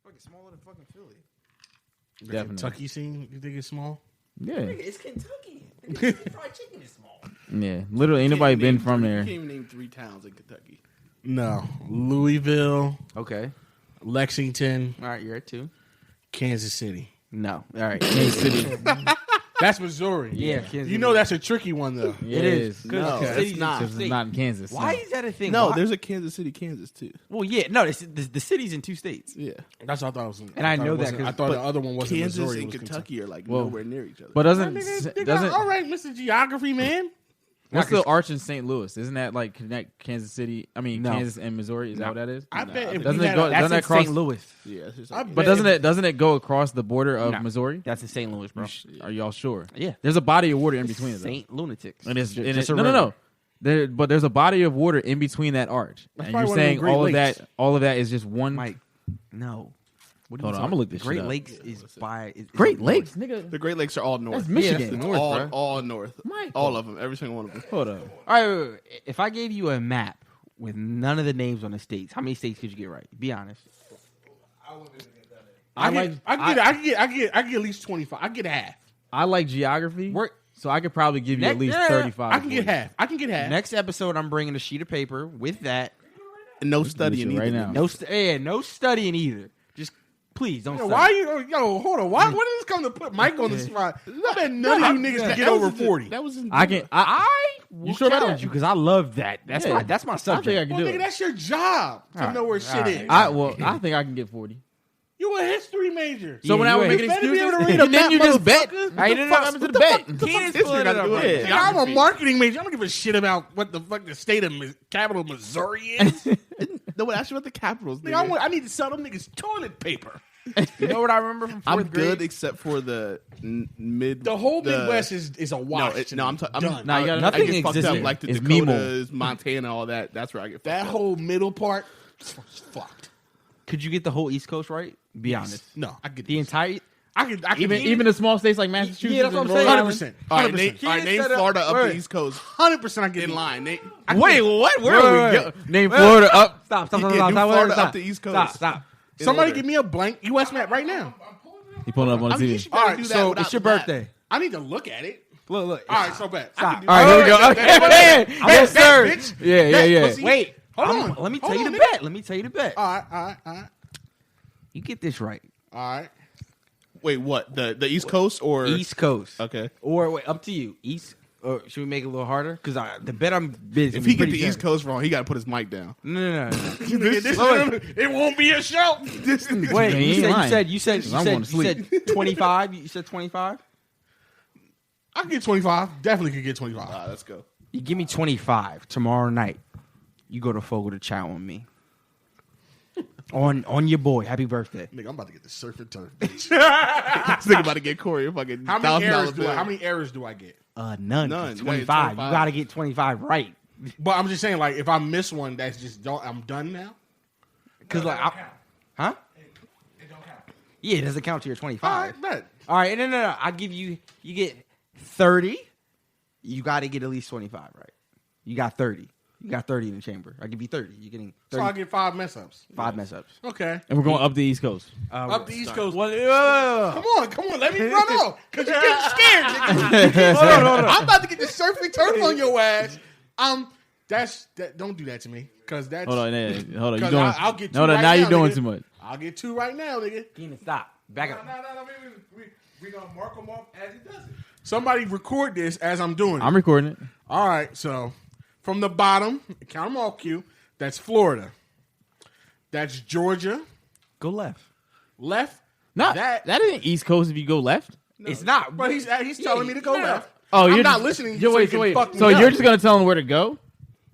Fucking smaller than fucking Philly. The Definitely. Kentucky scene, you think it's small? Yeah, Nigga, it's Kentucky. Nigga, fried chicken is small. yeah. Literally, ain't nobody been from You there. can't even name 3 towns in Kentucky. No. Louisville, Okay. Lexington, All right, you're at 2. Kansas City. No. All right. Kansas City. That's Missouri. Yeah, Kansas You know that's a tricky one, though. Yeah, It is. No, Because it's not. Because it's not in Kansas. Why no. is that a thing? No, Why? there's a Kansas City, Kansas, too. Well, yeah. No, the city's in 2 states. Yeah. That's what I thought it was. And I thought know it that wasn't- 'cause- I thought but the other one wasn't Kansas Missouri. It and was Kentucky are like Well, nowhere near each other. But doesn't They got, doesn't all right, Mr. Geography, man. what's the arch in St. Louis? Isn't that like connect Kansas City? I mean, No. Kansas and Missouri. Is that what that is? I bet if Doesn't we it had go- a- That's doesn't in that cross- St. Louis. Yeah, it's just I like, bet But doesn't it go across the border of No. Missouri? That's in St. Louis, bro. Are y'all sure? Yeah. There's a body of water in between it. though. Saint Lunatics. And it's, Ju- and just it's a river. no. But there's a body of water in between that arch, That's and probably you're one of them saying Great all of Lakes. that. All of that is just one. Mike, no. What are Hold you on, I'm gonna look this Great shit up. Lakes is by is Great north. Lakes, nigga. the Great Lakes are all north. That's Michigan. It's North, all, bro. all north. Michael. All of them. Every single one of them. Hold up. All right, wait. If I gave you a map with none of the names on the states, how many states could you get right? Be honest. I get at least 25. I get half. I like geography, We're- so I could probably give you at Next- least yeah, 35. I can get half. I can get half. Next episode, I'm bringing a sheet of paper with that. And no studying shit right either. now. No studying either. Just please don't. Yo, study. why are you? Hold on. Why? When did this come to put Mike on the spot? I bet none of you niggas can get over 40. That was in I can. You sure about challenge that? you because I love that. That's Yeah. my I think subject. I can Well, do nigga, it. that's your job to All know where right, shit all is. right. I think I can get 40. You a history major. So when I was you making better be excuses, able to read a and then map, you just bet. motherfucker. Right? no, What no. happened to the bet? Keenan's history pulling got it to up do with right it? now. Nigga, I'm a marketing major. I don't give a shit about what the fuck the state of capital of Missouri is. No one asked you about the Capitals. Nigga, I need to sell them niggas toilet paper. You know what I remember from 4th I'm grade? good except for the mid. The whole Midwest is a wash. No, I'm talking. done. Nah, you gotta- I Nothing get fucked exists up there. like the It's Dakotas, Montana, all that. That's where I get that fucked up. whole middle part is fucked. Could you get the whole East Coast right? Be honest. No, I get The entire. I can Even the small states like Massachusetts. Yeah, that's what and I'm Rhode saying. Island. 100%. All right, 100%. name set up- Florida up wait. the East Coast 100% I get in line. Nate, Wait, what? Where Wait, are wait, we? wait. Name Florida up. Stop! Yeah, do Florida stop. up the East Coast. Stop! in Somebody order. give me a blank U.S. map right now. He pulling up on the I mean, you TV. should All better right, do that so without It's your the map. birthday. I need to look at it. Look. All right, so bet. Stop. I can do All right, here we go. Bet, Okay. bet, Yes, bet, sir. bitch. Yeah, yeah. pussy. Wait. Hold I'm- on. Let me Hold tell you on, the nigga. bet. Let me tell you the bet. All right. You get this right. All right. Wait, what? The East Coast or East Coast. Okay. Or wait, up to you. East. Or should we make it a little harder? Because the bet I'm busy. If he get the East Coast wrong, he got to put his mic down. No. It won't be a show. Wait, He ain't lying. you said 25. You said 25. I can get 25. Definitely could get 25. Let's go. You give me 25 tomorrow night. You go to Fogo to chow on me. On your boy. Happy birthday. Nigga, I'm about to get the surf and turf, bitch. This nigga about to get Corey a fucking How many errors $1,000 do I? bill. How many errors do I get? None. None. 25. You gotta get 25. You got to get 25 right. But I'm just saying, like, if I miss one, that's just I'm done now. Because huh? Yeah, it doesn't count to your 25. All right, bet. All right, no. I'll give you. You get 30. You got to get at least 25 right. You got 30. You got 30 in the chamber. I'll give you 30. You're getting 30. So I get 5 mess ups. 5 mess ups. Okay. And we're going up the East Coast. Up the East Coast. What? Come on. Let me run off. Because you're getting scared, nigga. Hold on. I'm about to get the surf and turf on your ass. Don't do that to me. Because that's. Hold on. You 'Cause doing? I'll get No, two right now you're now, doing nigga. too much. I'll get 2 right now, nigga. Keenan, stop. Back up. No, we gonna mark him off as he does it. Somebody record this as I'm doing it. I'm recording it. All right, so from the bottom, count them all, Q. That's Florida. That's Georgia. Go left. Left. Not that. that ain't East Coast if you go left. It's not. But he's telling me to go no. left. Oh, I'm you're not just, listening. You're, so wait, he can wait. fuck me So up. you're just gonna tell him where to go?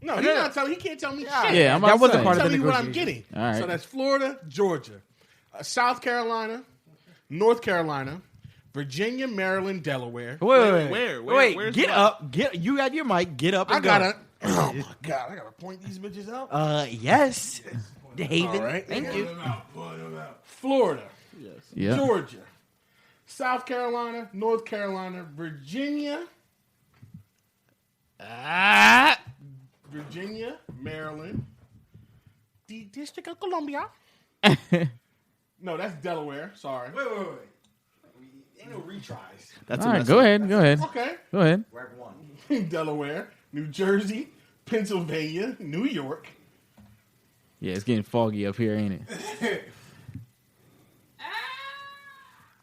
No, he's not telling. He can't tell me shit. Yeah, I'm That about wasn't to say. part of the Tell you what I'm negotiation. getting. All right. So that's Florida, Georgia, South Carolina, North Carolina, Virginia, Maryland, Delaware. Wait. Where's Get left? up. You had your mic. Get up. And I gotta. Oh my god! I gotta point these bitches out. go. Yes. Haven. All right. Thank you. Florida, Yeah. Georgia, South Carolina, North Carolina, Virginia, Virginia, Maryland, the District of Columbia, No, that's Delaware. Sorry. Wait. Ain't no retries. That's All right, go ahead. Okay. Go ahead. Rep 1. Delaware, New Jersey, Pennsylvania, New York. Yeah, it's getting foggy up here, ain't it?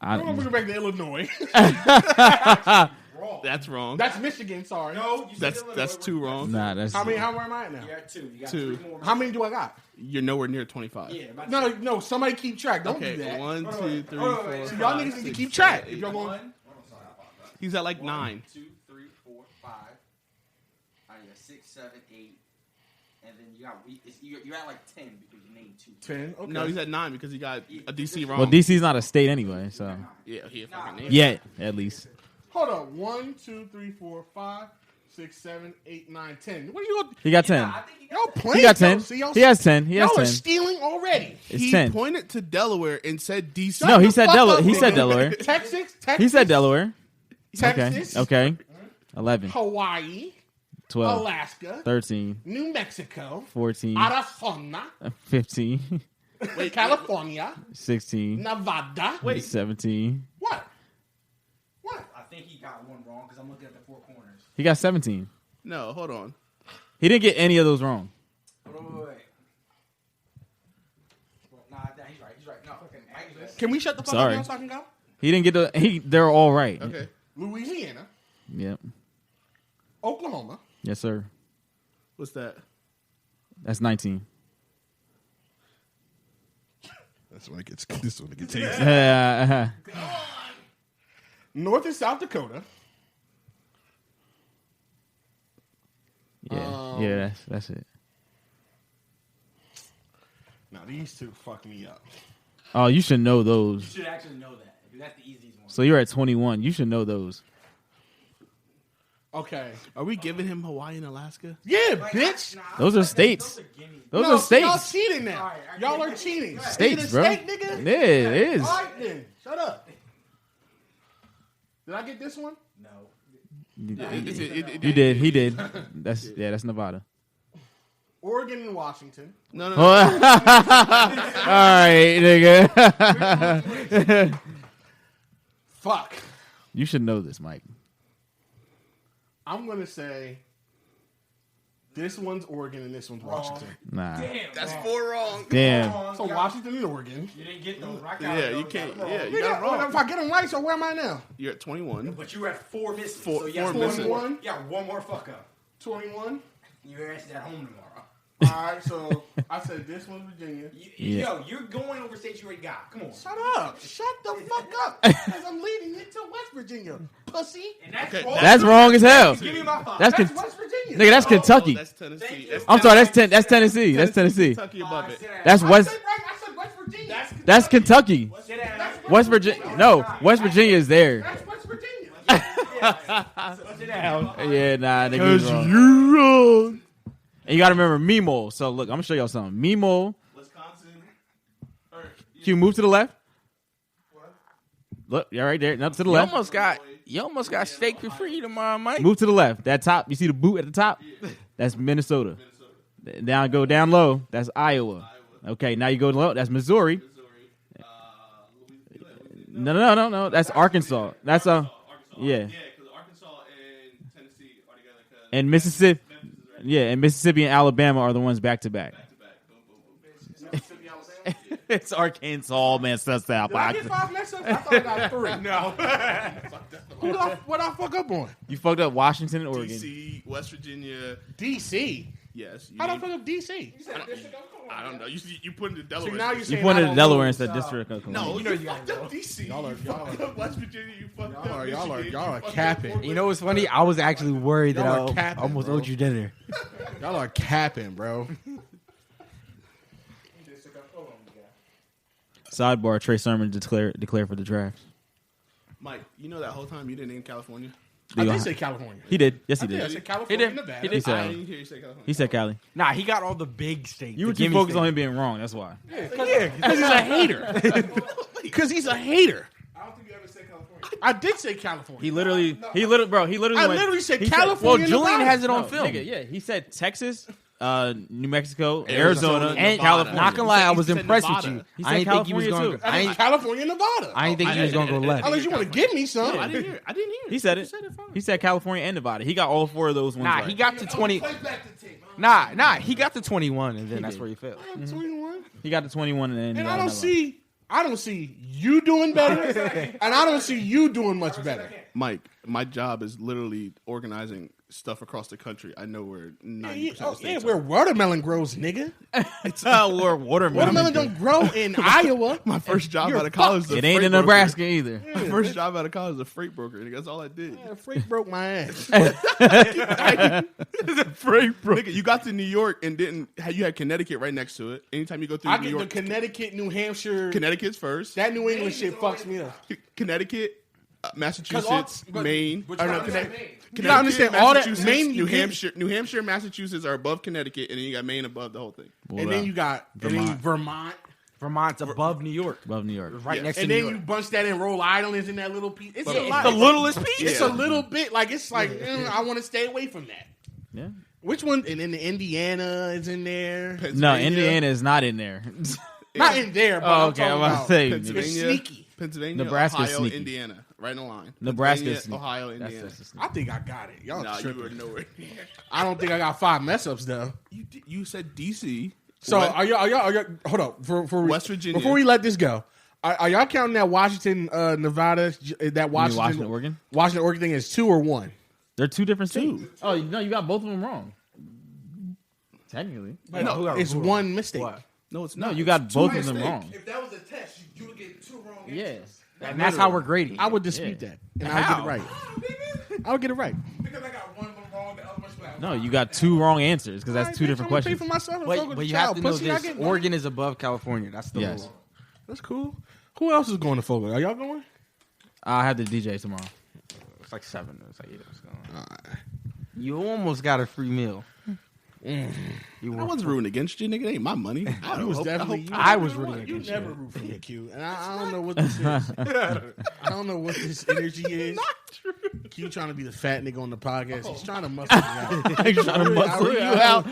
I'm gonna bring it back to Illinois. Wrong. That's wrong. That's Michigan. Sorry. No, you said That's Illinois. two wrong. Nah, that's How am I at now? You're at 2. You got Two. 3 more. How many do I got? You're nowhere near 25. Yeah, about No. Somebody keep track. Don't Okay, do that. 1, 2, 3, Hold on, 4, wait. So y'all niggas need to keep track. If y'all going, 1. He's at like 9. 1, 2, 3, 4, 5. I got 6, 7, 8. And then you're at like 10 because you named 2. 10. Okay. No, he's at 9 because he got a DC wrong. well, DC's not a state anyway, so Yeah, he a fucking name. yet at least. Hold on. 1, 2, 3, 4, 5, 6, 7, 8, 9, 10. What are you? He got 10. I think Y'all playing? He got Yo, 10. see, y'all, He has 10. He has y'all are 10. stealing already. It's He 10. pointed to Delaware and said DC. No, he the said fuck Delaware. up, He said nigga. Delaware. Texas. He said Delaware. Texas. Okay. 11, Hawaii. 12, Alaska. 13, New Mexico. 14, Arizona. 15, California. 16, Nevada. 17. What? I think he got one wrong because I'm looking at the 4 corners. He got 17. No, hold on. He didn't get any of those wrong. Wait. Nah, he's right. He's right. No, fucking Mike is right. Can we shut the fuck Sorry. up now so I can go? He didn't get the. They're all right. Okay. Louisiana. Yep. Oklahoma. Yes, sir. What's that? That's 19. This one gets easy. Yeah. North and South Dakota. Yeah. That's it. Now these two fuck me up. Oh, you should know You those. should actually know that. That's the easiest one. So you're at 21. You should know those. Okay. Are we giving him Hawaii and Alaska? Yeah, bitch. Those are states. Those No, are states. Y'all cheating now. Alright, I Y'all get are it. cheating. States, Is it bro. a state, nigga? Yeah, it is. All right then. Shut up. Did I get this one? No. You did. He did. That's Nevada. Oregon and Washington. No. All right, nigga. Fuck. You should know this, Mike. I'm gonna say this one's Oregon and this one's Washington. Nah. That's 4 wrong. Damn. So Washington and Oregon. You didn't get those. I got Yeah, those. you can't. Got it Yeah, wrong. you got it wrong. If I get them right, so where am I now? You're at 21. But you were at 4 missing. Four- so you got 4 missing. 21. Yeah, one more fuck up. 21. You're actually at home tomorrow. All right, so I said this one's Virginia. Yeah. Yo, you're going over states you already got. Come on. Shut up. Shut the fuck up. Because I'm leading it to West Virginia. Pussy. And that's Okay, wrong. That's wrong as hell. Give me my five. That's That's Ken- West Virginia. nigga. That's Kentucky. That's Tennessee. Thank you. That's I'm sorry. That's Tennessee. That's Tennessee. Kentucky above it. That's I West. said right. I said West Virginia. That's Kentucky. Sit down. West Virginia. No, West Virginia is there. That's West Virginia. Sit down. Yeah, nah, nigga. Because he's wrong. you're wrong. And you gotta remember Mimo. So look, I'm gonna show y'all something. Mimo. Wisconsin. Can you move to the left? Look, you're right there. Up to the left. You almost got steak for free tomorrow, Mike. Move to the left. That top. You see the boot at the top? That's Minnesota. Down, go down low. That's Iowa. Okay, now you go low. That's Missouri. No. That's Arkansas. That's yeah. Yeah, because Arkansas and Tennessee are together. And Mississippi. Yeah, and Mississippi and Alabama are the ones back to back. It's Arkansas, man. That's that. Did I get 5 next up? I thought I got 3. No. What I fuck up on? You fucked up Washington and Oregon. DC, West Virginia. D.C. Yes. How the fuck up D.C.? I don't know. You put it in Delaware. See, now you're You saying pointed I to don't Delaware know. and said District of Columbia. No, You know you fucked gotta up DC. Y'all are- You fucked up West Virginia. You fucked up Y'all are Michigan. capping. You know what's funny? I was actually worried that Y'all are I capping, almost bro. owed you dinner. Y'all are capping, bro. Sidebar: Trey Sermon declare for the draft. Mike, you know that whole time you didn't name California? I did say California. He did. Yes, he I did. said California, did. Nevada. He He did. said. I didn't hear you say California. He said Cali. Nah, he got all the big states. You were the too gimme focused on states. him being wrong. That's why. Because he's a hater. Because he's a hater. I don't think you ever said California. I did say California. He literally I went- literally said he California. Well, Julian Nevada. has it on No, film. nigga, yeah, he said Texas, New Mexico, Arizona, Arizona, And California. not gonna lie, I was He said impressed with Nevada. you. He I said didn't think he was California, going. too. I think California and Nevada. I didn't think he was going to go left. Unless you want to give me some. I didn't hear it. He said it. He said California and Nevada. He got all 4 of those ones. Nah, right. he got to 20. Nah, he got to 21, and then that's where he failed. 21. He got to 21 and then And I don't see you doing better, and I don't see you doing much better. Mike, my job is literally organizing stuff across the country. I know where 90% of states where watermelon grows, nigga. It's where watermelon. Watermelon don't grow in Iowa. My first job You're out of college was a It ain't freight in broker. Nebraska either. My first job out of college was a freight broker, and that's all I did. Yeah, freight broke my ass. Freight broker. Nigga, you got to New York and you had Connecticut right next to it. Anytime you go through I New get York, the Connecticut, New Hampshire. Connecticut's first. That New England shit fucks me up. Connecticult, Massachusetts, 'Cause all- Maine. but- Or no, but- Connecticut, You gotta understand, all that- Massachusetts, Maine, you New Hampshire, and Massachusetts are above Connecticut, and then you got Maine above the whole thing. And then you got Vermont. Vermont's above New York, above New York. right next to And New then York. you bunch that in Rhode Island is in that little piece. It's a It's lot. the littlest piece. It's a little bit like it's like I want to stay away from that. Yeah. Which one? And then the Indiana is in there. No, Pennsylvania, Indiana is not in there. Not in there, but Oh, I'm okay, talking I'm about to about say. it's Pennsylvania, sneaky. Pennsylvania, Nebraska's Ohio, sneaky. Indiana, right in the line. Nebraska's Pennsylvania, sneaky. Ohio, Indiana. That's I think I got it. Y'all Nah, you tripping. were nowhere near. I don't think I got 5 mess ups though. You said DC. So What? are y'all hold up for West Virginia. before we let this go? Are y'all counting that Washington, Nevada, that Washington, Oregon? Washington, Oregon thing as 2 or 1? They're 2 different states. Oh no, you got both of them wrong. Technically, It's one mistake. What? No, it's no, not. you got It's both two of them mistake. wrong. If that was a test, you would get 2 wrong Yeah, answers. And that's how we're grading. I would dispute Yeah. that, and I would get it right. I would get it right. Because I got one of them wrong, the other one's right. no, you got 2 wrong answers because that's 2 different Pay questions. for myself and fuck with But the you have child. to know Pussy, I this: get money. Oregon is above California. That's the Yes. rule. That's cool. Who else is going to Fogo? Are y'all going? I'll have the DJ tomorrow. It's like 7. It's like 8. What's going on? You almost got a free meal. You I wasn't rooting against you, nigga. It ain't my money. I was hope- definitely. hope- You I was never- rooting You against never root for me, Q, and I don't know what this is. I don't know what this energy is. Q trying to be the fat nigga on the podcast. He's trying to muscle me out. He's trying to muscle you out.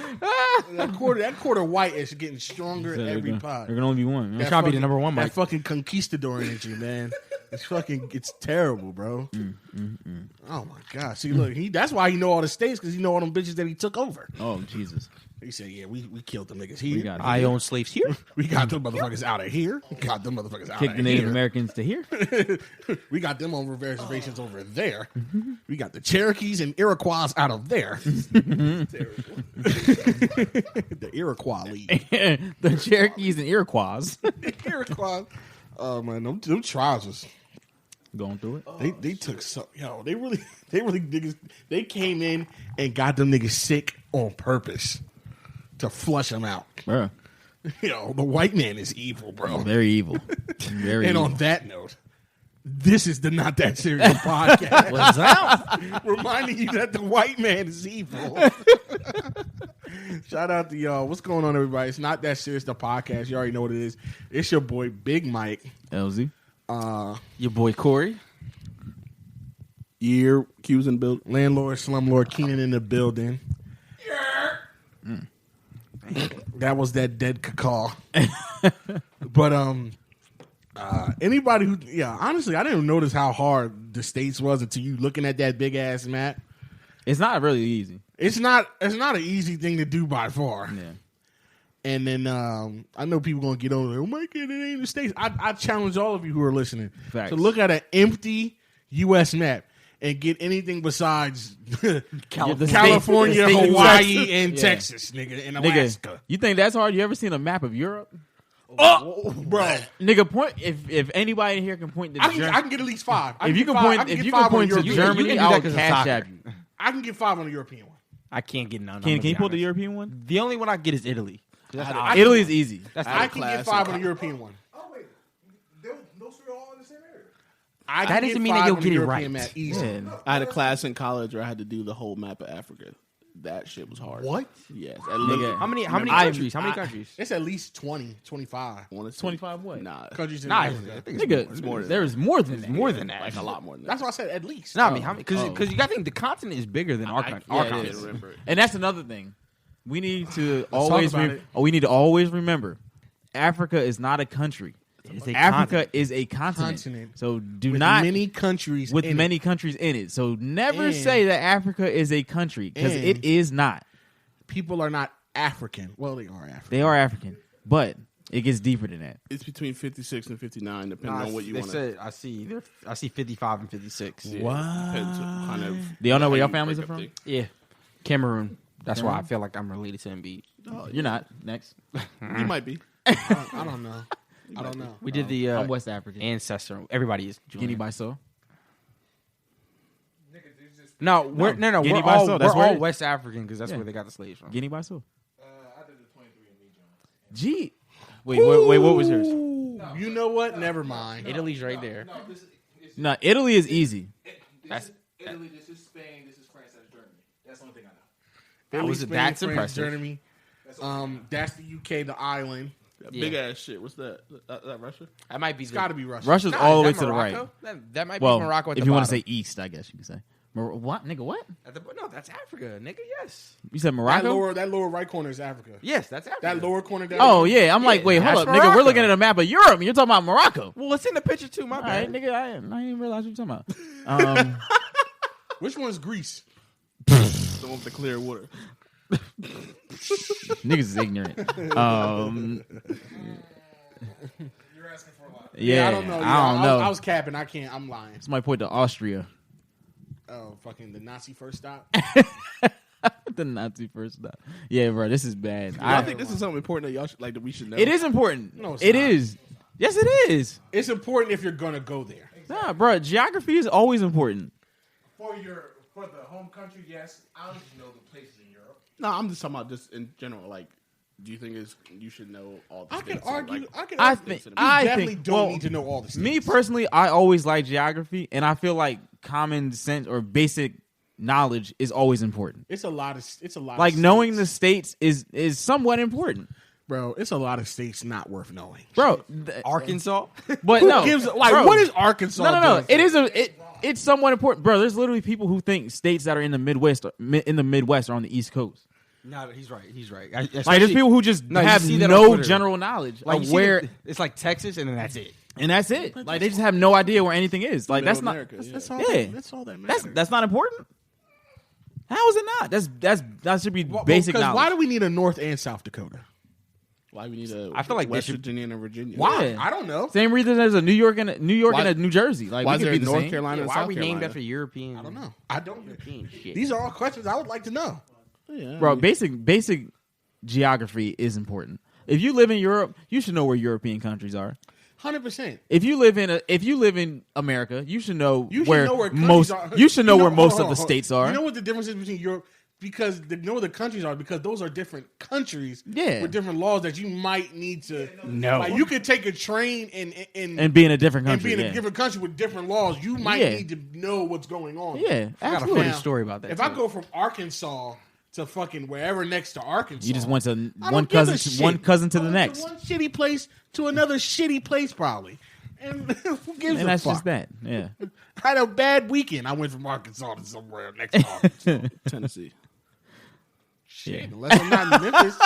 That quarter white is getting stronger There every can pod. only be one. That trying to be the fucking- number one, That Mike. fucking conquistador energy, man. It's terrible, bro. Oh my god! See, look, that's why he know all the states because he know all them bitches that he took over. Oh Jesus! He said, "Yeah, we killed them niggas here. We got I own slaves here. We got them motherfuckers out of here. Got them motherfuckers out kick of the Native here. Americans to here. We got them on reservations over there. We got the Cherokees and Iroquois out of there. The Iroquois League. The Cherokees and Iroquois Iroquois. Oh man, them tribes was going through it. they took so they really niggas they came in and got them niggas sick on purpose to flush them out. Bruh, The white man is evil, bro. very evil. Very And evil. on that note, this is the Not That Serious podcast. What's up? Reminding you that the white man is evil. Shout out to y'all. What's going on, everybody? It's Not That Serious, the podcast. You already know what it is. It's your boy, Big Mike. LZ. Your boy Corey. Year Q's in build. Landlord, slumlord, Keenan in the building. That was that dead cacaw. But anybody who honestly, I didn't notice how hard the states was until you looking at that big ass map. It's not really easy. It's not an easy thing to do by far. Yeah. And then I know people gonna get over. Oh my god, it ain't the states. I challenge all of you who are listening Facts. to look at an empty U.S. map and get anything besides California, the state Hawaii, and Yeah. Texas, nigga, and Nigga, Alaska. you think that's hard? You ever seen a map of Europe? Oh, bro, Nigga, point if anybody in here can point to I Germany. can get at least 5. If you can point to Germany, do that I'll 'cause of cash soccer. app you. I can get 5 on the European one. I can't get none. Can you pull the European one? The only one I get is Italy. That's the I- Italy is easy. I can get 5 on the European one. Oh, wait. Those three are all in the same area. I That can doesn't get mean that 5 you'll on the get it European right. map easy. Yeah. I had a class in college where I had to do the whole map of Africa. That shit was hard. What? Yes. Nigga. How many countries? How many countries? It's at least 20, 25 25 what? Nah, countries in Nah, Africa. I think Nigga, there's more than that. more than that. like a lot more than that. That's why I said at least. No, I mean, how many? Because Oh. you got to think the continent is bigger than our I country. yeah, Our it continent. is. remember it. And that's another thing. we need to talk always about it. we need to always remember, Africa is not a country. It's a Africa continent. is a continent. Continent. So do With not many countries with in many it. countries in it. So never And- say that Africa is a country because and- it is not. People are not African. Well, they are African. They are African, but it gets deeper than that. It's between 56 and 59, depending Nah, on what you they want to. said I see 55 and 56. What? Kind of. Do y'all know where how your you families are break up from? things. Yeah, Cameroon. That's why I feel like I'm related to Embiid. You're not. Next. You might be. I don't know. I don't know. We did the I'm West African. ancestor. Everybody is Guinea Bissau. No, we're no. We're Guinea-Bissau, all that's we're where all it- West African because that's Yeah. where they got the slaves from. Guinea Bissau. I did the 23andMe, John. Gee. Wait, what was yours? You know what? Never mind. Italy's right there. No, this is No, Italy is easy. this is Italy, this is Spain, this is France, that's Germany. That's the only thing I know. Italy, was- Spain, that's France, impressive. Germany. That's the UK, the island. That Yeah. big ass shit. What's that? That Russia? That might be. It's got to be Russia. Russia's Nah, all the way is to that the right. Morocco? That might Well, be Morocco. At if the you want to bottom. say east, I guess you could say. What, nigga? What? No, that's Africa, nigga. Yes. You said That Morocco? lower right corner is Africa. Yes, that's Africa. That lower corner down. Oh yeah, I'm like, wait, hold that's up, nigga. We're Morocco. looking at a map of Europe, and you're talking about Morocco. Well, it's in the picture too. My All bad. right, nigga, I didn't even realize what you're talking about. Which one's Greece? The one with the clear water. Niggas is ignorant. You're asking for a lot. Yeah, I don't know. I don't know. I was capping. I can't. I'm lying. Somebody point to Austria. Oh, fucking the Nazi first stop. The Nazi first stop. Yeah, bro, this is bad. I think this is something important that y'all should, like that we should know. It is important. No, it's it not. is. Yes, it is. It's important if you're gonna go there. Nah, bro, geography is always important. For the home country, yes. I don't know the places in Europe. No, I'm just talking about just in general. Like, do you think you should know all the I states? can argue. Like, I can. I argue. think. You I definitely think. don't Well, need to know all the states. me personally, I always like geography, and I feel like common sense or basic knowledge is always important. It's a lot of. It's a lot. Like of knowing the states. states is somewhat important, bro. It's a lot of states not worth knowing. bro. Arkansas. But Who no, gives? Like, bro. what is Arkansas? No. doing? It is it's somewhat important, bro. There's literally people who think states that are in the Midwest are on the East Coast. No, he's right. He's right. Like there's people who just No, you have see that on no Twitter. general knowledge like of where, it's like Texas, and then that's it. and that's it. Like they just have no idea where anything is. Like that's Middle not America, yeah. That's all. Yeah. That's all that matters. that's not important. How is it not? That should be basic Because knowledge. why do we need a North and South Dakota? why we need a? I feel like they West should- Virginia and a Virginia. Why? Yeah. I don't know. Same reason as a New York and a Why- New Jersey. Like Why we is could there be a the North same. Carolina and Why South are we Carolina? named after European? I don't know. I don't. European shit. These are all questions I would like to know. Yeah, Bro, basic geography is important. If you live in Europe, you should know where European countries are. 100%. If you live in America, you should know You should where know where countries most are. you should know where hold most on, of the hold on. states are. You know what the difference is between Europe? Because know where the countries are, because those are different countries Yeah. with different laws that you might need to. No. Like you could take a train and be in a different and country. be in a yeah. different country with different laws. You might Yeah. need to know what's going on. Yeah, I got a absolutely. funny story about that. If too. I go from Arkansas to fucking wherever next to Arkansas, You just went to I don't one give a cousin, shit. one cousin to I the went next, one shitty place to another shitty place, probably. And who gives and a that's fuck? just that. Yeah, I had a bad weekend. I went from Arkansas to somewhere next to Arkansas. Tennessee. Shit, unless I'm not in Memphis.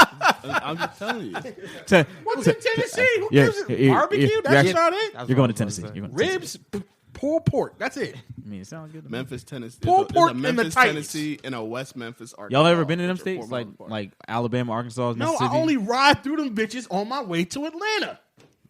I'm just telling you. What's in Tennessee? Who Yeah, gives yeah, it? Barbecue? yeah, That's yeah. not it. That's you're what going to I was Tennessee. gonna say. You're going to Tennessee. Ribs, pulled pork. That's it. I mean, it sounds good. to me. Memphis, Tennessee. Pulled pork there's a and the Memphis, Titans. Tennessee, and a West Memphis, Arkansas. Y'all ever been to them which are states 4 like miles apart. like Alabama, Arkansas, No, Mississippi? I only ride through them bitches on my way to Atlanta.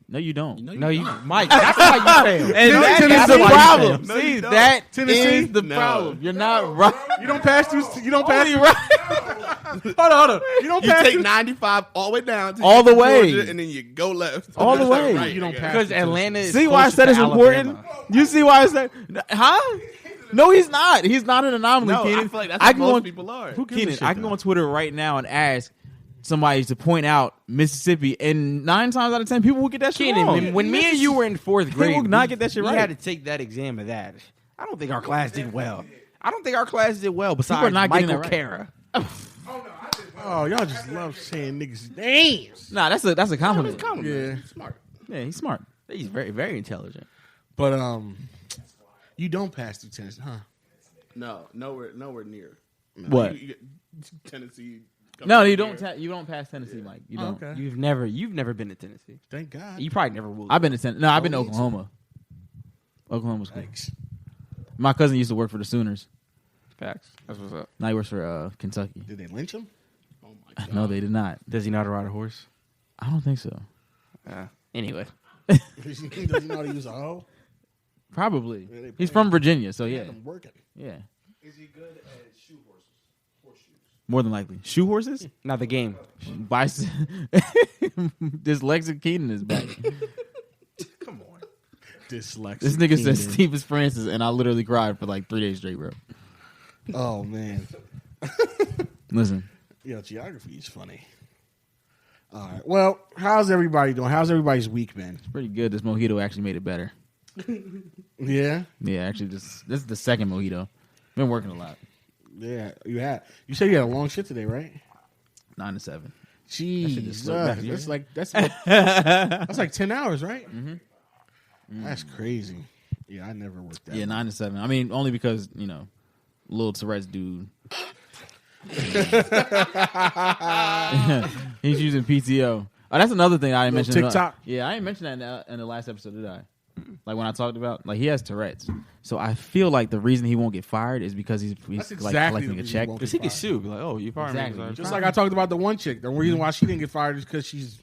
No, you don't. No, you, Mike. That's why you failed. And that's that's the why you problem. failed. No, See, you don't. that Tennessee? is the No. problem. You're not right. You don't pass through. You don't pass Only through. right. Hold on. You don't You pass take through. 95 all the way down to All the way. Georgia, and then you go left. All the That's not way. right, You don't I guess. pass Because through Atlanta is See why I closer said to it's important? Alabama. You see why I said, huh? No, he's not. He's not an anomaly, No, Keenan. I feel like that's I what can go most on- people are. Who gives a Keenan, shit, I can go though? on Twitter right now and ask somebody to point out Mississippi, and 9 times out of 10, people will get that shit Keenan, wrong. when me and you were in fourth grade, will not get that shit we right. had to take that exam of that. I don't think our class did well. I don't think our class did well. are Besides not getting Michael that right. Kara. Oh, y'all just love saying niggas' names. Nah, that's a compliment. Yeah, Smart. Yeah, he's smart. He's very, very intelligent. but you don't pass through Tennessee, huh? No, nowhere near. What? You get Tennessee. No, you don't. You don't pass Tennessee, Mike. You don't. Okay. You've never been to Tennessee. Thank God. You probably never will. I've been to Tennessee. No, I've been to Oh, me too. Oklahoma. Oklahoma's cool. Thanks. My cousin used to work for the Sooners. Facts. That's what's up. Now he works for Kentucky. Did they lynch him? Oh my God. No, they did not. Does he know how to ride a horse? I don't think so. Anyway. Does he know how to use a hoe? Probably. Yeah, they He's pay from Virginia, so yeah. I'm working. Yeah. Is he good at shoe horses? Horseshoes. More than likely. Shoe horses? Not the game. Dyslexic Keenan is back. Come on. Dyslexic. This nigga says Keenan. Stevens Francis, and I literally cried for like 3 days straight, bro. Oh man. Listen. Yo, geography is funny. All right. Well, how's everybody doing? How's everybody's week been? Pretty good. This mojito actually made it better. Yeah. Yeah, actually, this is the second mojito. Been working a lot. Yeah. You said you had a long shit today, right? 9 to 7. Jeez. slipped back, That's like 10 hours, right? Mm-hmm. That's crazy. Yeah, I never worked that. Yeah, 9 to 7. I mean, only because little Tourette's dude. He's using PTO. Oh, that's another thing I didn't mention. TikTok? Yeah, I didn't mention that in the last episode, did I? Like when I talked about, like he has Tourette's. So I feel like the reason he won't get fired is because he's That's like exactly collecting the a reason check. he won't Because he could sue. Be like, oh, you fired Exactly. me. Just like I talked about the one chick. The reason why she didn't get fired is because she's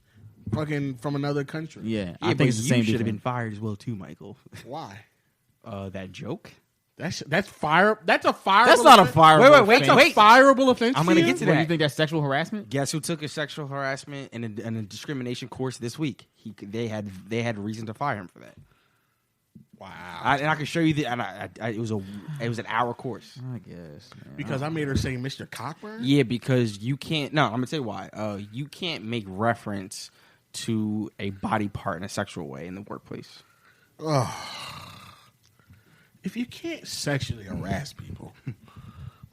fucking from another country. Yeah, I think it's the you same should have been difference. fired as well too, Michael. Why? That joke. That's fire. That's a fire. That's not a fire. Wait, That's a fireable offense. I'm gonna to get you? to What, that. you think that's sexual harassment? Guess who took a sexual harassment and a discrimination course this week? They had reason to fire him for that. Wow. And I can show you the. And it was an hour course. I guess. Man. Because I made her say Mr. Cockburn? Yeah, because you can't. No, I'm gonna tell you why. You can't make reference to a body part in a sexual way in the workplace. If you can't sexually harass people,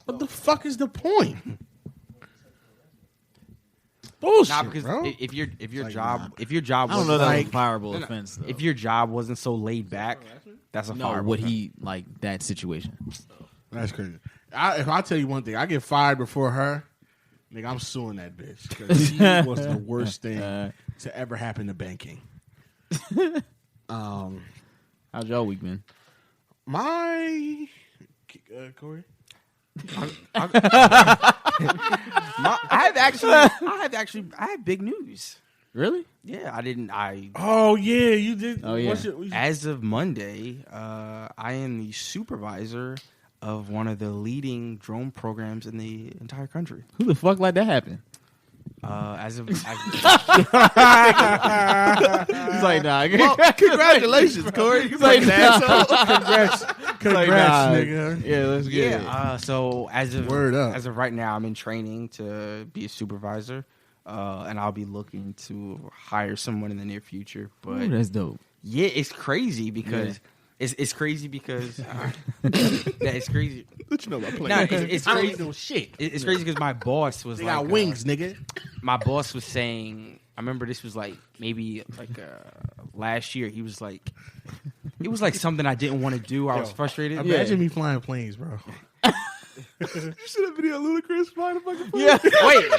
what the fuck is the point? Bullshit, Nah, because bro. if your like, job nah. if your job I don't know wasn't that like- was a fireable no, no. offense. Though. if your job wasn't so laid back, that's a no, fire. would he like that situation? That's crazy. If I tell you one thing, I get fired before her, nigga, I'm suing that bitch. 'Cause she was the worst thing to ever happen to banking. How's y'all week been? My Corey? I have big news. Really? Yeah, Oh yeah, you did. Oh, yeah. as of Monday, I am the supervisor of one of the leading drone programs in the entire country. Who the fuck let that happen? He's He's like, nah. Congratulations, Corey. He's like, nah. Congrats, Like, nah. nigga. Yeah, let's get it. yeah. So Word up. as of right now, I'm in training to be a supervisor, and I'll be looking to hire someone in the near future. But Ooh, that's dope. yeah, it's crazy because it's crazy because it's crazy. What you know about playing? No, it's I don't crazy. know shit. It's crazy because my boss was They like, got wings, nigga. my boss was saying, I remember this was like maybe like last year. He was like, it was like something I didn't want to do. I was frustrated. Imagine me flying planes, bro. You should have video of Ludacris flying a fucking plane. Yeah. Wait.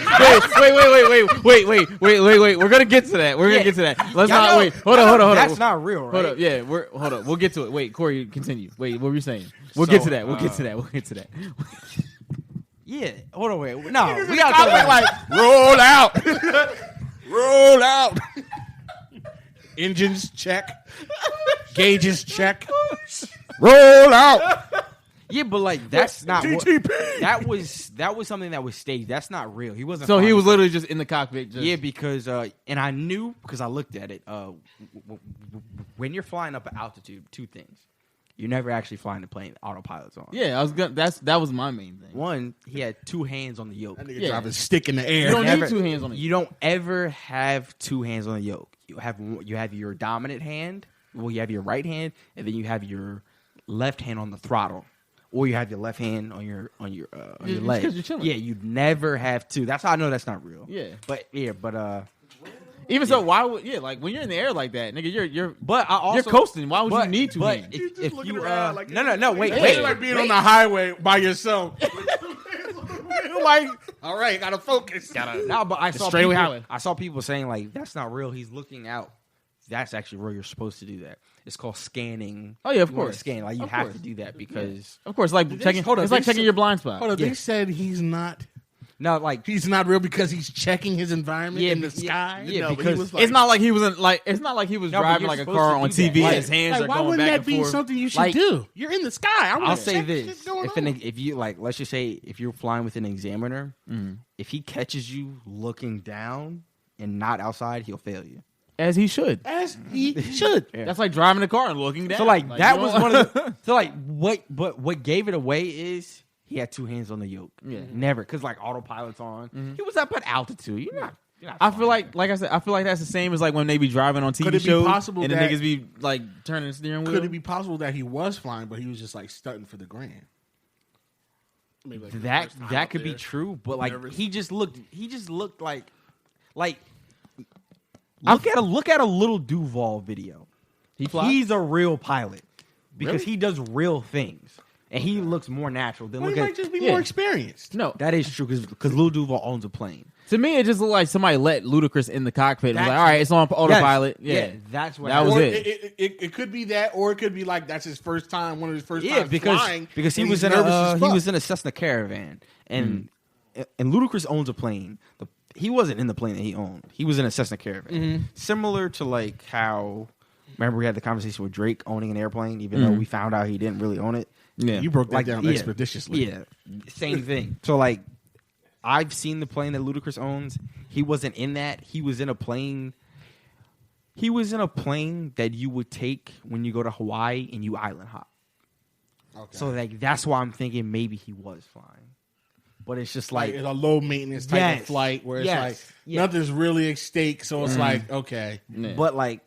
We're gonna get to that. We're gonna get to that. Let's Y'all not know- wait. Hold on. That's not real, right? Hold up. Yeah, hold up. We'll get to it. Wait, Corey, continue. Wait, what were you saying? We'll get to that. We'll get to that. Yeah. Hold on. Wait. No, we gotta talk about Like, roll out. Roll out. Engines check. Gauges check. Roll out. Yeah, but like that's not what, TTP. that was something that was staged. That's not real. He wasn't. So he flying was the- literally just in the cockpit. Just, Yeah, because and I knew because I looked at it. When you're flying up at altitude, two things: you're never actually flying the plane. Autopilot's on. Yeah, I was gonna. That was my main thing. One, he had two hands on the yoke. That nigga Yeah. driving stick in the air. You don't Never- need two hands on it. You don't ever have two hands on the yoke. You have your dominant hand. Well, you have your right hand, and then you have your left hand on the throttle, or you have your left hand on your Yeah, leg. 'cause you're chilling. Yeah, you never have two. That's how I know that's not real. Yeah. but Even so, why would like when you're in the air like that, nigga? You're but I also you're coasting. Why would you need two but hands? if looking you around like no wait It's wait like being on the highway by yourself. like, all right, gotta focus. No, but I saw straightaway people, highway. I saw people saying like that's not real. He's looking out. That's actually real. You're supposed to do that. It's called scanning. Oh, yeah, of You wanna course. Scan like you Of have course. to do that because Of course, like checking. hold on, It's like they checking said- your blind spot. Hold on, Yeah. they said he's not like real because he's checking his environment in the yeah, sky. yeah, No, but he because was like- It's not like he was It's not like he was No, but driving you're like a supposed car to on do that. TV. Like- His hands Like, are why going wouldn't back that and be forth. something you should Like- do? You're in the sky. I I'll wanna say check this: shit going if on. if you like, let's just say if you're flying with an examiner, Mm-hmm. if he catches you looking down and not outside, he'll fail you. As he should. As he should. That's like driving a car and looking down. So like that you was know- one of the, so like what gave it away is he had two hands on the yoke. Yeah. Never because like autopilot's on. He was up at altitude. You're not I feel flying. like I said, I feel like that's the same as like when they be driving on TV Could it be shows possible and the that- niggas be like turning the steering wheel. Could it be possible that he was flying, but he was just like stunting for the grand? Maybe like the that first time that out could be there. true, but like Nervous. he just looked like look at a little Duval video. He flies? He's a real pilot because he does real things and he looks more natural than Well, look he at. might just be yeah. more experienced. No, That is true because Lil Duval owns a plane. to me it just looked like somebody let Ludacris in the cockpit. And was like, That's- all right, it's on autopilot. Yes. Yeah, That's what That was Or it. it could be that, or it could be like that's his first time, one of his first Yeah, times because flying, he and was he's in nervous a as he fuck. was in a Cessna Caravan and Ludacris owns a plane. He wasn't in the plane that he owned. He was in a Cessna Caravan, similar to like how. Remember, we had the conversation with Drake owning an airplane, even though we found out he didn't really own it. Yeah, You broke that Like, down yeah. expeditiously. Yeah, same thing. So like, I've seen the plane that Ludacris owns. He wasn't in that. He was in a plane. He was in a plane that you would take when you go to Hawaii and you island hop. Okay. So like that's why I'm thinking maybe he was flying, but it's just like like it's a low maintenance type Yes. of flight where it's Yes. like Yeah. nothing's really at stake. So it's like okay. Yeah. but like.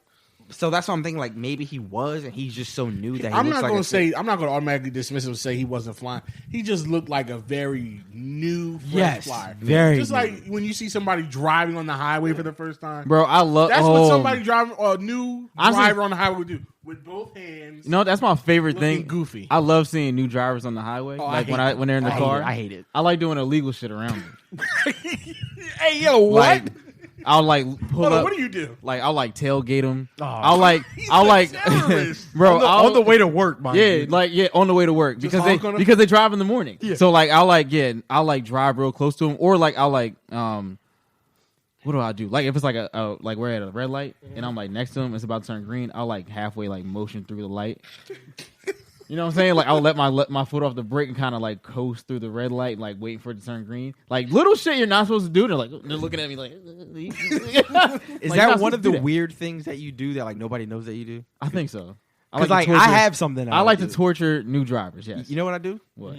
So that's what I'm thinking. Like maybe he was, and he's just so new that he I'm looks not like going a to say I'm not going to automatically dismiss him and say he wasn't flying. He just looked like a very new fresh Yes, flyer. very just new. like when you see somebody driving on the highway for the first time. bro, I love. That's what somebody driving a new Honestly- driver on the highway would do with both hands. You know, that's my favorite Looking thing. goofy. I love seeing new drivers on the highway. I Like hate when they're in the I car. hate it. I like doing illegal shit around them. Hey yo, what? Like I'll like pull Hold on, up. what do you do? Like I'll like tailgate them. Oh. I'll like terrorist. bro. on the I'll- way to work, man. Yeah, on the way to work because honk on 'em? they drive in the morning. So like I'll like drive real close to them, or like I'll like what do I do? Like if it's like a like we're at a red light and I'm like next to them, it's about to turn green. I'll like halfway like motion through the light. You know what I'm saying? Like I'll let my foot off the brake and kind of like coast through the red light, like waiting for it to turn green. Like little shit you're not supposed to do. They're like they're looking at me like. Is Like, that not one supposed of to do the that. weird things that you do that like nobody knows that you do? I think so. Because to like torture- I have something. I like to do. torture new drivers. Yes. You know what I do? What?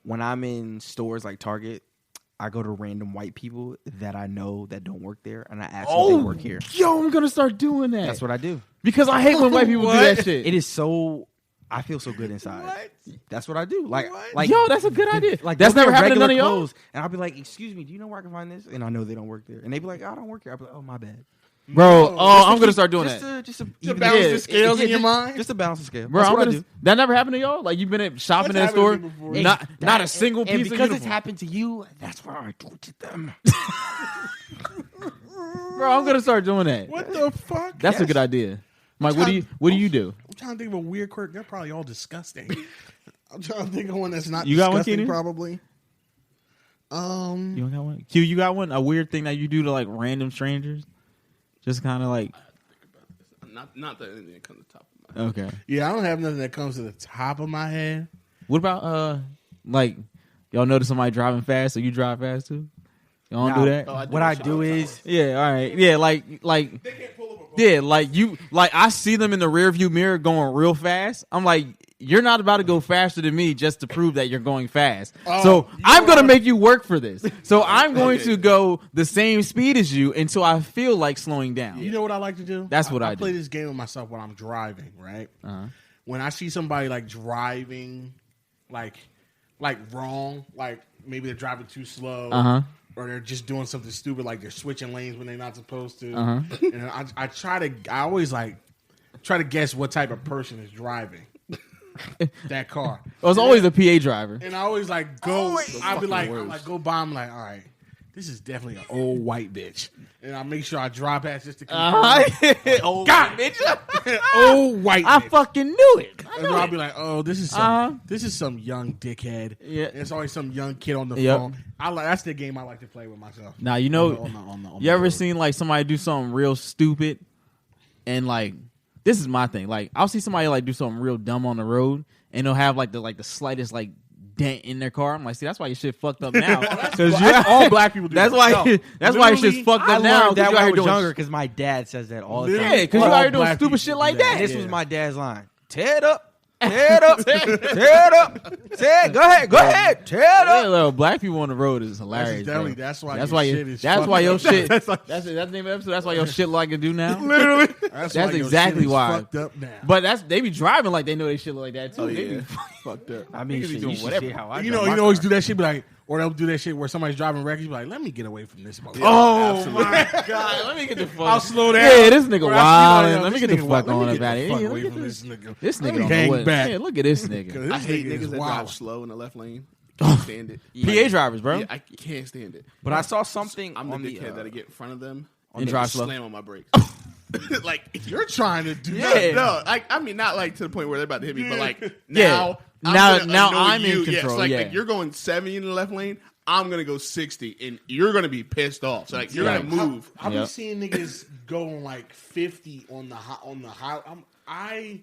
When I'm in stores like Target, I go to random white people that I know that don't work there, and I ask if they work here. Yo, I'm gonna start doing that. That's what I do. Because I hate when white people do that shit. It is so. I feel so good inside. That's what I do. Like Yo, that's a good idea. Like That's go never get happened to regular none of y'all? clothes, and I'll be like, "Excuse me, do you know where I can find this?" And I know they don't work there, and they be like, "I don't work here." I'll be like, "Oh, my bad." Bro, I'm gonna start doing Just that. to To balance the scales in your mind? Just to balance the scale. Bro, That's I'm what gonna, I do. that never happened to y'all? Like you've been at shopping That's in a store, happened to me before. not a single And piece of because uniform. it's happened to you, that's why I tortured them. Bro, I'm gonna start doing that. What the fuck? That's a good idea. Mike, what do you do? I'm trying to think of a weird quirk. They're probably all disgusting. I'm trying to think of one that's not You got one, disgusting. Keenan? Probably. You don't got one? Q, you got one? A weird thing that you do to like random strangers? Just kind of like Not that anything comes to the top of my head. okay. Yeah, I don't have nothing that comes to the top of my head. What about like y'all notice somebody driving fast, so you drive fast too? Y'all don't do that? What I do is Yeah, all right. Yeah, like yeah, like you like I see them in the rear view mirror going real fast. I'm like, you're not about to go faster than me just to prove that you're going fast. So I'm gonna make you work for this. So I'm going to go the same speed as you until I feel like slowing down. You know what I like to do? That's what I do. play this game with myself when I'm driving, right? Uh-huh. When I see somebody like driving like wrong, like maybe they're driving too slow, Uh-huh. or they're just doing something stupid, like they're switching lanes when they're not supposed to. Uh-huh. And I always like try to guess what type of person is driving. that car. It was always a PA driver. And I always like go. I'd be like, I'm like, go by. I'm like, all right, this is definitely an old white bitch. And I make sure I drive past just to confirm. Old God, old white. I bitch. fucking knew it. And I'll be like, oh, this is some young dickhead. Yeah. And it's always some young kid on the Yep. phone. That's the game I like to play with myself. Now you know. On You ever seen like somebody do something real stupid, and like this is my thing. Like I'll see somebody like do something real dumb on the road, and they'll have like the slightest like dent in their car. I'm like, see, that's why your shit fucked up now. Because all black people do. That's that. why. That's why your shit's fucked I up now. learned that 'cause you when out I here was doing younger because my dad says that all the time. Yeah, because you All out here doing black stupid people shit like do that. that. And this was my dad's line. Tear it up. Tear it up. Tear it up. Tear it. Go ahead. Go ahead. Tear it Yeah, up. little black people on the road is hilarious. definitely- bro. that's why That's your why shit you. is That's fucked why your up. shit. That's That's the name of the episode. That's why your shit like it do now. Literally. That's why your exactly shit is why. Fucked up now. But they be driving like they know they shit look like that too. Oh, They yeah. be Fucked up. I mean, Niggas be shit, doing you should whatever. see how I you drive know, my you always car. do that shit. Be like, or they'll do that shit where somebody's driving reckless. Be like, let me get away from this. Oh my god! Let me get the fuck. I'll slow down. Yeah, this nigga Or wild. I'll see, Let me this get the nigga fuck wild. Let me on get about the it. fuck Yeah, away look from at this nigga. This Let nigga me don't know hang what. back. Yeah, look at this nigga. I hate nigga is niggas that wild. drive slow in the left lane. Can't stand it. PA drivers, bro. Yeah, I can't stand it. But I saw something I'm the on the dickhead that'll get in front of them And drive slow. slam on my brakes. like You're trying to do Yeah. that. no, I mean not like to the point where they're about to hit me, but like Yeah. now, Now gonna I'm annoy in you. control, it's like, yeah. like you're going 70 in the left lane. I'm gonna go 60, and you're gonna be pissed off. So like you're Yeah. gonna move. I've Yep. been seeing niggas going like 50 on the high.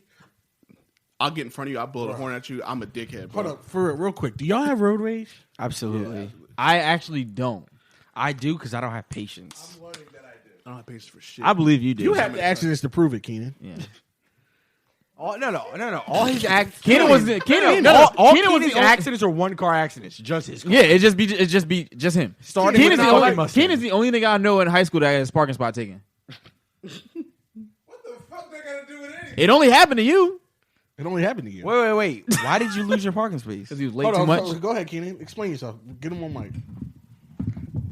I'll get in front of you. I'll blow the horn at you. I'm a dickhead, bro. Hold up, for real quick. Do y'all have road rage? Absolutely. I actually don't. I do because I don't have patience. I don't have patience for shit. I believe you do. You have the accidents to prove it, Keenan. Yeah. Oh, no. All his accidents. Keenan was the Keenan. All Keenan was Keenan's the only- accidents are one car accidents. Just his car. Yeah, it just be him. Starting Keenan's with the the only Mustang. Keenan's the only nigga I know in high school that had his parking spot taken. What the fuck they gotta do with anything? It only happened to you It only happened to you. Wait. Why did you lose your parking space? because he was late Hold too on, much. go ahead, Keenan. Explain yourself. Get him on mic.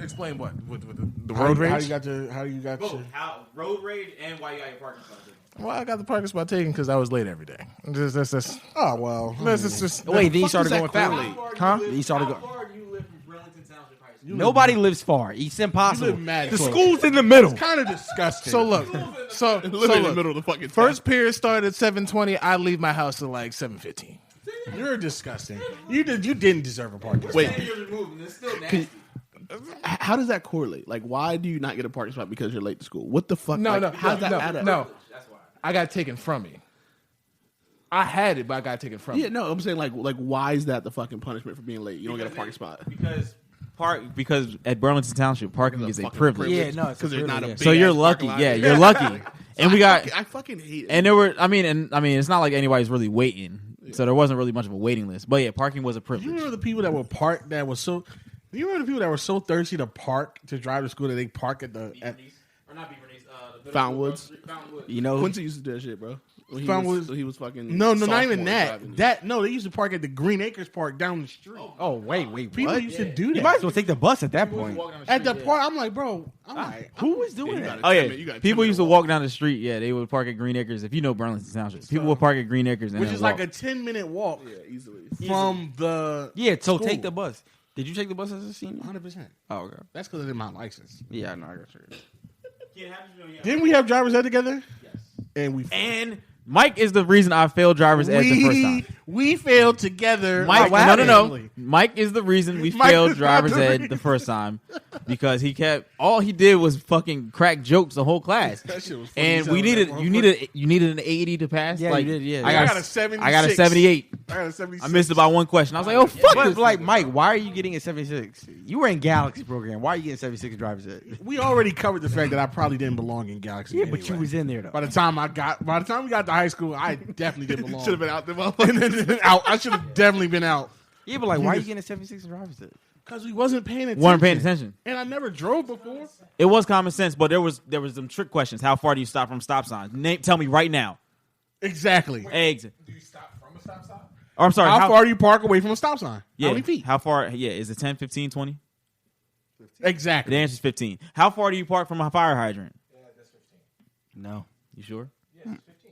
Explain what? With the How road you- How rage? you got your? How you got your? How road rage and why you got your parking spot taken. Well, I got the parking spot taken because I was late every day. That's Oh well. just Wait, then you fuck started does going that fast. correlate? Huh? You started How going. far do you live from Burlington Township High School? Nobody lives far. It's impossible. You live mad The close. school's in the middle. Kind of disgusting. so look. So Literally in the look. middle of the fucking First period started at 7:20. I leave my house at like 7:15. You're disgusting. You didn't deserve a parking spot. Wait, It's still nasty. how does that correlate? Like, why do you not get a parking spot because you're late to school? What the fuck? No, like, no, how does that add up? no. I got taken from me. I had it, but I got taken from Yeah, me. no, I'm saying like why is that the fucking punishment for being late? You don't get a parking spot. Because at Burlington Township parking is a Fucking privilege. Yeah, no, it's a because there's not a privilege, big So you're ass lucky. parking lot. Yeah, you're lucky. And we got I fucking hate it. and there were I mean it's not like anybody's really waiting. So there wasn't really much of a waiting list. But yeah, parking was a You privilege. remember the people that were parked that was so? Do you remember the people that were so thirsty to park to drive to school that they park at the? Or not Fountainwoods. You know, Quincy used to do that shit, bro. When he was fucking No, not even sophomore that. driving. No, they used to park at the Green Acres Park down the street. oh wait, People what? used to do You that might as well take the bus at that point. at the park. I'm like, bro, I'm like, Who was doing you that? gotta Oh tell me, you yeah, gotta tell people me used to to walk down the street. Yeah, they would park at Green Acres. If you know Burlington Township, people would park at Green Acres and which then is walk. like a 10-minute walk Yeah, easily. from the Yeah, so school. take the bus. Did you take the bus as a senior? 100%. Oh, okay. That's because I did my license. Yeah, no, I got you. Didn't we have driver's ed together? Yes. And we Mike is the reason I failed driver's ed the first time. we failed together. Mike, Like, no. Mike is the reason we Mike failed is driver's not the ed reason. the first time because he kept all he did was fucking crack jokes the whole class. That shit was funny And as we hell, needed that you motherfucker. needed an 80 to pass. Yeah, like, you did, yeah. I I got got a 76. I got a 78. I got a 76. I missed it by one question. I was like, oh fuck But this. like, Mike, why are you getting a 76? You were in Galaxy program. Why are you getting 76 driver's ed? We already covered the fact that I probably didn't belong in Galaxy. Yeah, anyway. but you was in there though. By the time we got to high school, I definitely didn't belong. Should have been out there, motherfucker. out. I should have definitely been out Yeah, but like, why are you getting a 76 driver's ed? because we wasn't paying attention. weren't paying attention. and I never drove before. It was common sense, but there was some trick questions. How far do you stop from stop signs? Tell me right now. Exactly. Eggs. Do you stop from a stop sign? Or I'm sorry. How far do you park away from a stop sign? Yeah. How many feet? How far? Yeah. Is it 10, 15, 20? The Exactly. answer is 15. How far do you park from a fire hydrant? No. You sure?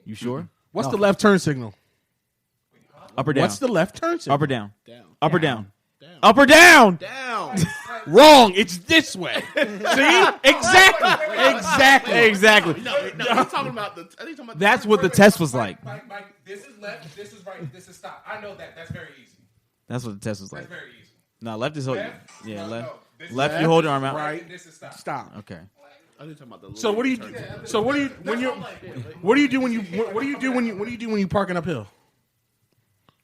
You sure? What's the left turn signal? Up or down? What's the left turn signal? Up or down? Down. Up or down? Up or down? Down. Wrong. It's this way. See? Exactly. Exactly. No, I'm talking about the. I think talking about That's what the test was like. Mike, this is left, this is right, this is stop. I know that. That's very easy. That's what the test was That's like. very easy. No, left is hold. Left? Yeah, No, left. no. This is Left, you left, hold your arm out. right. This is stop. Stop. Okay. I think talking about the. So what do you? So what do you when you? What do you do when you? What do you do when you? What do you do when you parking uphill?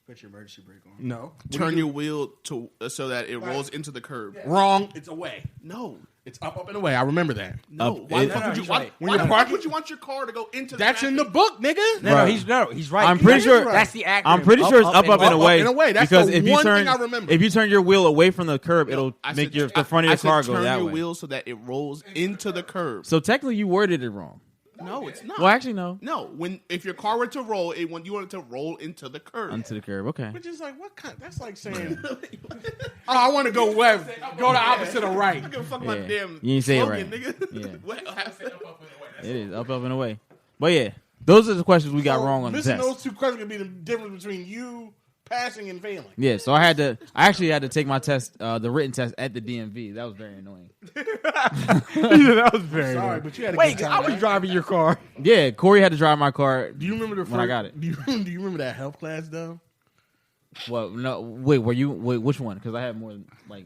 Put your emergency brake on. No. turn your wheel to so that it rolls into the curb? Wrong. It's away. No. It's up and away. I remember that. No. Up- Why it- the fuck No, would you? he's Why, right. When why you're the fuck parking- would you want your car to go into? That's the in the book, nigga. No, Right. he's right. I'm pretty sure that's the acronym. I'm pretty sure it's up, and in a way. in a way. That's because the if you one turn, thing I remember. if you turn your wheel away from the curb, it'll I make said- the front of I your said car go turn that your way. wheel so that it rolls into the curb. So technically, you worded it wrong. No, it's not. Well, actually, no. No, if your car were to roll, you want it to roll into the curb. Onto the curb. Okay. Which is like, what kind? That's like saying, oh, I want to go left. Go the opposite of right. I give a fuck about Yeah. damn You ain't say it slogan, right. nigga. Yeah. What? It is up and away. But yeah, those are the questions we got wrong on the Missing test. those two questions could be the difference between you passing and failing. Yeah, so I actually had to take my test, the written test at the DMV. That was very annoying. that was very. Sorry, but you had a Wait, good I time. was right? driving your car. Yeah, Corey had to drive my car. Do you remember the first, when I got it? Do you remember that health class though? Well, no, wait, which one? Because I had more like,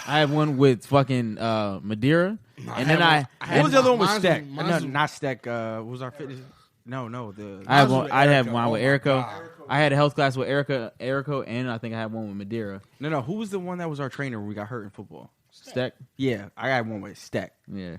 I had one with fucking Madeira, and then I What was the other one with Mine's- Steck? mine's- No, not Steck. What was our fitness? No. The I had was one. with I had Erica. one Oh with my Erica. God. I had a health class with Erica, and I think I had one with Madeira. no. Who was the one that was our trainer when we got hurt in football? Steck. Yeah, I got one with Steck. Yeah,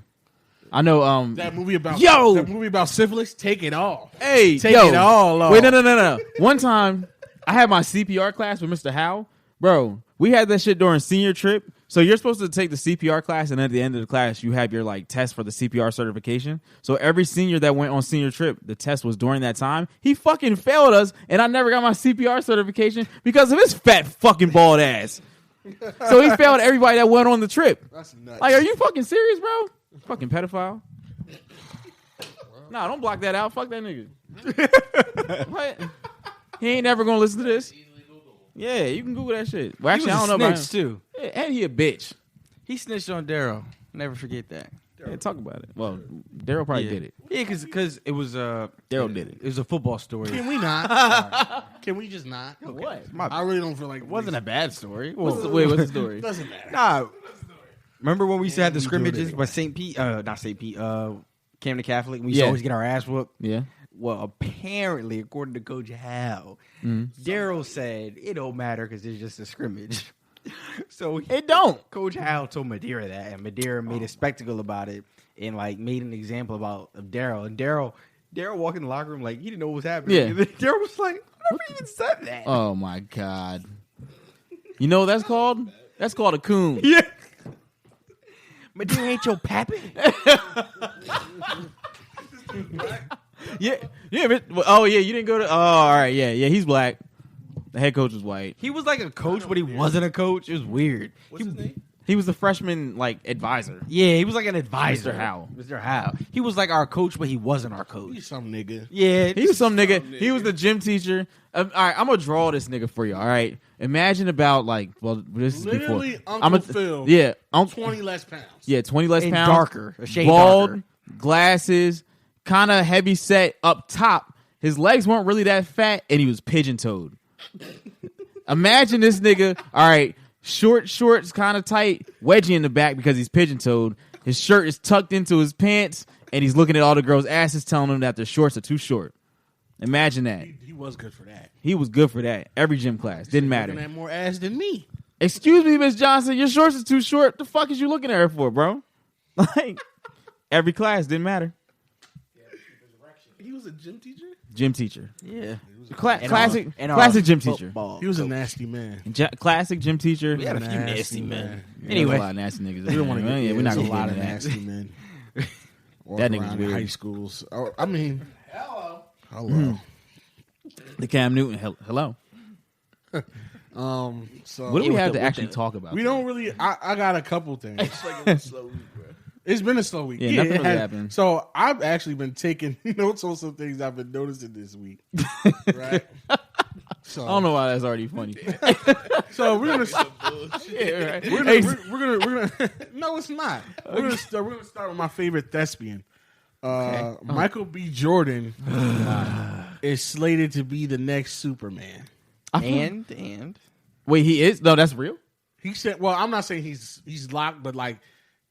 I know. That movie about Yo! that movie about syphilis. Take it all. Hey, Take yo. it all off. Wait, no. One time, I had my CPR class with Mr. Howe. Bro, we had that shit during senior trip. So you're supposed to take the CPR class, and at the end of the class, you have your like test for the CPR certification. So every senior that went on senior trip, the test was during that time. He fucking failed us, and I never got my CPR certification because of his fat fucking bald ass. So he failed everybody that went on the trip. That's nuts. Like, are you fucking serious, bro? Fucking pedophile. Nah, don't block that out. Fuck that nigga. What? He ain't never gonna listen to this. Yeah, you can Google that shit. Well, actually, I don't know about him. snitch too. Yeah, and he a bitch. He snitched on Daryl. Never forget that. Yeah, talk about it. Well, Daryl probably did it. Yeah, because it was Daryl did it. It was a football story. Can we not? Can we just not? What? I really don't feel like It wasn't a bad story. What's the story? Doesn't matter. Nah. Remember when we used to have the We do it scrimmages anyway. by St. Pete? Not St. Pete. Camden Catholic. We used to Yeah. always get our ass whooped. Yeah. Well, apparently, according to Coach Hal, Daryl said it don't matter because it's just a scrimmage. So It don't. Coach Hal told Madeira that, and Madeira made a spectacle about it and like made an example of Daryl. And Daryl walked in the locker room like he didn't know what was happening. Yeah. And then Daryl was like, "I never even said that." Oh my god. You know what that's called? That's called a coon. Yeah. Madeira ain't your pappy. Yeah. Yeah. But, oh yeah. You didn't go to. Oh, all right. Yeah. Yeah. He's black. The head coach was white. He was like a coach, but he wasn't a coach. It was weird. What's his name? He was the freshman like advisor. Yeah, he was like an advisor. Mr. Howell. Mr. Howell. He was like our coach, but he wasn't our coach. You some nigga. Yeah, He was some nigga. He was the gym teacher. All right, I'm gonna draw this nigga for you. All right, imagine about like, well, this is Literally before. Uncle I'm Phil. Yeah, 20 less pounds. Yeah, 20 less And pounds. darker, a shade bald, darker. glasses, kind of heavy set up top. His legs weren't really that fat, and he was pigeon toed. Imagine this nigga. All right, shorts, kind of tight, wedgie in the back because he's pigeon toed. His shirt is tucked into his pants, and he's looking at all the girls' asses, telling them that their shorts are too short. Imagine that. He was good for that. He was good for that. Every gym class. Didn't Looking matter. at more ass than me. Excuse me, Miss Johnson, your shorts are too short. The fuck is you looking at her for, bro? Like, every class didn't matter. He was a gym teacher. Gym teacher. Yeah. Classic And classic gym teacher. football. He was a nasty man. Classic gym teacher. We had a few Nasty nasty men. man. Anyway. a lot of nasty niggas. We don't want to get Yeah, we're not there's gonna a lot get of into that. nasty men. That Walking nigga's around weird. high schools. Oh, I mean, Hello. hello. The Cam Newton. Hello. So What do we with have the- to with actually the- talk about? we don't really. I got a couple things. It's like a slow week, bro. It's been a slow week. Yeah, nothing it really has- happened. So I've actually been taking notes on some things I've been noticing this week. Right. So I don't know why that's already funny. So we're gonna Yeah, right. we're gonna no, it's not. We're gonna start with my favorite thespian. Michael B. Jordan is slated to be the next Superman. And Wait, he is? No, that's real? He said, "Well, I'm not saying he's locked, but like,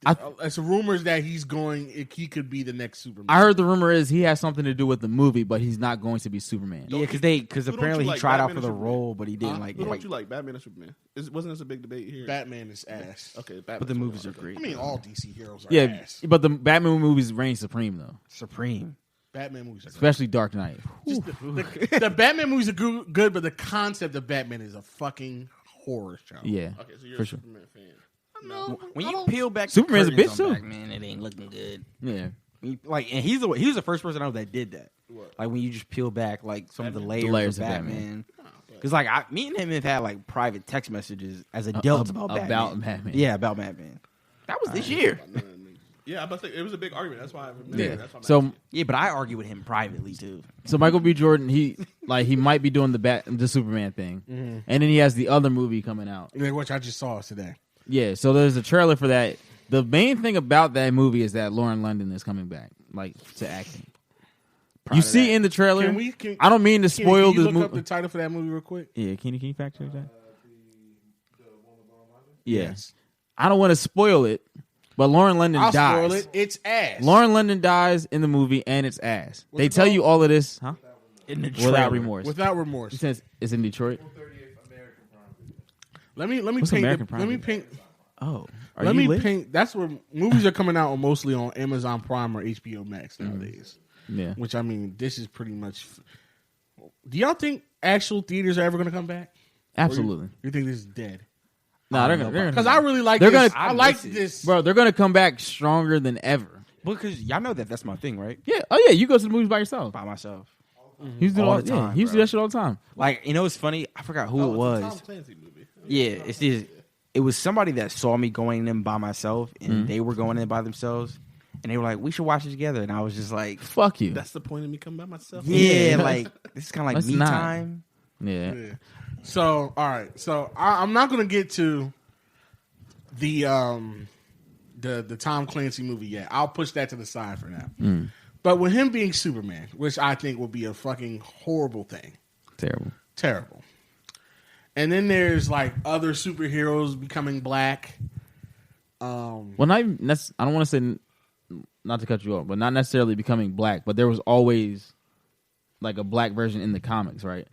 it's rumors that he could be the next Superman." I heard the rumor is he has something to do with the movie, but he's not going to be Superman. yeah, because Who don't apparently you he like, tried out Batman for or the Superman? role, but he didn't like Who it. don't you like, Batman or Superman? Wasn't this a big debate here? Batman is ass. Okay, Batman. But the movies are great. I mean, all DC heroes are Yeah, ass. but the Batman movies reign supreme though, Supreme. Batman movies are great. especially Dark Knight. Just the Batman movies are good, but the concept of Batman is a fucking horror show. Yeah, Okay, so you're for a sure. Superman fan. When you peel back, Superman's a the curtains bitch, on too. Batman, it ain't looking good. Yeah, Like, and he was the first person I know that did that. Like when you just peel back like some of the layers of Batman. Because like me and him have had like private text messages as adults about Batman. Yeah, about Batman. That was this year. Yeah, but it was a big argument. That's why I remember. yeah. That's why I'm So asking. Yeah, but I argue with him privately too. So Michael B. Jordan, he might be doing the Superman thing, and then he has the other movie coming out. Which I just saw today. Yeah, so there's a trailer for that. The main thing about that movie is that Lauren London is coming back, like to acting. You see in the trailer. I don't mean to spoil can you the look up movie. the title for that movie real quick? Yeah, can you fact check that? Yes. I don't want to spoil it, but Lauren London I'll dies. spoil it. It's ass. Lauren London dies in the movie, and it's ass. They tell you all of this, huh? In the Without trailer. remorse. Without remorse. He says it's in Detroit. Let me What's paint. American Let me Prime? paint. Oh, are Let you me lit? paint. That's where movies are coming out mostly on Amazon Prime or HBO Max nowadays. Yeah. Which I mean, this is pretty much. Do y'all think actual theaters are ever going to come back? Absolutely. Or you think this is dead? No, they're gonna Because I really like. They're this. gonna- I like miss it. this. bro. They're gonna come back stronger than ever. Because y'all know that's my thing, right? Yeah. Oh yeah. You go to the movies by yourself. By myself. He used to do All all the yeah, time, he used to do bro. that shit all the time. Like, you know, it's funny. I forgot who it was. Tom Clancy movie. Yeah, it's this. It was somebody that saw me going in by myself, and they were going in by themselves, and they were like, "We should watch it together." And I was just like, Fuck you. That's the point of me coming by myself. "Yeah, like this is kind of like Let's me not. time." Yeah. Yeah. So all right. So I'm not going to get to the Tom Clancy movie yet. I'll push that to the side for now. But with him being Superman, which I think will be a fucking horrible thing, terrible. And then there's like other superheroes becoming black. Well, not even, I don't want to say, not to cut you off, but not necessarily becoming black. But there was always like a black version in the comics, right?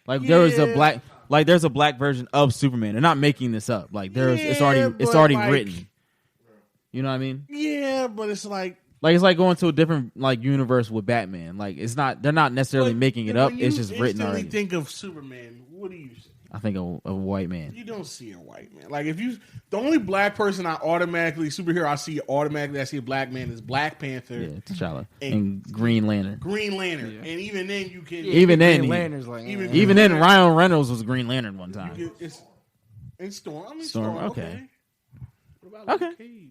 Like there was a Yeah. there's a black version of Superman. They're not making this up. Like it's Yeah, already but, like- written. You know what I mean? Yeah, but it's like Like it's like going to a different like universe with Batman. Like it's not. They're not necessarily but making it up. when It's you just written instantly already. Think of Superman. What do you see? I think a white man. You don't see a white man. Like if you, the only black person I see a black man is Black Panther, Yeah, T'Challa And- and Green Lantern. Green Lantern, and even then you can Even then, Green he- Lantern's like, even- even then, Ryan Reynolds was Green Lantern one time. it's Storm. I mean Storm, Storm. okay. What about Luke Okay. Cage?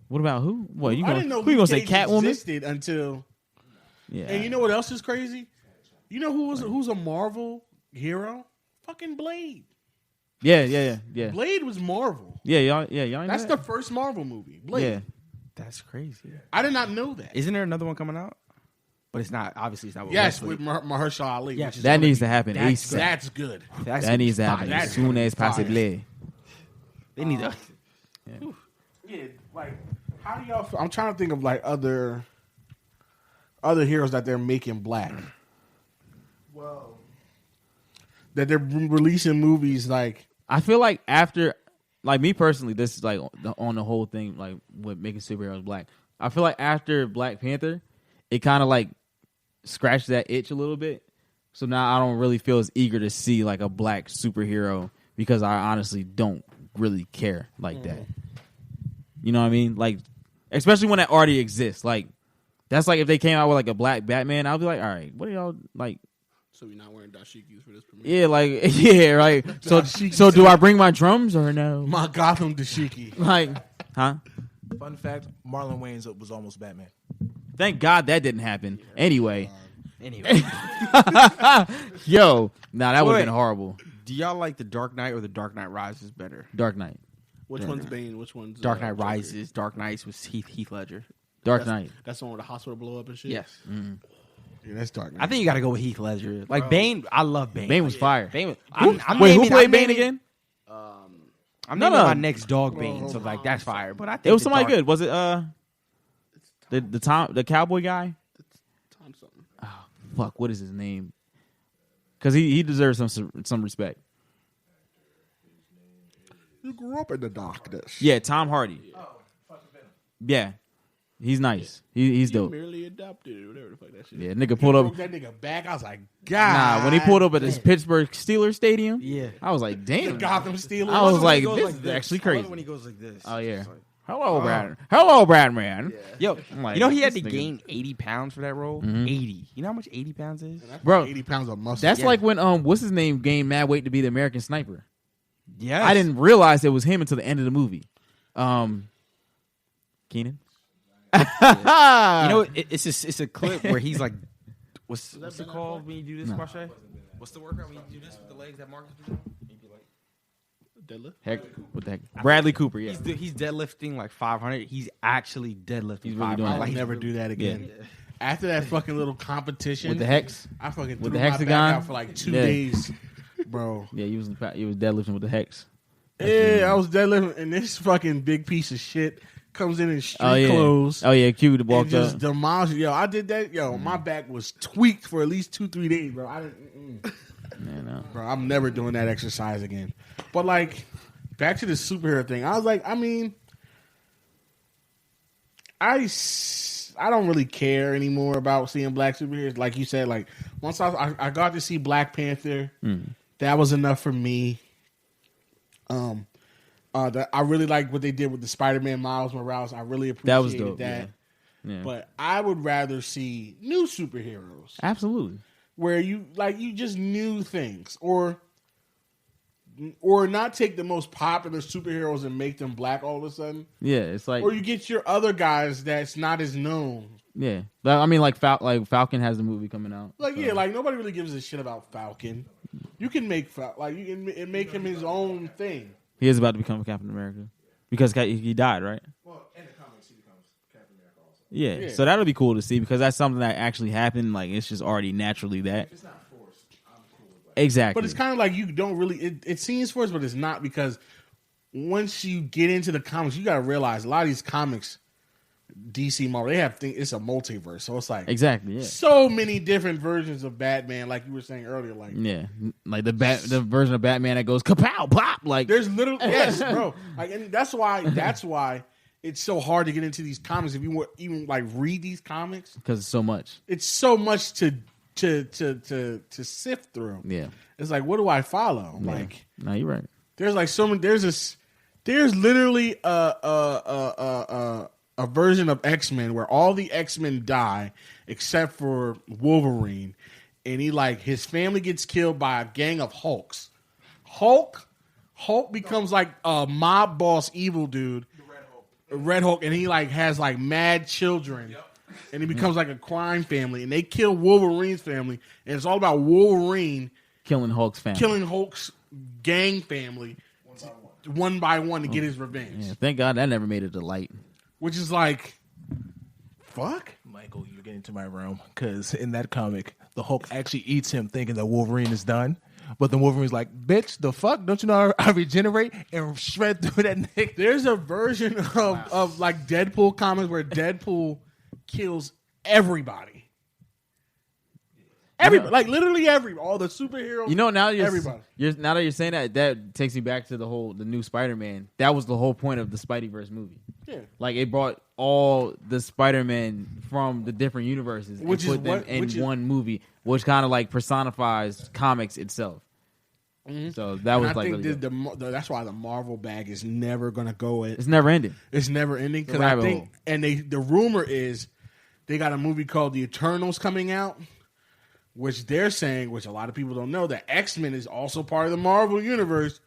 What about who? What you I gonna? didn't know Who you gonna Luke say? Cage Catwoman? existed until. Yeah. And you know what else is crazy? You know who's a Marvel hero? Fucking Blade. Yeah. Blade was Marvel. Yeah, y'all. Yeah, y'all. ain't That's know the first Marvel movie. Blade. Yeah. That's crazy. I did not know that. Isn't there another one coming out? But it's not. Obviously, it's not. With Yes, Wesley. with Mahershala Ali. Yeah, which is That gonna needs be- to happen That's, ASAP. that's good. That's That needs to fire. happen as That's soon as fire. possible. They need to. Yeah, like how do y'all? I'm trying to think of like other heroes that they're making black. Well, that they're releasing movies like. I feel like after, like me personally, this is like on the whole thing, like with making superheroes black. I feel like after Black Panther, it kind of like scratched that itch a little bit. So now I don't really feel as eager to see like a black superhero because I honestly don't really care like that. You know what I mean? Like, especially when that already exists. Like, that's like if they came out with like a black Batman, I'll be like, all right, what are y'all like? So you're not wearing dashikis for this premiere? Yeah, like yeah, right. So do I bring my drums or no? My Gotham dashiki. Like, huh? Fun fact: Marlon Wayans was almost Batman. Thank God that didn't happen. Anyway, Anyway, Yo, nah, that would have Wait. been horrible. do y'all like the Dark Knight or the Dark Knight Rises better? Dark Knight. Which one's Bane? Which one's Dark Knight Joker? Rises. Dark Knights was Heath Ledger. Dark Knight. That's the one where the hospital blow up and shit. Yes, Yeah, that's Dark Knight. I think you got to go with Heath Ledger. Like Bane, I love Bane. Bane was fire. Bane was, Wait, who played Bane again? I'm No, naming no. my next dog Bane, so like that's fire. But I think It was the somebody Dark- good. Was it the cowboy guy? Tom something. Fuck, what is his name? Because he deserves some respect. You grew up in the darkness. Yeah, Tom Hardy. Yeah, he's nice. He's You dope. merely adopted or whatever the fuck that shit. Yeah, nigga pulled up. Broke that nigga back. I was like, God. Nah, when he pulled up at this Pittsburgh Steelers stadium, Yeah. I was like, the damn. Gotham Steelers. I was When he like, goes this like is this. actually I love crazy. when he goes like this. Oh yeah. It's like- Hello, Brad. Hello, Brad man. Yo, I'm like, you know he had to this nigga- gain 80 pounds for that role. 80. You know how much 80 pounds is? Bro, 80 pounds of muscle. that's Yeah. like when what's his name gained mad weight to be the American Sniper. Yes. I didn't realize it was him until the end of the movie. Keenan. You know, it's a clip where he's like, what's it called when you do this, Marsha? What's the workout when you do this with the legs that Marcus was doing? Deadlift. Heck, what the heck? Bradley Cooper. Yeah. He's deadlifting like 500. He's actually deadlifting He's really 500. doing I'll that. Like, never do that again. After that fucking little competition With the hex. I fucking with threw the my hexagon? back out for like 2 Yeah. days, bro. Yeah, he was deadlifting with the hex. Yeah, I was deadlifting, and this fucking big piece of shit comes in street Oh yeah. clothes. Oh yeah, Q And walked just up. demolished. Yo, I did that. Yo, my back was tweaked for at least 2-3 days, bro. I didn't. Man, no. Bro, I'm never doing that exercise again. But like, back to the superhero thing. I was like, I mean, I don't really care anymore about seeing black superheroes. Like you said, like once I got to see Black Panther, that was enough for me. I really like what they did with the Spider-Man Miles Morales. I really appreciated That was dope. that. Yeah. But I would rather see new superheroes Absolutely. where you just knew things, or not take the most popular superheroes and make them black all of a sudden, Yeah, it's like or you get your other guys that's not as known. yeah. But, I mean, like Falcon has the movie coming out. Like so. yeah, like nobody really gives a shit about Falcon. You can make you can make him his own thing. He is about to become Captain America because he died, right? Well, in the comics, he becomes Captain America also. Yeah. Yeah. So that'll be cool to see because that's something that actually happened. Like it's just already naturally that. It's not forced. I'm cool with that. Exactly. But it's kind of like you don't really. It seems forced, but it's not, because once you get into the comics, you got to realize a lot of these comics, DC, Marvel, they have things. It's a multiverse, so it's like exactly. Yeah. so many different versions of Batman, like you were saying earlier. Like Yeah. Like the version of Batman that goes kapow pop. Like there's literally yes, bro. Like, and that's why it's so hard to get into these comics. If you want even like read these comics, because it's so much. it's so much to sift through. Yeah. It's like, what do I follow? Like, No, you're right. there's like so many. There's literally a version of X-Men where all the X-Men die except for Wolverine, and his family gets killed by a gang of Hulks. Hulk becomes like a mob boss, evil dude, Red Hulk, and he has mad children, and he becomes like a crime family, and they kill Wolverine's family, and it's all about Wolverine Killing Hulk's family. killing Hulk's gang family one by one to get his revenge. Yeah, thank God that never made it to light. Which is like, fuck. Michael, you're getting to my realm, because in that comic, the Hulk actually eats him thinking that Wolverine is done. But then Wolverine's like, bitch, the fuck? Don't you know I regenerate and shred through that nigga? There's a version of like Deadpool comics where Deadpool kills everybody. Everybody, like literally all the superheroes. You know, now everybody. now that you're saying that takes me back to the new Spider-Man. That was the whole point of the Spideyverse movie. Yeah. Like it brought all the Spider-Man from the different universes Which and is put them what- in which is- one movie, which kind of like personifies comics itself. So that And was I like think really dope. that's why the Marvel bag is never gonna go. It's never ending. It's never ending, because The I rabbit think, hole. and the rumor is they got a movie called The Eternals coming out, which they're saying, which a lot of people don't know, that X-Men is also part of the Marvel universe,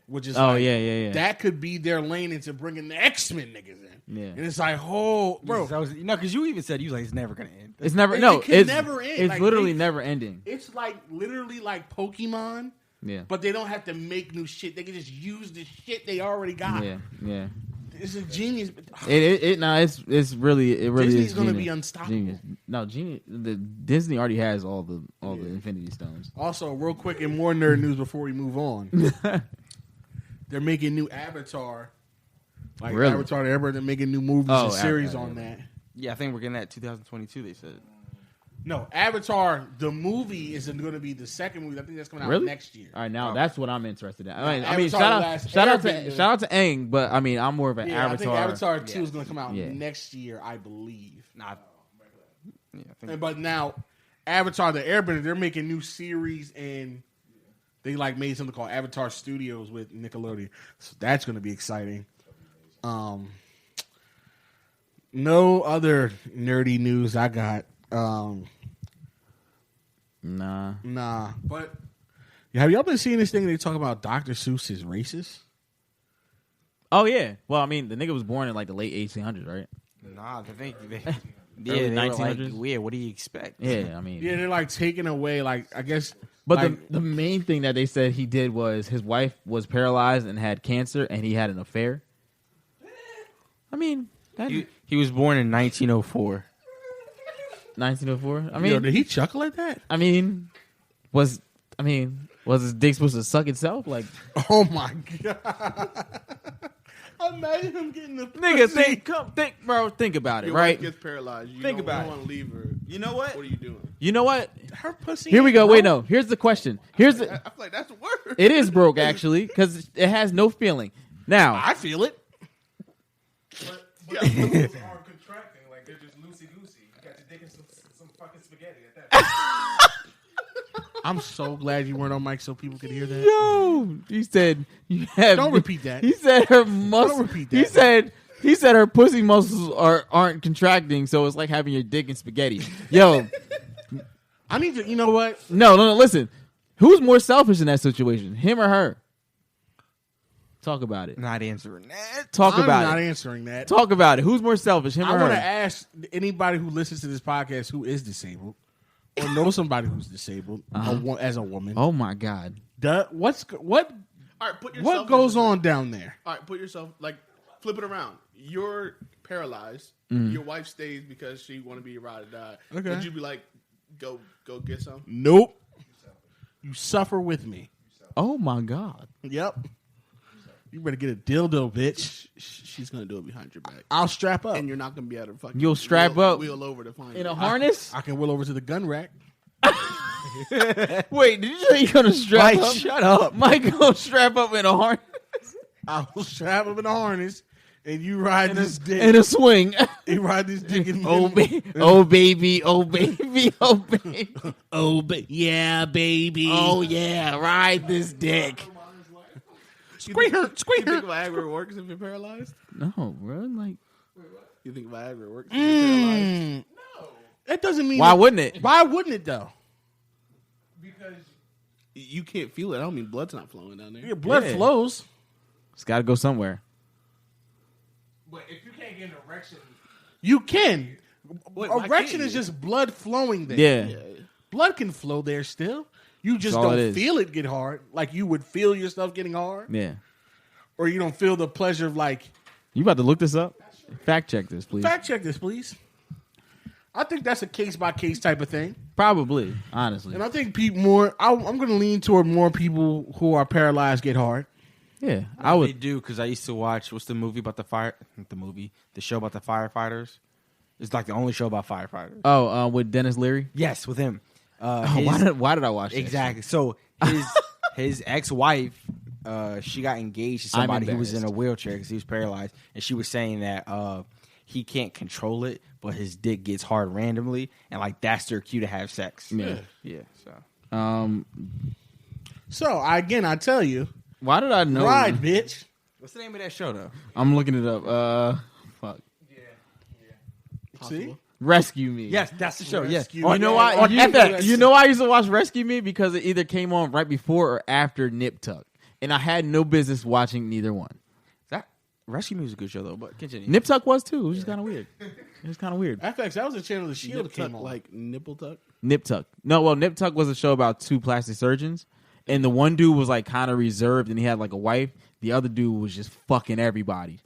which is yeah. that could be their lane into bringing the X-Men niggas in. Yeah. And it's like, oh, bro, because you even said you was like it's never gonna end. It's never It no. can It's never end. It's Like, literally they- never ending. it's like literally like Pokemon, Yeah. but they don't have to make new shit. They can just use the shit they already got. Yeah. It's a genius. It's really Disney's is gonna genius. be unstoppable. Genius. No, genius. The Disney already has all the Infinity Stones. Also, real quick and more nerd news before we move on. They're making new Avatar. Like Really? Avatar, they're making new movies Oh, and series Avatar, on that. Yeah, I think we're getting that 2022. They said. No, Avatar, the movie is going to be the second movie. I think that's coming out Really? next year. All right, now that's what I'm interested in. I mean, Avatar shout Last out Airbender. to Aang, but I mean, I'm more of an Yeah, Avatar. I think Avatar 2 is going to come out Yeah. next year, I believe. Nah. Yeah, I think. But now, Avatar the Airbender, they're making new series, and they like made something called Avatar Studios with Nickelodeon. So that's going to be exciting. No other nerdy news I got. Nah. But have y'all been seeing this thing they talk about Dr. Seuss is racist? Oh yeah. Well, I mean, the nigga was born in like the late 1800s, right? Nah, I think they. Early they were 1900s? Like, yeah, what do you expect? Yeah, I mean, Yeah, they're like taking away, like, I guess. But like, the main thing that they said he did was his wife was paralyzed and had cancer, and he had an affair. I mean, that, He was born in 1904. 1904. I yo, mean, did he chuckle like that? was his dick supposed to suck itself? Like, Oh my god! Imagine him getting the nigga, pussy. think about it, Your right? wife gets paralyzed. You Think don't about want to leave her. You know what? What are you doing? You know what? Her pussy. Here we ain't go. Wait, broke. no. Here's the question. Here's I the. feel like that's worse. It is broke actually because it has no feeling. Now, I feel it. But the muscles aren't contracting, like they're just loosey goosey. You got your dick in some fucking spaghetti at that. I'm so glad you weren't on mic so people could hear that. yo, he said you have. Don't repeat that. He said her muscles. Don't repeat He that. said her pussy muscles aren't contracting, so it's like having your dick in spaghetti. Yo, I need to. You know what? no. Listen, who's more selfish in that situation, him or her? Talk about it. Not answering that. Talk I'm about not it. answering that. Talk about it. Who's more selfish, him I or want to her? ask anybody who listens to this podcast who is disabled or knows somebody who's disabled as a woman. Oh my god. What All right, put yourself what in goes the- on down there? All right, put yourself like flip it around. You're paralyzed. Mm-hmm. Your wife stays because she want to be ride or die. Okay. Would you be like, go get some? Nope. You suffer with me. Oh my god. Yep. You better get a dildo, bitch. She's gonna do it behind your back, I'll strap up. and you're not gonna be able to fucking. You'll strap up wheel over to find in it. a harness. I can wheel over to the gun rack. Wait, did you say you're gonna strap Mike, up? shut up. Mike gonna strap up in a harness I will strap up in a harness, and you ride this dick. in a swing. You ride this dick in Oh baby, oh baby, oh baby, oh baby. yeah, baby. Oh yeah, ride this dick. Squeaker, You squeaker. think Viagra works if you're paralyzed? No, bro. Like, You think Viagra works if you're paralyzed? That doesn't mean. why wouldn't it? Why wouldn't it though? Because You can't feel it. I don't mean blood's not flowing down there. Your blood Yeah. flows. It's got to go somewhere. but if you can't get an erection, You can. Wait, why Erection can't is you? just blood flowing there. Yeah. Blood can flow there still. You just all it don't is. feel it get hard like you would feel yourself getting hard, Yeah. or you don't feel the pleasure of like. You about to look this up? Fact check this, please. Fact check this, please. I think that's a case by case type of thing, Probably, honestly. and I think people more. I'm going to lean toward more people who are paralyzed get hard. Yeah, I They would. do because I used to watch what's the movie about the fire? Not the movie, the show about the firefighters. It's like the only show about firefighters. Oh, with Dennis Leary. Yes, with him. Why did I watch that? Exactly. So his ex-wife, she got engaged to I'm somebody who was in a embarrassed. wheelchair because he was paralyzed, and she was saying that he can't control it, but his dick gets hard randomly, and like that's their cue to have sex. Yeah. yeah. So So I tell you, Why did I know? ride, bitch. what's the name of that show though? I'm looking it up. Fuck. See, Rescue Me. Yes, that's the show. Rescue Yes. Me. You know why? On You, FX. you know why I used to watch Rescue Me? Because it either came on right before or after Nip Tuck. and I had no business watching neither one. That Rescue Me was a good show though, but continue. Nip Tuck was too. It was just kind of weird. It was kind of weird. FX, that was a channel the Shield Nip came tuck, on. like nipple tuck. Nip Tuck. No, well, Nip Tuck was a show about two plastic surgeons, and the one dude was like kind of reserved, and he had like a wife. The other dude was just fucking everybody.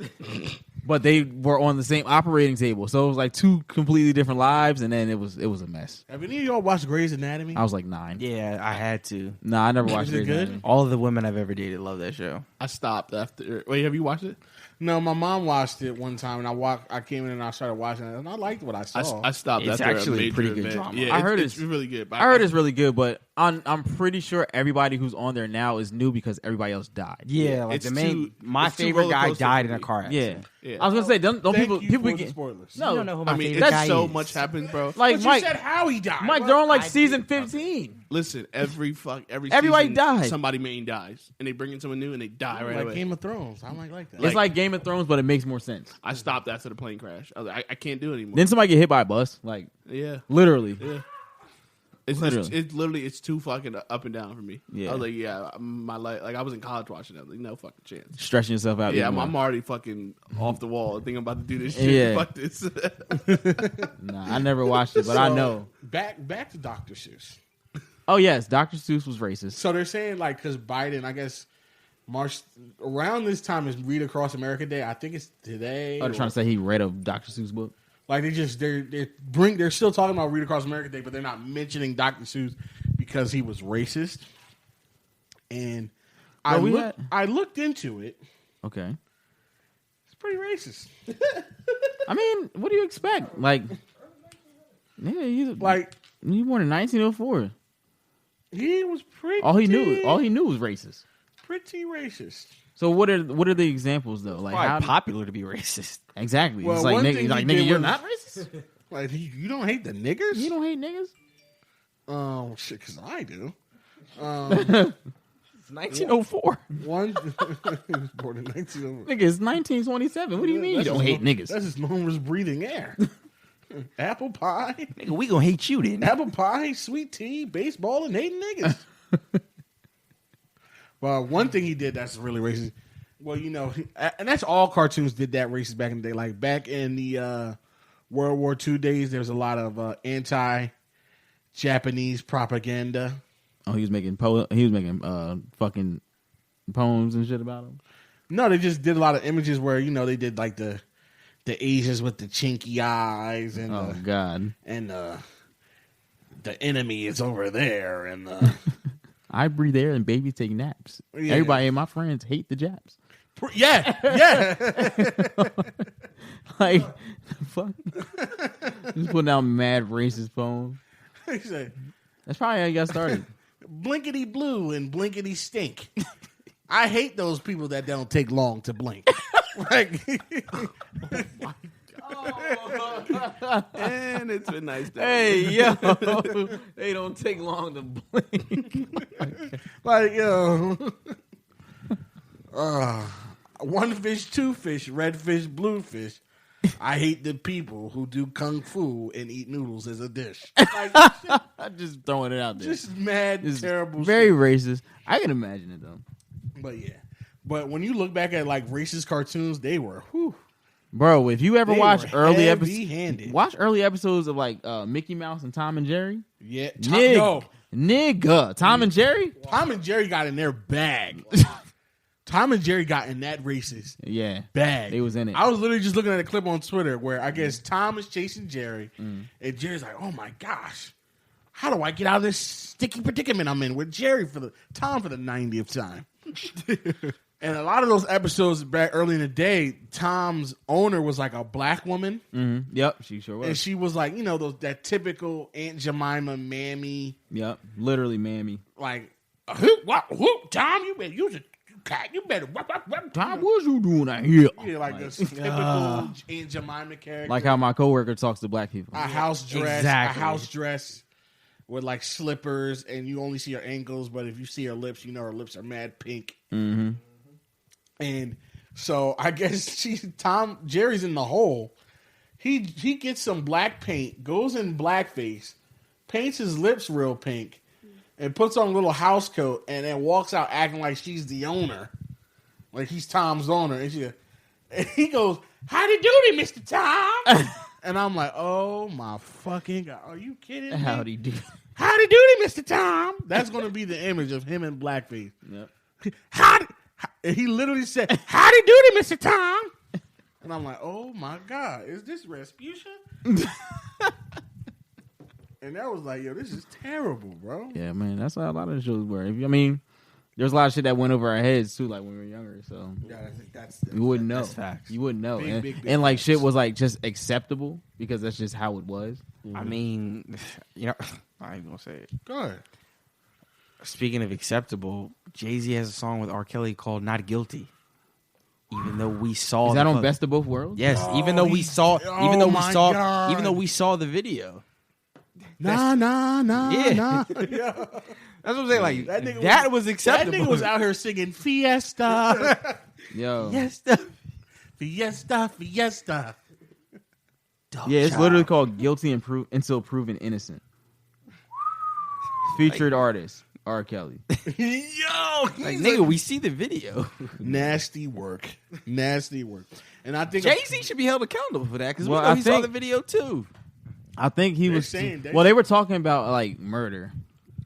But they were on the same operating table, so it was like two completely different lives, and then it was a mess. Have any of y'all watched Grey's Anatomy? I was like 9. Yeah, I had to. Nah, I never watched Is it Grey's good? Anatomy. All of the women I've ever dated love that show. I stopped after. Wait, have you watched it? No, my mom watched it one time, and I came in and I started watching it, and I liked what I saw. I stopped It's after actually a major pretty good event. drama. Yeah, I heard it's it's- really good. But I heard it's really good, but I'm pretty sure everybody who's on there now is new because everybody else died. Yeah, like It's the main. too- my it's too favorite roller guy coaster died for in a me. car Yeah. accident. Yeah. I was gonna say, don't Thank people you people for the get spoilers. no. You don't know who I my mean, favorite it's guy so is. much happens, bro. like But Mike. you said how he died. Mike, What? they're on like I season did- 15. Listen, every Everybody season, dies. Somebody main dies, and they bring in someone new, and they die right like away. Game of Thrones. I might like that. It's like Game of Thrones, but it makes more sense. I stopped after the plane crash. I was like, I can't do it anymore. Then somebody get hit by a bus, like Yeah, literally. yeah. It's Literally. it's literally it's too fucking up and down for me. Yeah. I was like, yeah, my life. Like I was in college watching it. I was like, no fucking chance. Stretching yourself out. Yeah, even I'm more. already fucking off the wall. I think I'm about to do this shit. Yeah. Fuck this. Nah, I never watched it, but I So, know. Back to Dr. Seuss. Oh yes, Dr. Seuss was racist. So they're saying like because Biden, I guess, March around this time is Read Across America Day. I think it's today. Oh, they're trying to say he read a Dr. Seuss book. Like they're still talking about Read Across America Day, but they're not mentioning Dr. Seuss because he was racist. And I looked into it. Okay. It's pretty racist. I mean, what do you expect? Like, yeah, he's Like he born in 1904. he was pretty. All he knew was racist. Pretty racist. So what are the examples though? Like Probably how popular to be racist. exactly? Well, It's like one nigga, thing he's like he nigga, did you're was- not racist. Like you don't hate the niggers? You don't hate niggas. Shit, because I do. It's 1904. One, he was born in 1900. Nigga, it's 1927. What do you mean you don't hate niggas? That's his mom was breathing air. Apple pie, Nigga, we gonna hate you then. apple pie, sweet tea, baseball, and hating niggas. Well, one thing he did that's really racist. Well, you know, and that's all cartoons did that racist back in the day. Like back in the World War II days, there was a lot of anti-Japanese propaganda. Oh, he was making fucking poems and shit about him. No, they just did a lot of images where they did like the Asians with the chinky eyes and Oh God. and the enemy is over there and I breathe air and babies take naps. Yeah. Everybody and my friends hate the Japs. yeah. Like, fuck. Just putting out mad racist poems. He said, That's probably how you got started. blinkety blue and blinkety stink. I hate those people that don't take long to blink. Like, And it's been nice. Hey, yo. They don't take long to blink. like one fish, two fish, red fish, blue fish. I hate the people who do kung fu and eat noodles as a dish. Like, I'm just throwing it out there. just mad, It's terrible. very shit. racist. I can imagine it though. But yeah. But when you look back at like racist cartoons, they were Bro, if you ever They watch were early episodes, heavy-handed. watch early episodes of like Mickey Mouse and Tom and Jerry. yeah. Nigga, Tom and Jerry. Tom and Jerry got in their bag. Tom and Jerry got in that racist Yeah, bag. they was in it. I was literally just looking at a clip on Twitter where I guess Tom is chasing Jerry, and Jerry's like, "Oh my gosh, how do I get out of this sticky predicament I'm in with Jerry for the 90th time?" And a lot of those episodes back early in the day, Tom's owner was like a black woman, Yep, she sure was. and she was like, that typical Aunt Jemima mammy, Yep, literally, mammy. like, whoop, Tom, you better use a cat, you better whoop. Tom, what you doing out here? Yeah, like this typical Aunt Jemima character. Like how my coworker talks to black people. a house dress, Exactly. a house dress with like slippers, and you only see her ankles, but if you see her lips, you know her lips are mad pink. Mm-hmm. And so I guess Jerry's in the hole. He gets some black paint, goes in blackface, paints his lips real pink, and puts on a little house coat and then walks out acting like she's the owner, like he's Tom's owner, and he goes, "Howdy doody, Mr. Tom." And I'm like, "Oh my fucking God, are you kidding me?" Howdy do. Howdy doody, Mr. Tom. That's gonna be the image of him in blackface. Yep. Howdy, and he literally said, "Howdy doody, Mr. Tom." And I'm like, "Oh my God, is this Rasputia?" And that was like, "Yo, this is terrible, bro." Yeah, man, that's how a lot of the shows were. I mean, there's a lot of shit that went over our heads too, like when we were younger. So Yeah, I think that's you wouldn't know. That's facts. You wouldn't know. Big, big And like facts. shit was like just acceptable because that's just how it was. I mean, you know, I ain't gonna say it. Go ahead. Speaking of acceptable, Jay-Z has a song with R. Kelly called "Not Guilty." Even though we saw Is that the on fuck- Best of Both Worlds? Yes, even though we saw, oh even though we my saw, God. even though we saw the video. Nah. Yeah. Nah. That's what I'm saying. Like That that, nigga was That acceptable. nigga was out here singing Fiesta, Yo. Yes, Fiesta, Fiesta. Yeah, it's literally called Guilty Until Proven Innocent. Featured artist, R. Kelly. Yo, like nigga, we see the video. nasty work, nasty work. And I think Jay-Z should be held accountable for that because Well, we know I he saw think- the video too. I think he They're was. saying- Well, they were talking about like murder.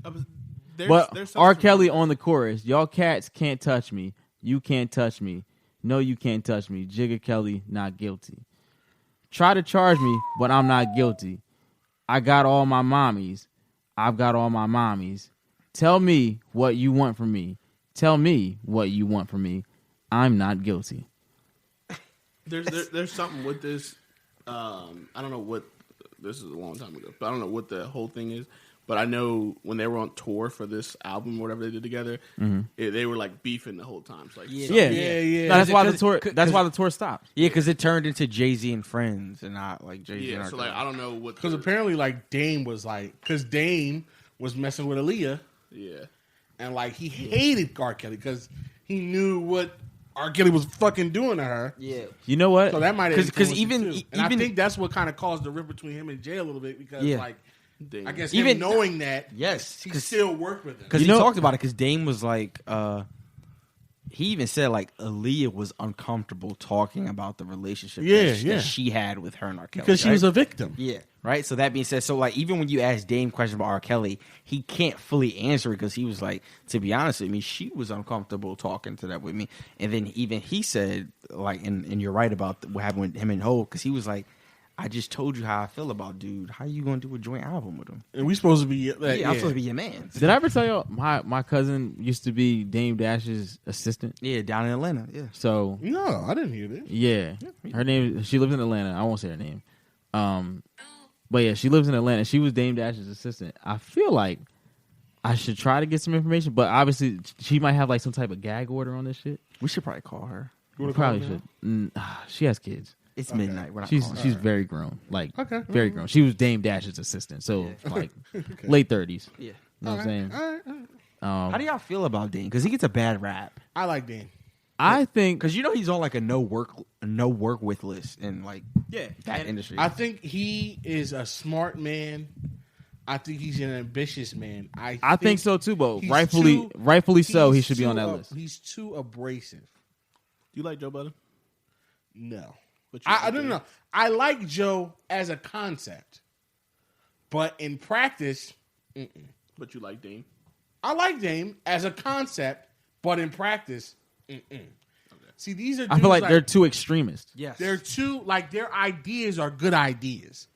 But There's R. something- Kelly on the chorus, y'all cats can't touch me. You can't touch me. No, you can't touch me. Jigga Kelly, not guilty. Try to charge me, but I'm not guilty. I got all my mommies. I've got all my mommies. Tell me what you want from me. Tell me what you want from me. I'm not guilty. There's something with this. I don't know what this is a long time ago, but I don't know what the whole thing is. But I know when they were on tour for this album, or whatever they did together, they were like beefing the whole time. It's like, Yeah. yeah. No, that's why the 'cause- tour. 'cause- That's why the tour stopped. Yeah, because it turned into Jay-Z and friends, and not like Jay-Z. and yeah. R. So Kelly. like, I don't know what Because the- apparently, like Dame was like, because Dame was messing with Aaliyah, yeah. and like he hated R. Kelly because he knew what R. Kelly was fucking doing to her. yeah, You know what? So that might have 'Cause influenced it, even- too. And I even- think that's what kind of caused the rip between him and Jay a little bit because Yeah. like Dang. I guess Even- him knowing that yes, he 'cause- still worked with him. Because You he know- talked about it. Because Dame was like, he even said like Aaliyah was uncomfortable talking about the relationship that she had with her and R. Kelly. Because she right? was a victim. Yeah, right. So that being said, so like even when you ask Dame questions about R. Kelly, he can't fully answer it because he was like, to be honest with me, she was uncomfortable talking to that with me. And then even he said like, and you're right about what happened with him and Ho, because he was like, I just told you how I feel about dude. How you gonna do a joint album with him? And we supposed to be like, Yeah, I'm supposed to be your man. Did I ever tell you my cousin used to be Dame Dash's assistant? Yeah, down in Atlanta. Yeah. So No, I didn't hear this. yeah, her name. She lives in Atlanta. I won't say her name. But yeah, she lives in Atlanta. She was Dame Dash's assistant. I feel like I should try to get some information, but obviously she might have like some type of gag order on this shit. We should probably call her. We probably should. She has kids. It's midnight. We're not She's calling her. she's very grown, like Okay. very grown. She was Dame Dash's assistant, so like late 30s. Yeah. You know what I'm saying? All right. How do y'all feel about Dame? Because he gets a bad rap. I like Dame. I think Because you know he's on like a no work with list in like that industry. I think he is a smart man. I think he's an ambitious man. I think so too, but he's rightfully so, he he's should be on too that list. He's too abrasive. Do you like Joe Budden? No. But you I like don't Dame? know. I like Joe as a concept, but in practice, But you like Dame? I like Dame as a concept, but in practice, See, these are. I feel like they're too extremist. yes. They're too like their ideas are good ideas,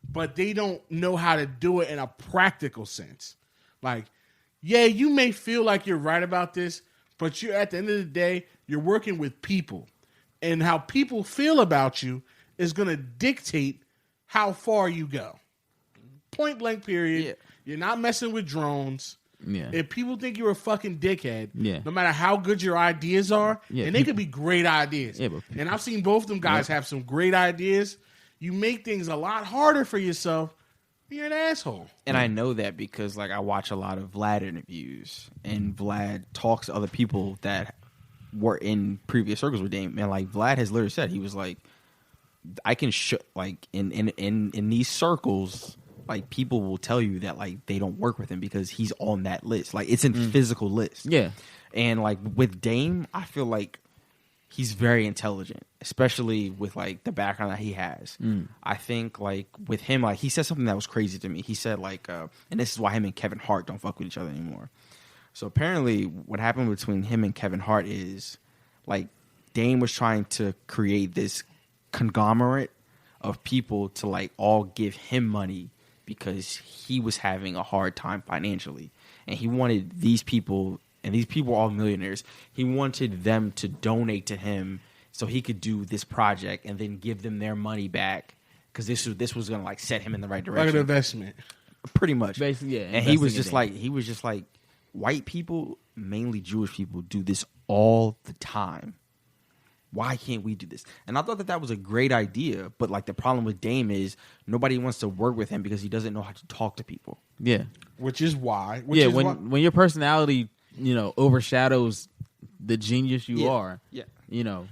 but they don't know how to do it in a practical sense. Like, yeah, you may feel like you're right about this, but you're at the end of the day, you're working with people, and how people feel about you is going to dictate how far you go. Point blank. Period. Yeah. You're not messing with drones. Yeah. If people think you're a fucking dickhead, Yeah. no matter how good your ideas are, Yeah, and they could be great ideas. Yeah, but- and I've seen both of them guys have some great ideas. You make things a lot harder for yourself. You're an asshole. And I know that because like I watch a lot of Vlad interviews, and Vlad talks to other people that were in previous circles with Dame, and like Vlad has literally said he was like, I can like in these circles, like people will tell you that like they don't work with him because he's on that list. Like it's in physical list. Yeah. And like with Dame, I feel like he's very intelligent, especially with like the background that he has. I think like with him, like he said something that was crazy to me. He said like, and this is why him and Kevin Hart don't fuck with each other anymore. So apparently, what happened between him and Kevin Hart is like Dame was trying to create this conglomerate of people to like all give him money because he was having a hard time financially, and he wanted these people, and these people are all millionaires. He wanted them to donate to him so he could do this project and then give them their money back because this was gonna like set him in the right Like direction. an investment. Pretty much, Basically, yeah. And he was investing in just like white people, mainly Jewish people, do this all the time. Why can't we do this? And I thought that was a great idea, but like the problem with Dame is nobody wants to work with him because he doesn't know how to talk to people. Yeah. Which is why. When your personality, overshadows the genius you Yeah. are. Yeah.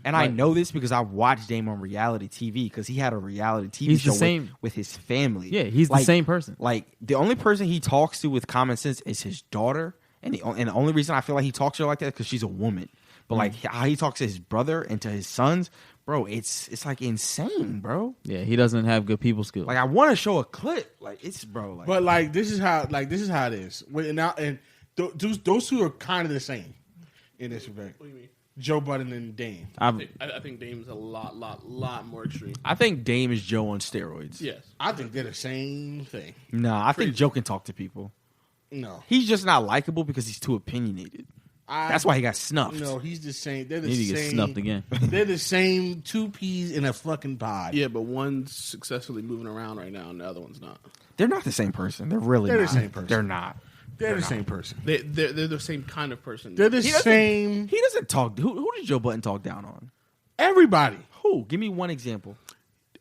And I know this because I watched Dame on reality TV because he had a reality TV He's the show same- with his family. Yeah, he's the same person. Like the only person he talks to with common sense is his daughter, and the only reason I feel like he talks to her like that is because she's a woman. But like how he talks to his brother and to his sons, bro, it's like insane, bro. Yeah, he doesn't have good people skills. Like I want to show a clip, like it's bro, like But like this is how it is. Those two are kind of the same in this respect. What do you mean? Joe Budden and Dame. I've, I think Dame's a lot more extreme. I think Dame is Joe on steroids. Yes. I think they're the same thing. Nah, I think Joe can talk to people. No, He's just not likable because he's too opinionated. That's why he got snuffed. No, he's the same. They're the need to same. get snuffed again. They're the same two peas in a fucking pod. Yeah, but one's successfully moving around right now, and the other one's not. They're not the same person. They're really They're the not. same person. They're not. They're the same person. They're the same kind of person. They're the He doesn't- same. He doesn't talk. Who did Joe Budden talk down on? Everybody. Who? Give me one example.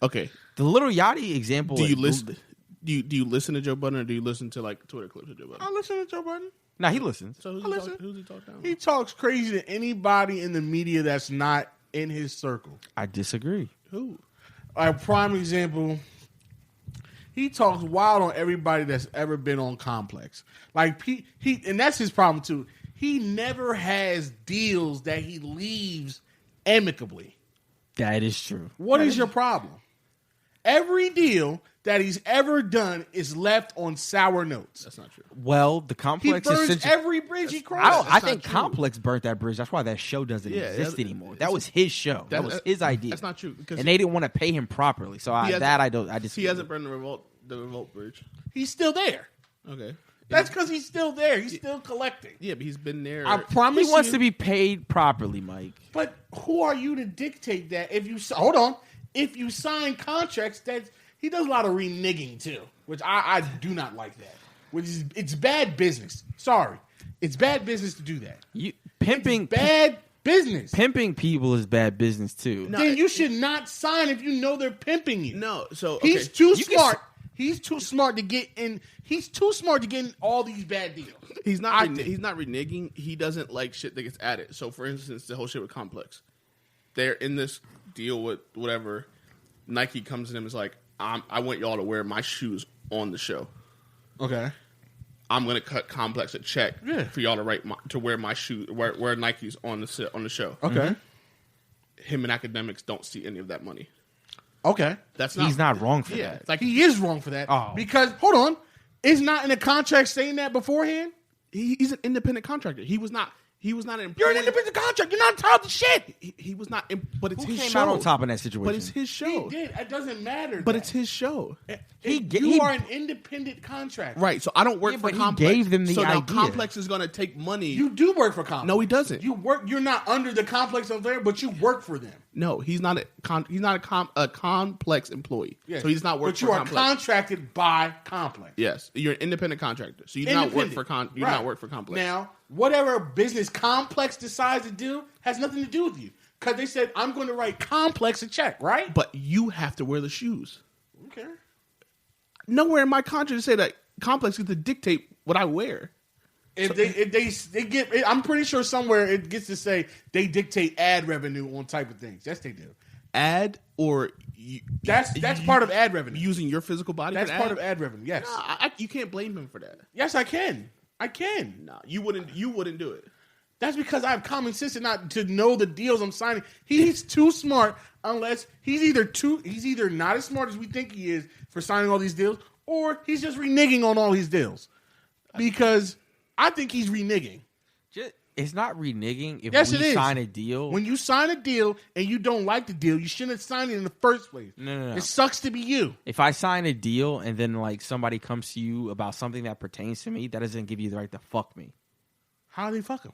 Okay. The Little Yachty example. Do you like, listen? Do you listen to Joe Budden, or do you listen to like Twitter clips of Joe Budden? I listen to Joe Budden. Nah, he listens. So who's I listen. who's he talk down? He talks crazy to anybody in the media that's not in his circle. I disagree. Who? A prime example, he talks wild on everybody that's ever been on Complex. Like he and that's his problem too. He never has deals that he leaves amicably. That is true. What is your problem? Every deal that he's ever done is left on sour notes. That's not true. Well, the He complex burns is every bridge he I crosses. I think Complex burnt that bridge. That's why that show doesn't Yeah, exist that- anymore. That was his show. That was his idea. That's not true because And they didn't want to pay him properly. So I disagree. he hasn't burned the revolt bridge. He's still there. Okay. That's because he's still there. He's still collecting. Yeah, but he's been there. I promise He wants you, to be paid properly, Mike. But who are you to dictate that? If you hold on, if you sign contracts, that he does a lot of reneging too, which I do not like that. Which is it's bad business. Sorry, it's bad business to do that. Pimping Bad business. pimping people is bad business too. Then you should not sign if you know they're pimping you. No, so He's okay. too You can smart. He's too smart to get in. He's too smart to get in all these bad deals. He's not. I think. He's not reneging. He doesn't like shit that gets added. So, for instance, the whole shit with Complex, they're in this deal with whatever. Nike comes to them and is like, "I want y'all to wear my shoes on the show. Okay. I'm gonna cut Complex a check Yeah. for y'all to wear my shoes, wear Nikes on the show. Okay. Him and academics don't see any of that money. Okay. That's He's not wrong for Yeah, that. it's like He is wrong for that. Oh. Because hold on, is not in the contract saying that beforehand? he's an independent contractor. He was not. He was not an You're an employee. independent contract. You're not entitled to shit. He was not. But it's Who his came show. out on top in that situation? But it's his He show. did. It doesn't matter. But that. it's his show. You are an independent contractor. Right, so I don't work Yeah, for but he Complex. gave them the so now idea. Complex is going to take money. You do work for Complex. No, he doesn't. You work. You're not under the Complex of there, but you work for them. no, he's not a Complex employee. So he does not work But for you are Complex. contracted by Complex. Yes, you're an independent contractor. So you do not work for Independent. you do Right. not work for Complex. Now, whatever business Complex decides to do has nothing to do with you. Because they said, I'm going to write Complex a check, right? but you have to wear the shoes. Okay. Nowhere in my contract to say that Complex gets to dictate what I wear. If they get, I'm pretty sure somewhere it gets to say they dictate ad revenue on type of things. Yes, they do. Ad or That's part of ad revenue. Using your physical body. That's for part of ad revenue. Yes. Nah, you can't blame him for that. Yes, I can. I can. Nah, you wouldn't. You wouldn't do it. That's because I have common sense and not to know the deals I'm signing. He's too smart unless he's either not as smart as we think he is for signing all these deals, or he's just reneging on all his deals. Because I think he's reneging. It's not reneging if Yes, we it is. sign a deal. When you sign a deal and you don't like the deal, you shouldn't have signed it in the first place. No. It sucks to be you. If I sign a deal and then like somebody comes to you about something that pertains to me, that doesn't give you the right to fuck me. How do they fuck him?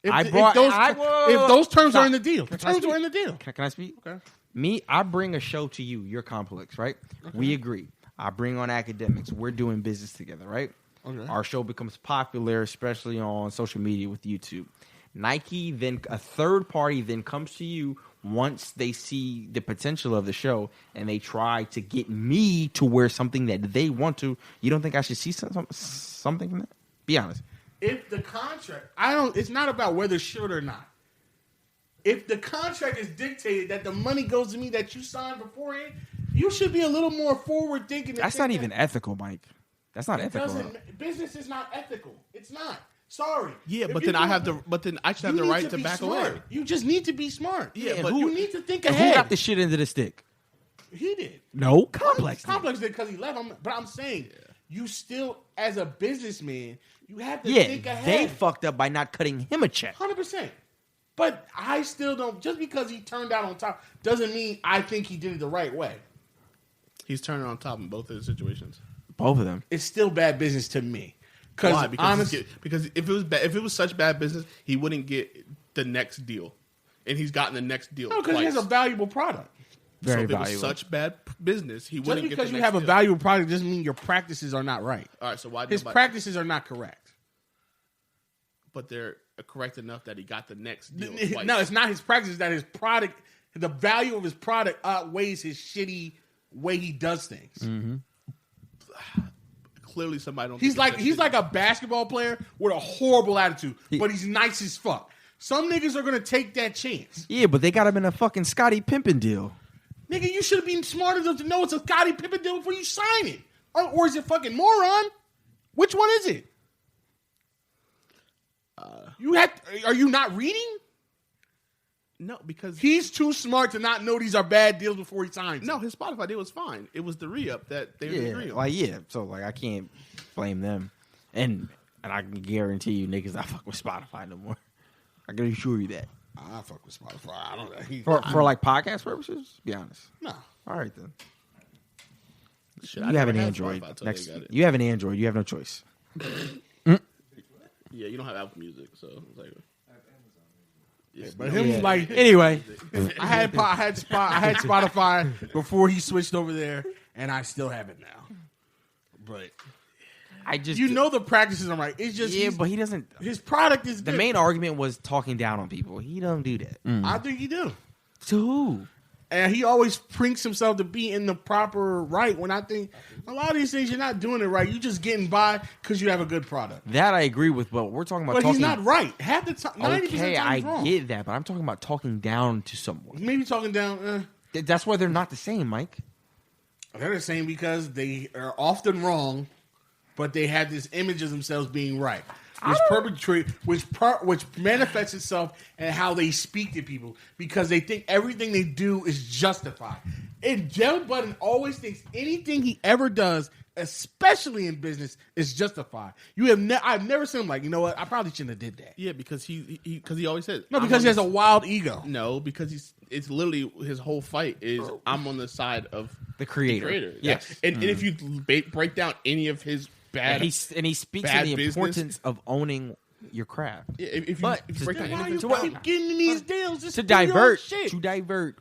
If those terms are in the deal. The terms are in the deal. Can I speak? Okay. I bring a show to you, your complex, right? Okay. We agree. I bring on academics. We're doing business together, right? Okay. Our show becomes popular, especially on social media with YouTube. Nike, then a third party then comes to you once they see the potential of the show and they try to get me to wear something that they want to. You don't think I should see something from that? Be honest. If the contract, it's not about whether should or not. If the contract is dictated that the money goes to me that you signed beforehand, you should be a little more forward thinking. That's not even ethical, Mike. That's not ethical. Business is not ethical. It's not. Sorry. Yeah, but then I should have the right to back away. You just need to be smart. Yeah, but you need to think Who ahead. got the shit into the stick? He did. No, Complex. Complex did because he left. But I'm saying, you still, as a businessman, you have to Yeah, think ahead. they fucked up by not cutting him a check. 100%. But I still don't. Just because he turned out on top doesn't mean I think he did it the right way. He's turning on top in both of the situations. Both of them. It's still bad business to me. Why? Because if it was such bad business, he wouldn't get the next deal, and he's gotten the next deal. No, because he has a valuable product. Very so if valuable. it was such bad business, he wouldn't get the next deal. Just because you have a valuable product doesn't mean your practices are not right. All right, so why his practices are not correct? But they're correct enough that he got the next deal. Twice. No, it's not his practices. That his product, the value of his product outweighs his shitty way he does things. Mm-hmm. Clearly, somebody don't. He's like a basketball player with a horrible attitude, but he's nice as fuck. Some niggas are gonna take that chance. Yeah, but they got him in a fucking Scottie Pippen deal. Nigga, you should have been smart enough to know it's a Scottie Pippen deal before you sign it. Or is it fucking moron? Which one is it? Are you not reading? No, because he's too smart to not know these are bad deals before he signs. No, his Spotify deal was fine. It was the re-up that they didn't agree on. So I can't blame them, and I can guarantee you niggas not fuck with Spotify no more. I can assure you that. I fuck with Spotify. I don't know. For like podcast purposes, be honest. No. All right then. Shit, you have an Android. You have an Android. You have no choice. Yeah, you don't have Apple Music, so it's like. But him like anyway, I had Spotify before he switched over there, and I still have it now. But the practices are right. It's just but he doesn't. His product is the main argument was talking down on people. He don't do that. I think he do. To who? And he always prinks himself to be in the proper right. When I think a lot of these things, you're not doing it right. You're just getting by because you have a good product. That I agree with, but we're talking about. But he's not right. Half the time, 90% of the time I he's wrong. get that, but I'm talking about talking down to someone. Maybe talking down. That's why they're not the same, Mike. They're the same because they are often wrong, but they have this image of themselves being right. Which manifests itself in how they speak to people because they think everything they do is justified. And Joe Budden always thinks anything he ever does, especially in business, is justified. I've never seen him like, you know what? I probably shouldn't have did that. Yeah, because he always says no, because he has a wild ego. No, because it's literally his whole fight is I'm on the side of the creator. Yes, and if you break down any of his bad, and he speaks to the importance of owning your craft. Yeah, if you break down anything, keep getting in these deals to divert.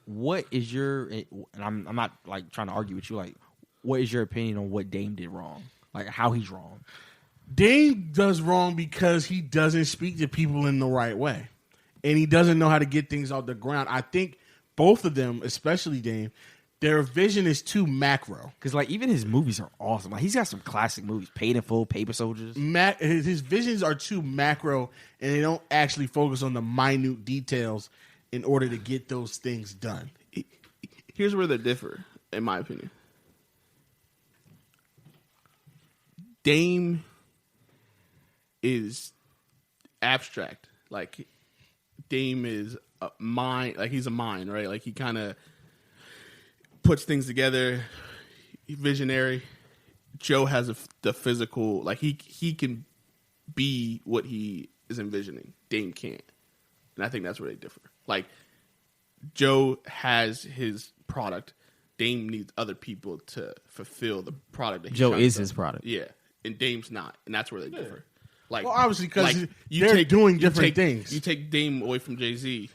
What is your? And I'm not like trying to argue with you. Like, what is your opinion on what Dame did wrong? Like how he's wrong. Dame does wrong because he doesn't speak to people in the right way, and he doesn't know how to get things off the ground. I think both of them, especially Dame, their vision is too macro. Because like even his movies are awesome. Like he's got some classic movies, Paid in Full, Paper Soldiers. His visions are too macro, and they don't actually focus on the minute details in order to get those things done. here's where they differ, in my opinion. Dame is abstract. Like, Dame is a mind. Like, he's a mind, right? Like, he kind of puts things together. Visionary. Joe has the physical. Like, he can be what he is envisioning. Dame can't. And I think that's where they differ. Like, Joe has his product. Dame needs other people to fulfill the product that he's Joe trying to is sell. his product. Yeah. And Dame's not. And that's where they differ. Like, Well, obviously, 'cause you they're doing you different take- things. You take Dame away from Jay-Z,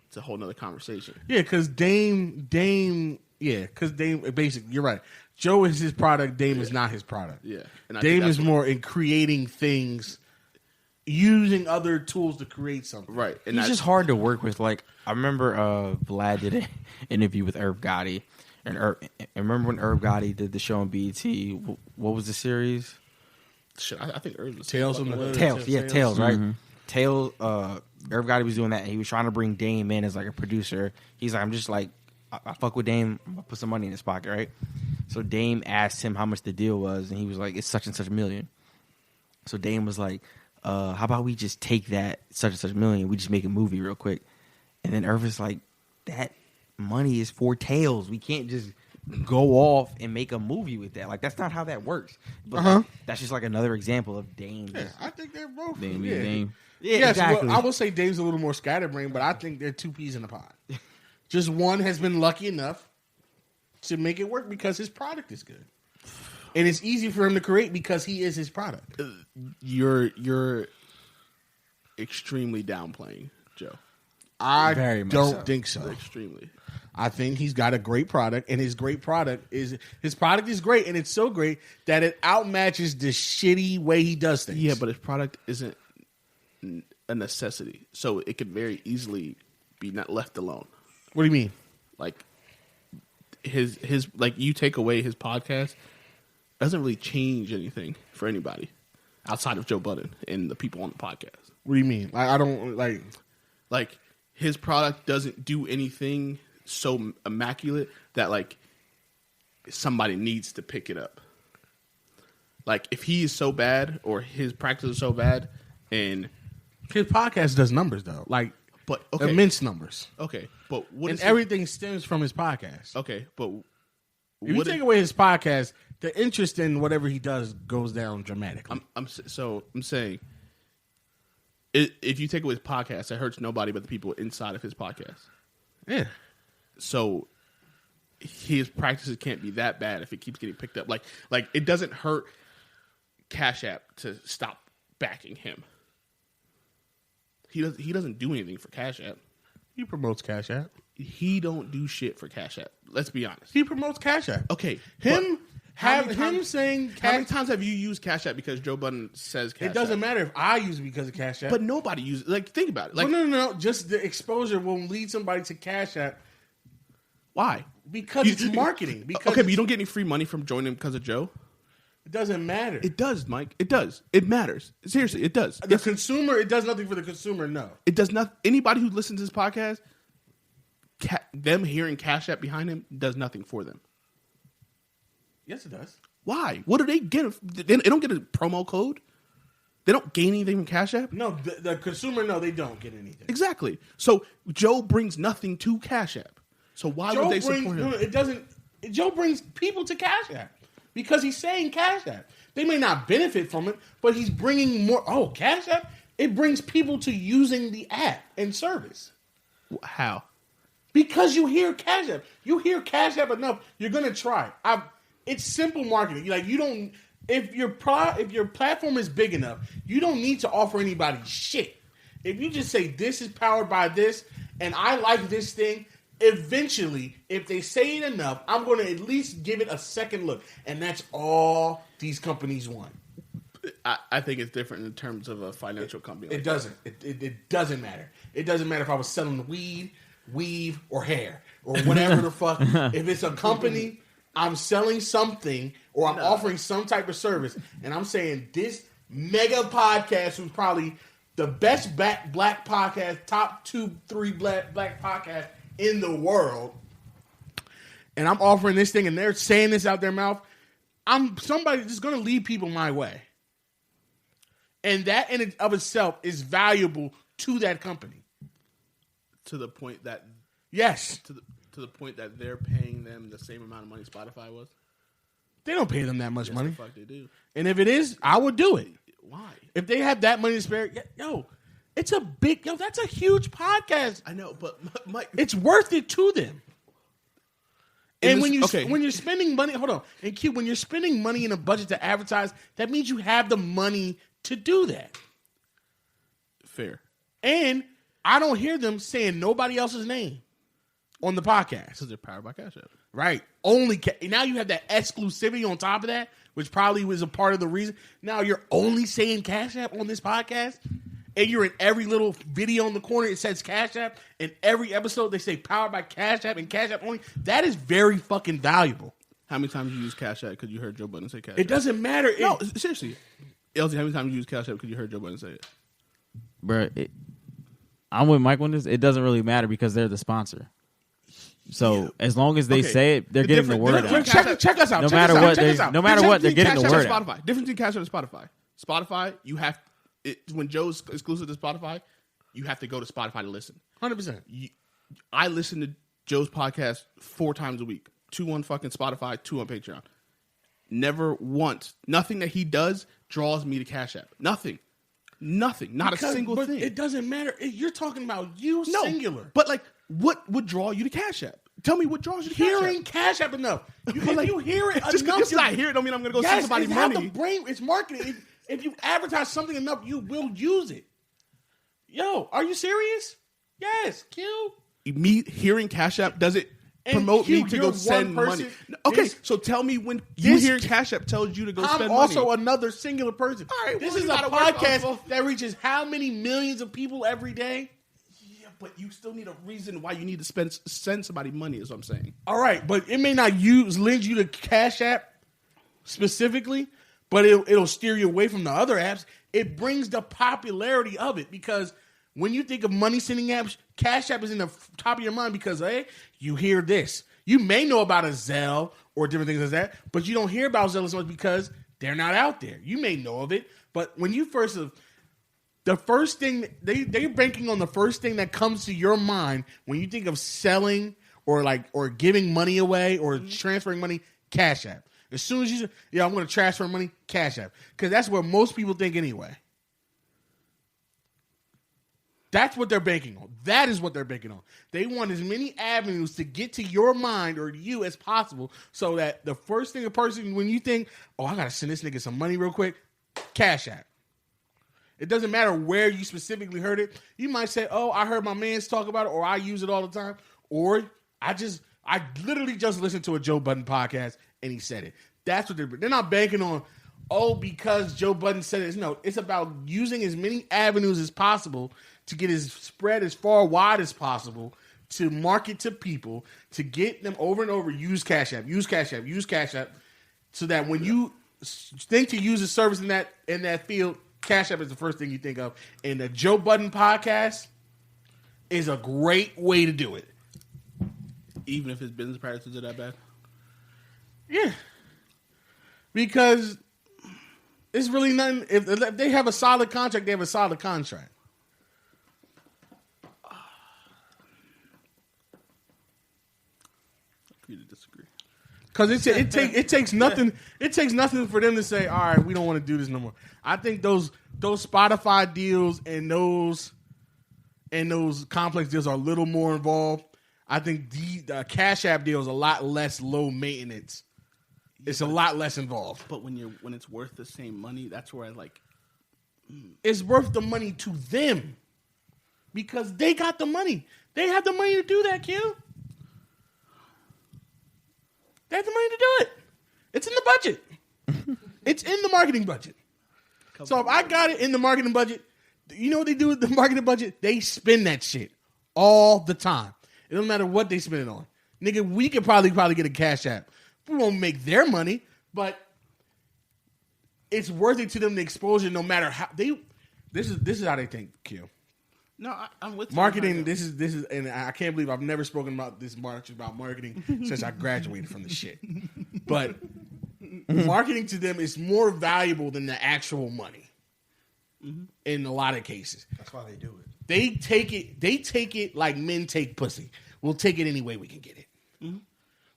it's a whole nother conversation. Yeah, because Dame, basically, you're right. Joe is his product. Dame is not his product. Yeah. And I Dame think is that's more in creating things, using other tools to create something. right. And He's that's just hard to work with. Like, I remember Vlad did an interview with Irv Gotti, and remember when Irv Gotti did the show on BET? What was the series? shit. I think Irv was Tales from the Hood. Tails, right? Tails. Irv Gotti was doing that. And he was trying to bring Dame in as like a producer. He's like, I'm just like, I fuck with Dame. I'm gonna put some money in his pocket, right? So Dame asked him how much the deal was, and he was like, it's such and such a million. So Dame was like, how about we just take that such and such million, we just make a movie real quick. And then Irv is like, that money is for Tails. We can't just go off and make a movie with that. Like, that's not how that works. But like, that's just like another example of Dame. Yeah, I think they're both. Dame, yeah. Dame. Yeah, Yes, exactly. well, I will say Dame's a little more scatterbrained, but I think they're two peas in a pod. Just one has been lucky enough to make it work because his product is good. And it's easy for him to create because he is his product. you're extremely downplaying Joe. I Very much don't so. think so. Extremely. I think he's got a great product, and his product is great, and it's so great that it outmatches the shitty way he does things. Yeah, but his product isn't a necessity, so it could very easily be not left alone. What do you mean? Like his like, you take away his podcast, doesn't really change anything for anybody outside of Joe Budden and the people on the podcast. What do you mean? I don't like. Like, his product doesn't do anything so immaculate that like somebody needs to pick it up. Like, if he is so bad or his practice is so bad, and His podcast does numbers though, like but okay, immense numbers, okay, but what and is everything stems from his podcast. okay, but If you what take is- away his podcast, the interest in whatever he does goes down dramatically. I'm saying, if you take away his podcast, it hurts nobody but the people inside of his podcast. Yeah, So his practices can't be that bad if it keeps getting picked up. Like it doesn't hurt Cash App to stop backing him. He doesn't do anything for Cash App. he promotes Cash App. He don't do shit for Cash App. Let's be honest. He promotes Cash App. Okay, Him how many him times- saying how many Cash. times have you used Cash App because Joe Budden says Cash It doesn't App? matter if I use it because of Cash App. But nobody uses. Like, think about it. Like, no. Just the exposure will lead somebody to Cash App why? because it's marketing. Because Okay, but you don't get any free money from joining because of Joe. it doesn't matter. It does, Mike. It does. It matters. Seriously, it does. The consumer, it does nothing for the consumer. No, It does not. Anybody who listens to this podcast, them hearing Cash App behind him does nothing for them. yes, it does. Why? What do they get? They don't get a promo code. They don't gain anything from Cash App. No, the consumer, no, they don't get anything. Exactly. So Joe brings nothing to Cash App. So why would they support him? it doesn't. Joe brings people to Cash App because he's saying Cash App. They may not benefit from it, but he's bringing more. Oh, Cash App! It brings people to using the app and service How? because you hear Cash App. You hear Cash App enough, you're gonna try. It's simple marketing. Like, you don't. If your platform is big enough, you don't need to offer anybody shit. If you just say this is powered by this, and I like this thing. Eventually, if they say it enough, I'm going to at least give it a second look. And that's all these companies want. I think it's different in terms of a financial company. It doesn't. It doesn't matter. It doesn't matter if I was selling weave, or hair, or whatever the fuck. If it's a company, I'm selling something, or I'm offering some type of service, and I'm saying this mega podcast, who's probably the best black podcast, top 2-3 black podcast in the world, and I'm offering this thing and they're saying this out their mouth, I'm somebody that's going to lead people my way. And that in and of itself is valuable to that company. To the point that Yes. to the point that they're paying them the same amount of money Spotify was. They don't pay them that much money. The fuck they do. And if it is, I would do it. Why? If they have that money to spare, it's a big, that's a huge podcast. I know, but Mike, It's worth it to them. In And this- when you're spending money, hold on, and Q, when you're spending money in a budget to advertise, that means you have the money to do that. fair. And I don't hear them saying nobody else's name on the podcast. Because they're powered by Cash App. Right. Now you have that exclusivity on top of that, which probably was a part of the reason. Now you're only saying Cash App on this podcast, and you're in every little video in the corner, it says Cash App. In every episode, they say powered by Cash App and Cash App only. That is very fucking valuable. How many times you use Cash App because you heard Joe Budden say Cash App? It doesn't matter. No, seriously. LT, how many times you use Cash App because you heard Joe Budden say it? Bro, I'm with Mike on this. It doesn't really matter because they're the sponsor. So as long as they Okay. say it, they're The getting the difference- word the out. difference- Check us out. No check matter us out, what, check they- us out. no matter what, they're getting the Cash App word and out. Spotify. Difference between Cash App and Spotify. Spotify, you have when Joe's exclusive to Spotify, you have to go to Spotify to listen. 100%. I listen to Joe's podcast 4 times a week. 2 on fucking Spotify, 2 on Patreon. Never once. Nothing that he does draws me to Cash App. Nothing. Not a single but thing. It doesn't matter. You're talking about you No, singular. But like, what would draw you to Cash App? Tell me what draws you to Cash App. Hearing Cash App enough. If you hear it Just enough, because I hear it don't mean I'm going to go send somebody it's how money. the brain. It's marketing. If you advertise something enough, you will use it. Yo, are you serious? Yes, Q. Me hearing Cash App does it And promote Q, me to you're go one send person. money? Okay, This- so tell me when you this- hear Cash App tells you to go I'm spend also money. another singular person. All right, this well, is you a gotta work on podcast both. that reaches how many millions of people every day? Yeah, but you still need a reason why you need to send somebody money. Is what I'm saying. All right, but it may not lend you to Cash App specifically, but it'll steer you away from the other apps. It brings the popularity of it because when you think of money sending apps, Cash App is in the top of your mind because, hey, you hear this. You may know about a Zelle or different things like that, but you don't hear about Zelle as much because they're not out there. You may know of it, but when you the first thing they're banking on the first thing that comes to your mind when you think of selling or giving money away or transferring money, Cash App. As soon as you say, I'm going to transfer money, Cash App, because that's what most people think anyway. That's what they're banking on. That is what they're banking on. They want as many avenues to get to your mind or to you as possible so that the first thing a person, when you think, I got to send this nigga some money real quick, Cash App. It doesn't matter where you specifically heard it. You might say, I heard my mans talk about it, or I use it all the time, or I literally just listened to a Joe Budden podcast and he said it. That's what they're not banking on, because Joe Budden said it. No, it's about using as many avenues as possible to get as spread as far wide as possible to market to people, to get them over and over, use Cash App, so that when you think to use a service in that field, Cash App is the first thing you think of. And the Joe Budden podcast is a great way to do it. Even if his business practices are that bad. Yeah. Because it's really nothing. If they have a solid contract, they have a solid contract. Agree to disagree. Because it takes nothing. It takes nothing for them to say, "All right, we don't want to do this no more." I think those Spotify deals and those complex deals are a little more involved. I think the Cash App deal is a lot less low maintenance. It's a lot less involved. But when it's worth the same money, that's where I like. It's worth the money to them because they got the money. They have the money to do that, Q. They have the money to do it. It's in the budget. It's in the marketing budget. So if I got it in the marketing budget, you know what they do with the marketing budget? They spend that shit all the time. It doesn't matter what they spend it on. Nigga, we could probably get a Cash App. We won't make their money, but it's worth it to them, the exposure, no matter how they. This is how they think, Q. No, I'm with you. Marketing. This is, and I can't believe I've never spoken about this much about marketing since I graduated from the shit. But marketing to them is more valuable than the actual money. In a lot of cases, That's why they do it. they take it like men take pussy. We'll take it any way we can get it.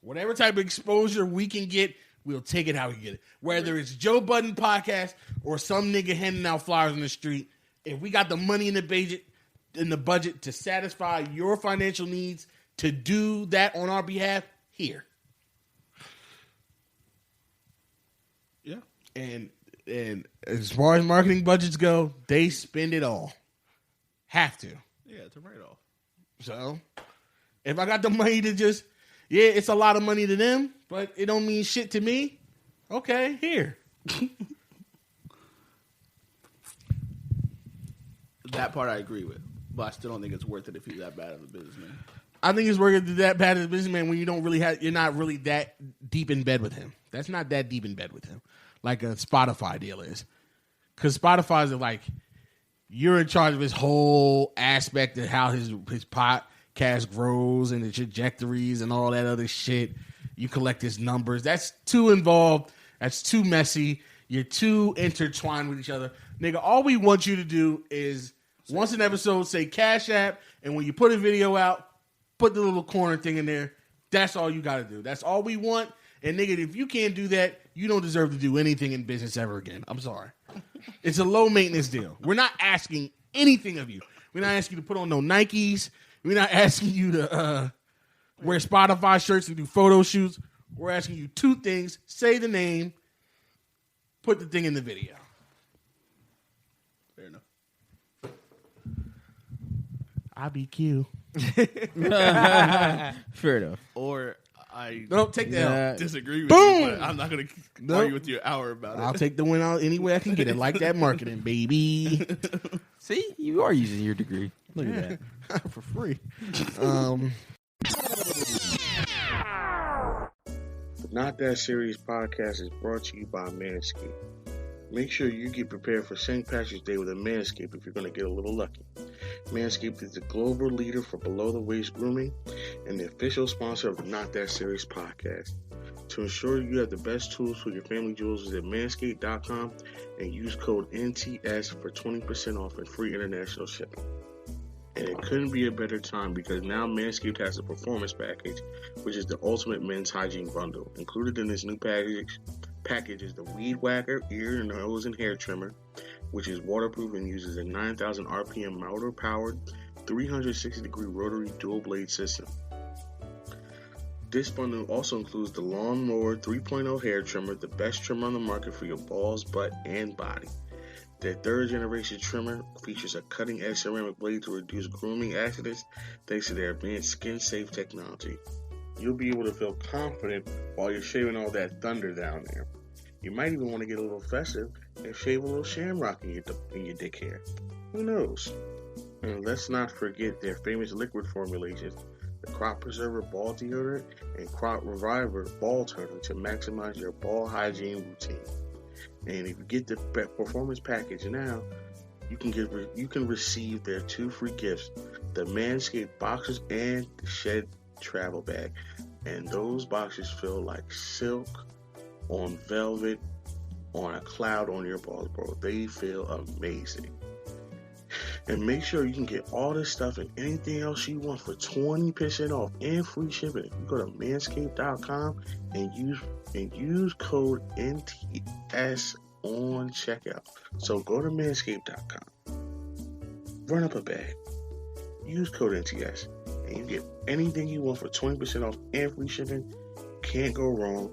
Whatever type of exposure we can get, we'll take it how we can get it. Whether it's Joe Budden podcast or some nigga handing out flyers on the street, if we got the money in the budget to satisfy your financial needs to do that on our behalf, here. Yeah. And as far as marketing budgets go, they spend it all. Have to. Yeah, it's a write-off. So, if I got the money to just, it's a lot of money to them, but it don't mean shit to me. Okay, here. That part I agree with, but I still don't think it's worth it if you're that bad of a businessman. I think it's working that bad as a businessman when you're not really that deep in bed with him. That's not that deep in bed with him, like a Spotify deal is. Because Spotify's like, you're in charge of his whole aspect of how his podcast grows and the trajectories and all that other shit. You collect his numbers. That's too involved. That's too messy. You're too intertwined with each other. Nigga, all we want you to do is once an episode say Cash App, and when you put a video out, put the little corner thing in there. That's all you got to do. That's all we want. And nigga, if you can't do that, you don't deserve to do anything in business ever again. I'm sorry. It's a low maintenance deal. We're not asking anything of you. We're not asking you to put on no Nikes. We're not asking you to wear Spotify shirts and do photo shoots. We're asking you two things. Say the name. Put the thing in the video. Fair enough. IBQ. Fair enough. Or I No, take the L. disagree with Boom! you, but I'm not going to argue with you an hour about I'll it. take the win out any way I can get it. Like that marketing, baby. See, you are using your degree. Look at that. For free. The Not That Serious podcast is brought to you by Manscaped. Make sure you get prepared for St. Patrick's Day with a Manscaped if you're going to get a little lucky. Manscaped is the global leader for below-the-waist grooming and the official sponsor of the Not That Serious podcast. To ensure you have the best tools for your family jewels, visit manscaped.com and use code NTS for 20% off and free international shipping. And it couldn't be a better time because now Manscaped has a performance package, which is the ultimate men's hygiene bundle. Included in this new package is the Weed Whacker ear, nose, and hair trimmer, which is waterproof and uses a 9,000 RPM motor-powered 360-degree rotary dual-blade system. This bundle also includes the Lawnmower 3.0 hair trimmer, the best trimmer on the market for your balls, butt, and body. Their third-generation trimmer features a cutting-edge ceramic blade to reduce grooming accidents thanks to their advanced skin-safe technology. You'll be able to feel confident while you're shaving all that thunder down there. You might even want to get a little festive and shave a little shamrock in your dick hair. Who knows? And let's not forget their famous liquid formulations, the Crop Preserver Ball Deodorant and Crop Reviver Ball Toner to maximize your ball hygiene routine. And if you get the performance package now, you can receive their 2 free gifts, the Manscaped boxers and the Shed travel bag. And those boxers feel like silk on velvet on a cloud on your balls, bro. They feel amazing. And make sure you can get all this stuff and anything else you want for 20% off and free shipping. You go to manscaped.com and use code NTS on checkout. So go to manscaped.com, run up a bag, use code NTS, and you get anything you want for 20% off and free shipping. Can't go wrong.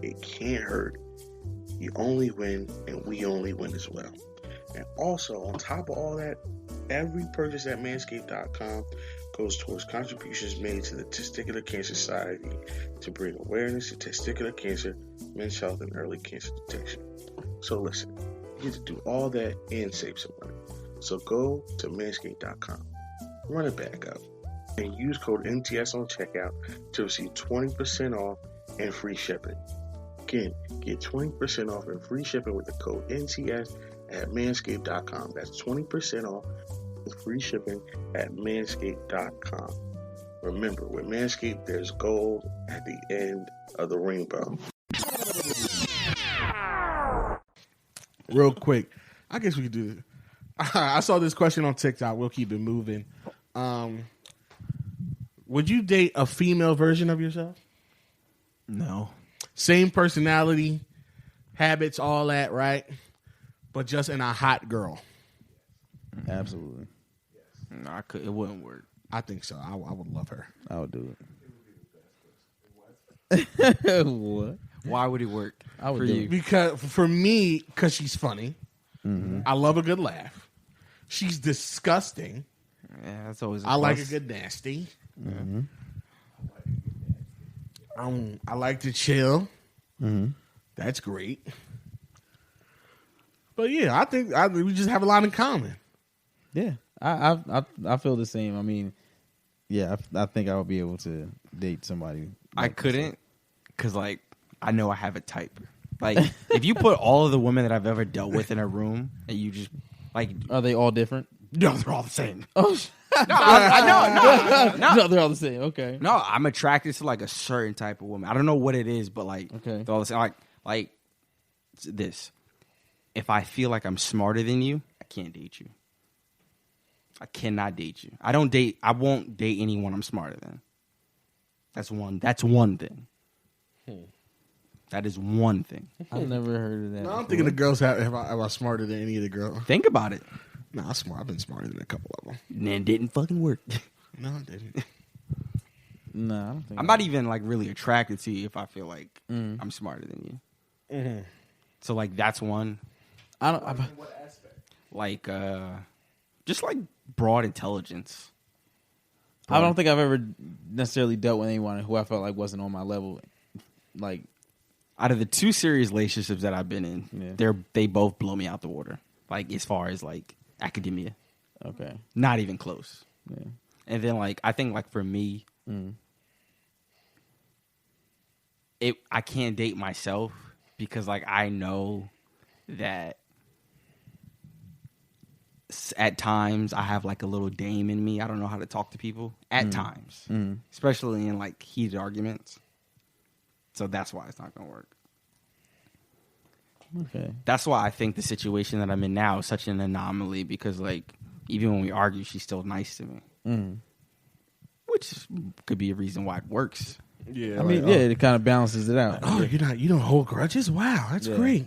It can't hurt. You only win, and we only win as well. And also, on top of all that, every purchase at manscaped.com goes towards contributions made to the Testicular Cancer Society to bring awareness to testicular cancer, men's health, and early cancer detection. So listen, you get to do all that and save some money. So go to manscaped.com, run it back up, and use code NTS on checkout to receive 20% off and free shipping. Again, get 20% off and free shipping with the code NTS at manscaped.com. That's 20% off with free shipping at manscaped.com. Remember, with Manscaped, there's gold at the end of the rainbow. Real quick, I guess we could do this. I saw this question on TikTok. We'll keep it moving. Would you date a female version of yourself? No. Same personality, habits, all that, right? But just in a hot girl. Absolutely. No, I could. It wouldn't work. I think so. I would love her. I would do it. What? Why would it work? I would for do you. it. Because for me, because she's funny. I love a good laugh. She's disgusting. Yeah, that's always. I like a plus. good nasty. I like to chill. That's great. But yeah, I think we just have a lot in common. Yeah, I feel the same. I mean, yeah, I think I would be able to date somebody. I like couldn't, because like I know I have a type. Like if you put all of the women that I've ever dealt with in a room and you just like, Are they all different? no, they're all the same. Oh, No, I know. no, they're all the same. Okay. No, I'm attracted to like a certain type of woman. I don't know what it is, but like, Okay. they're all the same. Like this. If I feel like I'm smarter than you, I can't date you. I cannot date you. I won't date anyone I'm smarter than. That's one thing. That is one thing. I've never heard of that. No, I'm thinking the girls have I smarter than any of the girls. Think about it. No, I'm smart. I've been smarter than a couple of them. And it didn't fucking work. No, I didn't. No, I don't think I'm not even like really attracted to you if I feel like I'm smarter than you. So like that's one. I don't. Like just like broad intelligence. I don't think I've ever necessarily dealt with anyone who I felt like wasn't on my level. Like, out of the two serious relationships that I've been in, Yeah. they both blow me out the water. Like as far as like academia, okay, not even close. yeah, And then like I think like for me, I can't date myself because like I know that at times I have like a little dame in me. I don't know how to talk to people at times, especially in like heated arguments. So that's why it's not going to work. okay. That's why I think the situation that I'm in now is such an anomaly because like even when we argue, she's still nice to me, which could be a reason why it works. Yeah, I mean, yeah, it kind of balances it out. Oh, you don't hold grudges? Wow, that's great.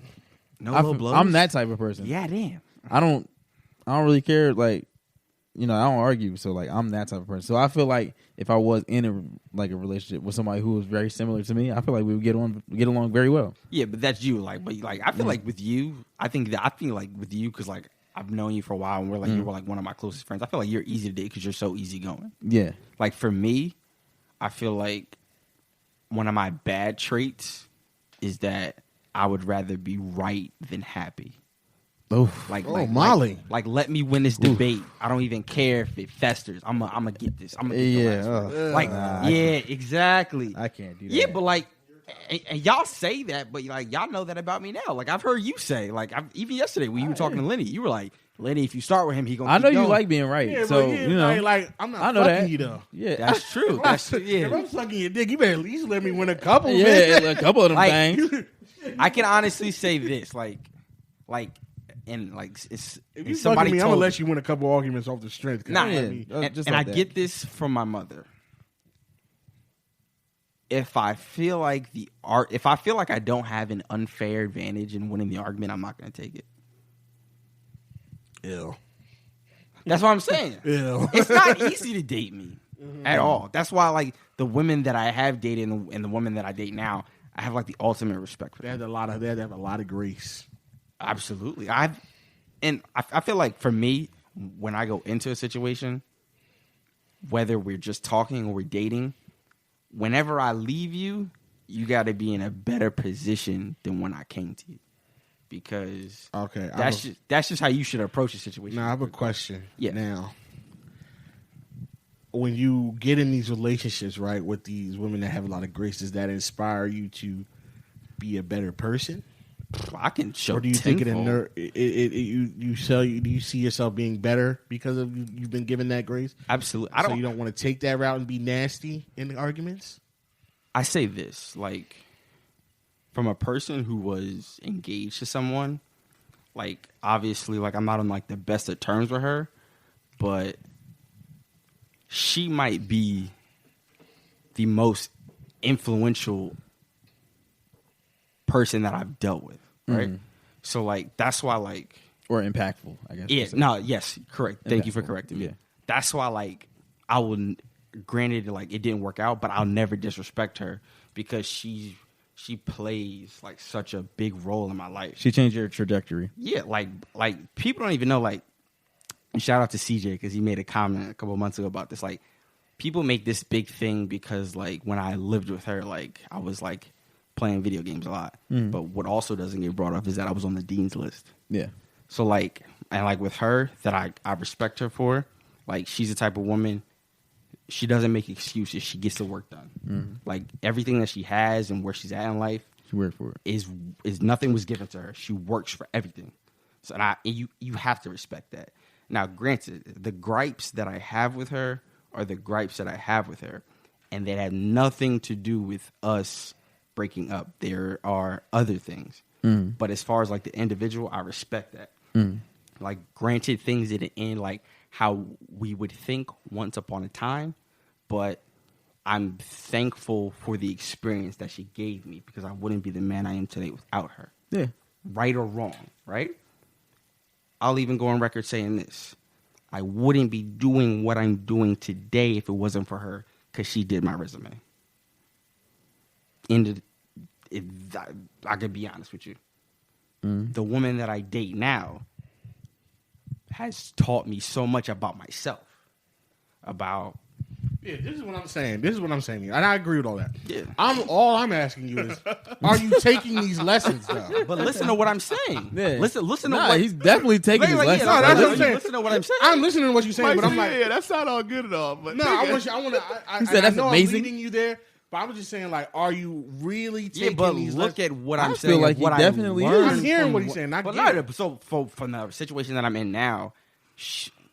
No low blows. I'm that type of person. Yeah, damn. I don't really care. Like, you know, I don't argue. So like, I'm that type of person. So I feel like if I was in a relationship with somebody who was very similar to me, I feel like we would get along very well. Yeah, but that's you. Like, but like I feel like with you, I think like with you because like I've known you for a while and we're like you were like one of my closest friends. I feel like you're easy to date because you're so easygoing. Yeah. Like for me, I feel like one of my bad traits is that I would rather be right than happy. Oof. Like, Molly. Like, let me win this debate. I don't even care if it festers. I'm gonna get this. I'm gonna get the last word. Like, yeah, exactly. I can't do that. Yeah, but like, and y'all say that, but like, y'all know that about me now. Like, I've heard you say, like, even yesterday when you were talking to Lenny, you were like, Lenny, if you start with him, he gonna. I know keep you going. like being right. Yeah, so but yeah, you know, like I'm not I know fucking that. you though. Yeah, That's true. That's true. If Yeah, I'm sucking your dick, you better at least let me win a couple. yeah, man. a couple of them Like, things. I can honestly say this, like, and like, it's If you somebody fucking me, I'm told gonna me. let you win a couple arguments off the strength. 'cause Nah, you let yeah. me- and, just and like I that. get this from my mother. If I feel like if I feel like I don't have an unfair advantage in winning the argument, I'm not going to take it. Ew. That's what I'm saying. Ew. It's not easy to date me at all. That's why, like, the women that I have dated and the women that I date now, I have like the ultimate respect for They them. have a lot of grace. Absolutely. I feel like for me, when I go into a situation, whether we're just talking or we're dating, whenever I leave you, you got to be in a better position than when I came to you, because Okay, that's just how you should approach a situation. Now I have a question. Yeah. Now, when you get in these relationships, right, with these women that have a lot of grace, does that inspire you to be a better person, I can show. Or do you think tenfold. do you see yourself being better because of you've been given that grace? Absolutely. So you don't want to take that route and be nasty in the arguments? I say this, like, from a person who was engaged to someone, like, obviously, like, I'm not on, like, the best of terms with her, but she might be the most influential person that I've dealt with, right? So, like, that's why, like... Or impactful, I guess. Yeah, no, yes, correct. Thank you for correcting me. Yeah. That's why, like, I wouldn't... Granted, like, it didn't work out, but I'll never disrespect her because she plays, like, such a big role in my life. She changed your trajectory. Yeah, like people don't even know, like, and shout out to CJ because he made a comment a couple months ago about this. Like, people make this big thing because, like, when I lived with her, like, I was, like, playing video games a lot. But what also doesn't get brought up is that I was on the dean's list. Yeah. So, like, and, like, with her, that I respect her for, like, she's the type of woman, she doesn't make excuses. She gets the work done. Like, everything that she has and where she's at in life, She worked for it. is nothing was given to her. She works for everything. So and you have to respect that. Now, granted, the gripes that I have with her are the gripes that I have with her, and they have nothing to do with us breaking up. There are other things. But as far as, like, the individual, I respect that. Like, granted, things didn't end like how we would think once upon a time, but I'm thankful for the experience that she gave me because I wouldn't be the man I am today without her. Yeah. Right or wrong, right? I'll even go on record saying this. I wouldn't be doing what I'm doing today if it wasn't for her because she did my resume. I could be honest with you. The woman that I date now has taught me so much about myself, about... Yeah, this is what I'm saying. This is what I'm saying to you. And I agree with all that. Yeah. All I'm asking you is, are you taking these lessons, though? But listen to what I'm saying. Yeah. Listen to Nah, what... he's definitely taking his Wait, lessons. No, that's what I'm saying. Listen to what I'm saying. I'm listening to what you're saying, but I'm like, yeah, that's not all good at all. But no, I want to. He said that's I know amazing. I'm leading you there, but I was just saying, like, are you really taking Yeah, but these look lessons? at what I I'm feel saying. like what he I definitely learned I'm hearing from what he's saying. I But get no, it. so from the situation that I'm in now,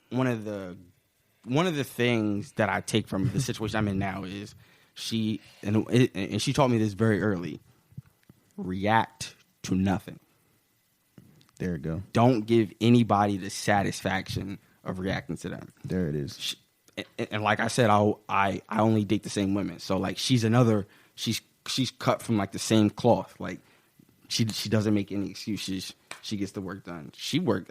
one of the things that I take from the situation I'm in now is she taught me this very early. React to nothing. There you go. Don't give anybody the satisfaction of reacting to them. There it is. And like I said, I only date the same women. So, like, she's cut from, like, the same cloth. Like, she doesn't make any excuses. She gets the work done.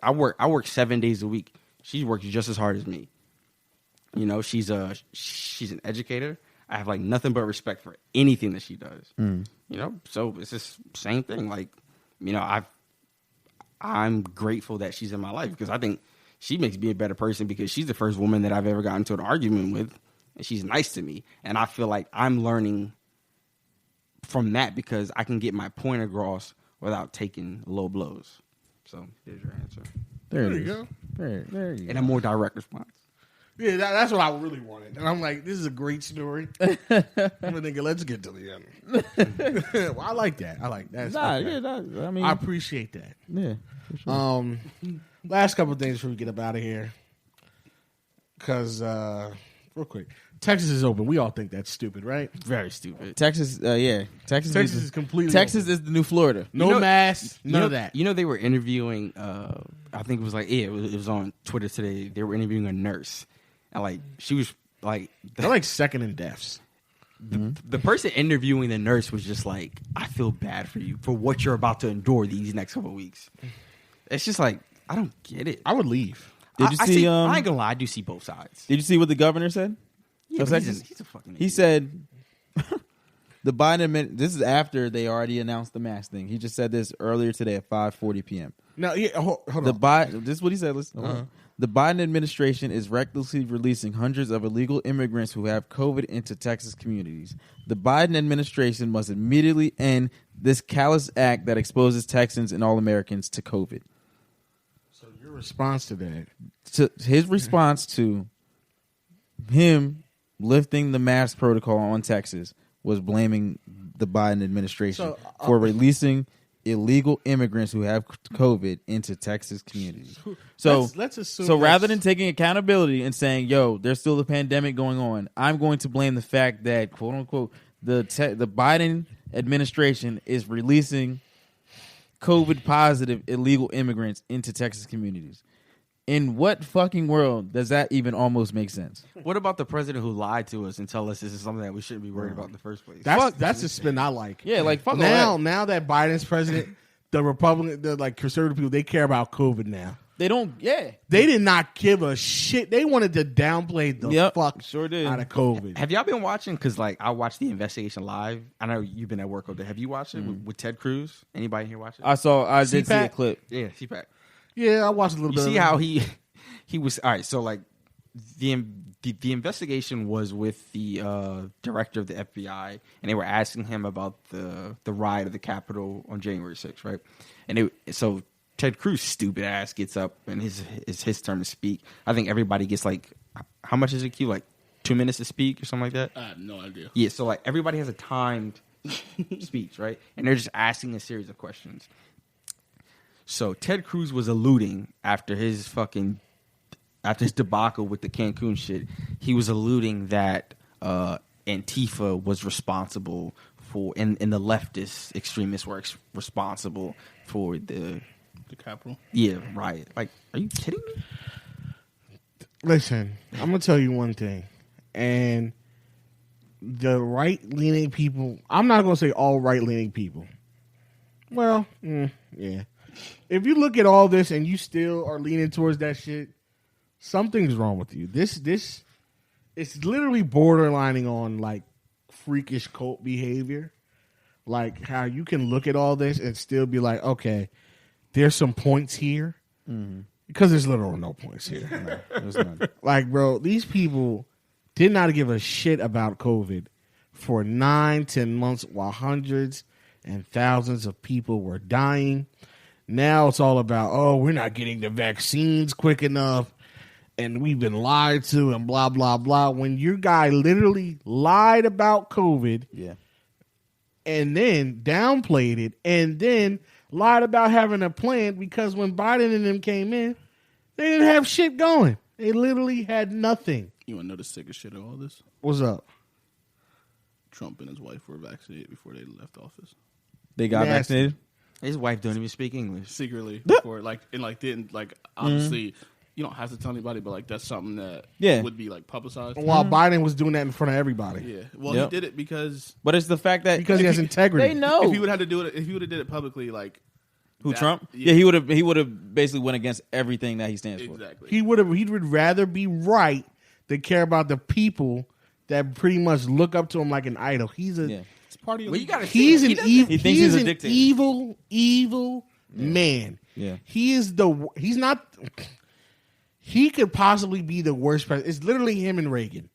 I work 7 days a week. She works just as hard as me. You know, she's an educator. I have, like, nothing but respect for anything that she does. You know, so it's this same thing. Like, you know, I'm grateful that she's in my life because I think she makes me a better person because she's the first woman that I've ever gotten into an argument with, and she's nice to me. And I feel like I'm learning from that because I can get my point across without taking low blows. So there's your answer. There you it is. go. There you And go. a more direct response. Yeah, that's what I really wanted. And I'm like, this is a great story. I'm thinking, let's get to the end. Well, I like that. I like that. Nah, Okay. yeah, I mean, I appreciate that. yeah. For sure. Last couple of things before we get up out of here. Because, real quick, Texas is open. We all think that's stupid, right? Very stupid. Texas, yeah. Texas is completely Texas open. is the new Florida. No masks, none of that. You know, they were interviewing, I think it was like, it was on Twitter today. They were interviewing a nurse. And, like, she was, like... They're like second in deaths. The person interviewing the nurse was just like, I feel bad for you for what you're about to endure these next couple of weeks. It's just like, I don't get it. I would leave. Did you see? I ain't gonna lie, I do see both sides. Did you see what the governor said? Yeah, So but Texas- he's a fucking He idiot. said the Biden this is after they already announced the mask thing. He just said this earlier today at 5:40 p.m. No, yeah, hold The on. Biden, this is what he said. Listen, hold on. The Biden administration is recklessly releasing hundreds of illegal immigrants who have COVID into Texas communities. The Biden administration must immediately end this callous act that exposes Texans and all Americans to COVID. So your response to that? His response to him lifting the mask protocol on Texas was blaming the Biden administration So, for releasing illegal immigrants who have COVID into Texas communities. So let's assume. So rather that's- than taking accountability and saying, "Yo, there's still a pandemic going on," I'm going to blame the fact that "quote unquote" the Biden administration is releasing COVID positive illegal immigrants into Texas communities. In what fucking world does that even almost make sense? What about the president who lied to us and tell us this is something that we shouldn't be worried about in the first place? that's the spin I like. Yeah, like fuck all that. Now that Biden's president, the Republican, the like conservative people, they care about COVID now. They don't. Yeah, They did not give a shit. They wanted to downplay the Yep, fuck sure did. out of COVID. Have y'all been watching? Because like I watched the investigation live. I know you've been at work all day. Have you watched it with Ted Cruz? Anybody here watch it? I did see a CPAC? clip. Yeah, CPAC. Yeah, I watched a little You bit. see of it. how he was all right. So like the investigation was with the director of the FBI, and they were asking him about the riot of the Capitol on January 6th, right? And so Ted Cruz, stupid ass, gets up and it's his turn to speak. I think everybody gets like, how much is it, Q? Like 2 minutes to speak or something like that? I have no idea. Yeah, so like everybody has a timed speech, right? And they're just asking a series of questions. So Ted Cruz was alluding after his debacle with the Cancun shit, he was alluding that Antifa was responsible for, and the leftist extremists were responsible for the Capitol. riot. Like, are you kidding me? Listen, I'm gonna tell you one thing, and the right-leaning people. I'm not gonna say all right-leaning people. Well, yeah. If you look at all this and you still are leaning towards that shit, something's wrong with you. This it's literally borderlining on like freakish cult behavior. Like how you can look at all this and still be like, okay, there's some points here. Because there's literally no points here. There's none. Like, bro, these people did not give a shit about COVID for 9-10 months while hundreds and thousands of people were dying. Now it's all about, oh, we're not getting the vaccines quick enough and we've been lied to and blah, blah, blah. When your guy literally lied about COVID Yeah. and then downplayed it and then lied about having a plan because when Biden and them came in, they didn't have shit going. They literally had nothing. You want to know the sickest shit of all this? What's up? Trump and his wife were vaccinated before they left office. They got Nasty. vaccinated. His wife don't even speak English. Secretly before, didn't obviously you don't have to tell anybody, but like that's something that would be like publicized. While Biden was doing that in front of everybody. Yeah, well, Yep. he did it because But it's the fact that Because he has integrity. they know if he would have to do it, if he would have did it publicly, like who that- Trump. yeah. Yeah, he would have basically went against everything that he stands for. exactly. He would rather be right than care about the people that pretty much look up to him like an idol. He's a Yeah. It's part of your Well, you gotta he's see, an he evil He thinks he's a dictator. evil man. Yeah. He's not he could possibly be the worst president. It's literally him and Reagan.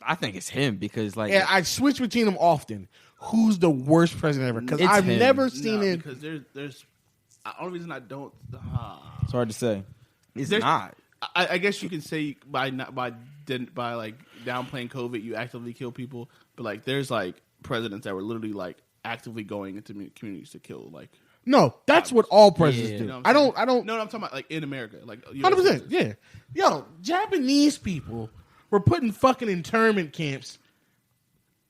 I think it's him because like And I switch between them often. Who's the worst president ever? Because It's I've him. never seen Nah, it. because there's the only reason I don't. It's hard to say. it's there's- not. I guess you can say by like downplaying COVID, you actively kill people. But like, there's like presidents that were literally like actively going into communities to kill like. No, that's what all presidents Yeah. do. You know what I'm saying? I don't. No, I'm talking about like in America, like 100%. Yeah. Yo, Japanese people were put in fucking internment camps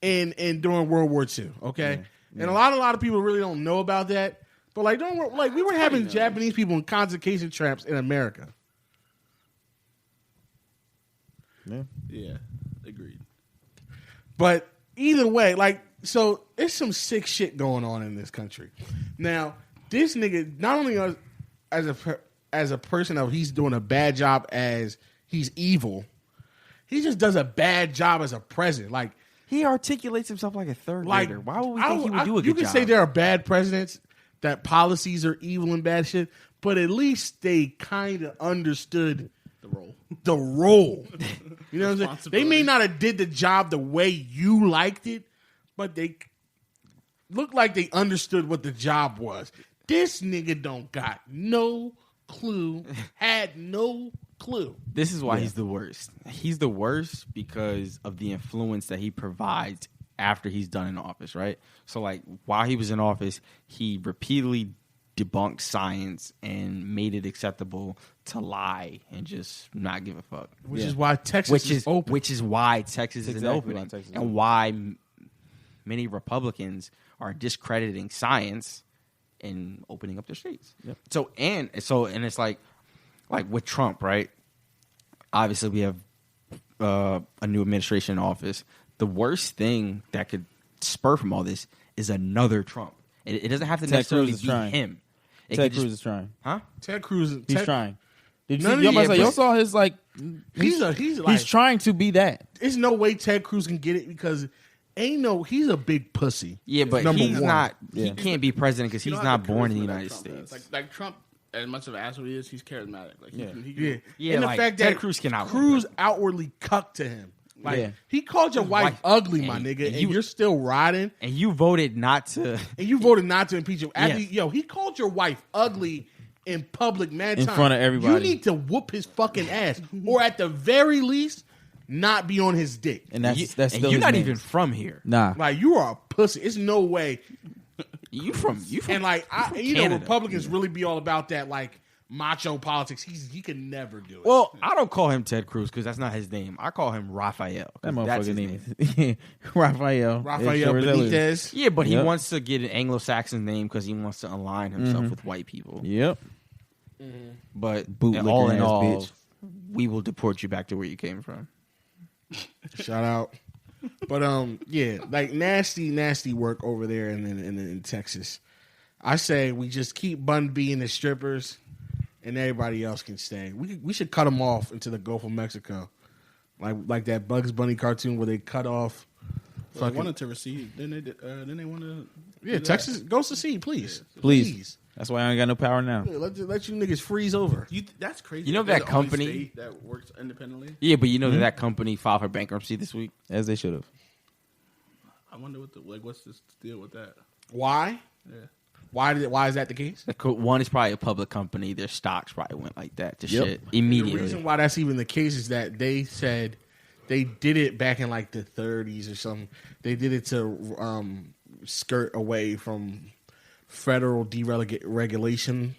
in during World War II. Okay, and a lot of people really don't know about that. But like, we were having Japanese people in concentration camps in America. Yeah, agreed. But either way, like, so there's some sick shit going on in this country. Now, this nigga, not only as a person of he's doing a bad job as he's evil, he just does a bad job as a president. Like, He articulates himself like a third like grader. Why would we think he would do a good you can job? say there are bad presidents that policies are evil and bad shit, but at least they kind of understood The role. the role. You know what I'm saying? They Responsibility. may not have did the job the way you liked it, but they looked like they understood what the job was. This nigga don't got no clue, had no clue. This is why he's the worst. He's the worst because of the influence that he provides after he's done in office, right? So, like, while he was in office, he repeatedly debunked science and made it acceptable to lie and just not give a fuck. Which is why Texas is open. Which is why Texas is exactly opening, why Texas is and open. why many Republicans are discrediting science and opening up their states. Yep. So and it's like with Trump, right? Obviously, we have a new administration in office. The worst thing that could spur from all this is another Trump. It doesn't have to Ted necessarily Cruz is be trying. him. It Ted could Cruz just- is trying. huh? Ted Cruz. He's Ted, trying. Did you None see? of the- Y'all but- saw his like. He's like trying to be that. there's no way Ted Cruz can get it because he's a big pussy. Yeah, but Number he's one. not. He Yeah. can't be president because You he's don't have not the born in the charisma that United Trump States. has. Like Trump, as much of an asshole he is, he's charismatic. Like Yeah. he Yeah, can, Yeah, and the like, fact Ted that Cruz can out- Cruz outwardly cucked to him. Like Yeah. he called your wife wife- ugly, my and- nigga, and and you're still riding, and you voted not to. and you voted not to impeach him. After, Yes. he called your wife ugly in public, man, In time. front of everybody. You need to whoop his fucking ass, or at the very least, not be on his dick. And that's and still you're his not name. even from here. Nah. Like you are a pussy. It's no way. You from And like from you know, Canada. Republicans really be all about that like macho politics. He can never do it. Well, I don't call him Ted Cruz because that's not his name. I call him Raphael. 'cause That that's his motherfucker name is Raphael. Rafael It sure as hell is. Benitez. Yeah, but he Yep. wants to get an Anglo-Saxon name because he wants to align himself with white people. Yep. But Bootlicker all in ass all, bitch. we will deport you back to where you came from. Shout out. But yeah, like nasty work over there in Texas. I say we just keep Bun B and the strippers, and everybody else can stay. We should cut them off into the Gulf of Mexico, like that Bugs Bunny cartoon where they cut off. Well, they wanted to recede. Then they want to. Yeah, Texas goes to sea, please, Please. That's why I ain't got no power now. Yeah, let you niggas freeze over. That's crazy. You know They're that the only company- state that works independently. Yeah, but you know that company filed for bankruptcy this week. As they should have. I wonder what's this deal with that? Why? Yeah. Why is that the case? One is probably a public company. Their stocks probably went like that to Yep. shit The immediately. reason why that's even the case is that they said they did it back in like the 30s or something. They did it to skirt away from federal deregulation.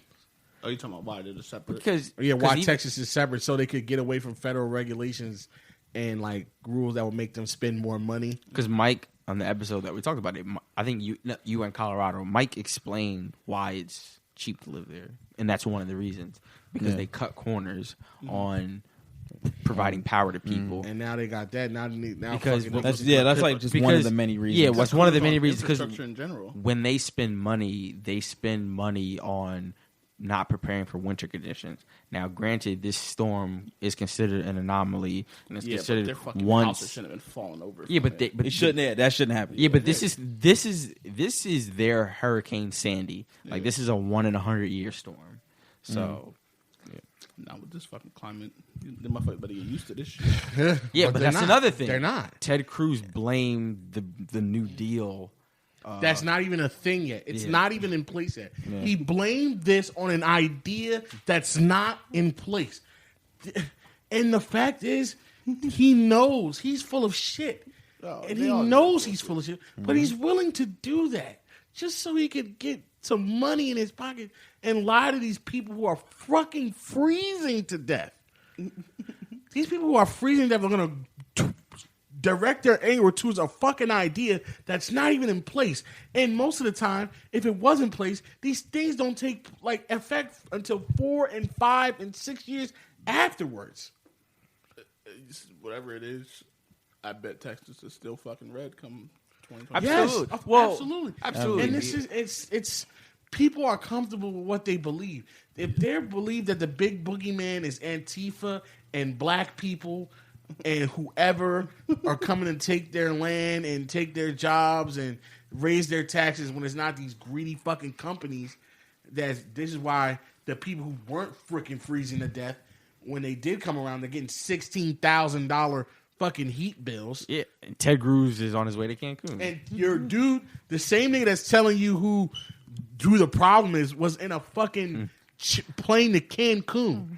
Oh, you talking about why they're separate? because Yeah, why 'cause he- Texas is separate so they could get away from federal regulations and like rules that would make them spend more money. Because Mike, on the episode that we talked about it, I think you were in Colorado. Mike explained why it's cheap to live there, and that's one of the reasons because Yeah. they cut corners on providing power to people. And now they got that. Now Because fucking That's niggas- that's like just one of Because- the many reasons. Yeah, what's one of the many reasons? Because Infrastructure in general. when they spend money on not preparing for winter conditions. Now, granted, this storm is considered an anomaly, and it's Yeah, but considered their fucking houses once. shouldn't have been falling over. Yeah, from but it. but it shouldn't. That shouldn't happen. Yeah, but this is their Hurricane Sandy. Like this is a 1 in 100-year storm. So Not with this fucking climate. The motherfucker better get used to this shit. yeah, but they're that's not. another thing. They're not. Ted Cruz blamed the New Deal. That's not even a thing yet. It's yeah. not even in place yet. He blamed this on an idea that's not in place. And the fact is, he knows he's full of shit. And he knows he's full of shit. But he's willing to do that just so he could get some money in his pocket and lie to these people who are fucking freezing to death. These people who are freezing to death are going to direct their anger towards a fucking idea that's not even in place. And most of the time, if it was in place, these things don't take like effect until 4 and 5 and 6 years afterwards. Whatever it is, I bet Texas is still fucking red come 2020. Absolutely. Yes, Well, absolutely, absolutely. And this is it's people are comfortable with what they believe. If they believe that the big boogeyman is Antifa and black people and whoever are coming to take their land and take their jobs and raise their taxes when it's not these greedy fucking companies, this is why the people who weren't freaking freezing to death when they did come around, they're getting $16,000 fucking heat bills. Yeah, and Ted Cruz is on his way to Cancun. And your dude, the same nigga that's telling you who the problem is, was in a fucking plane to Cancun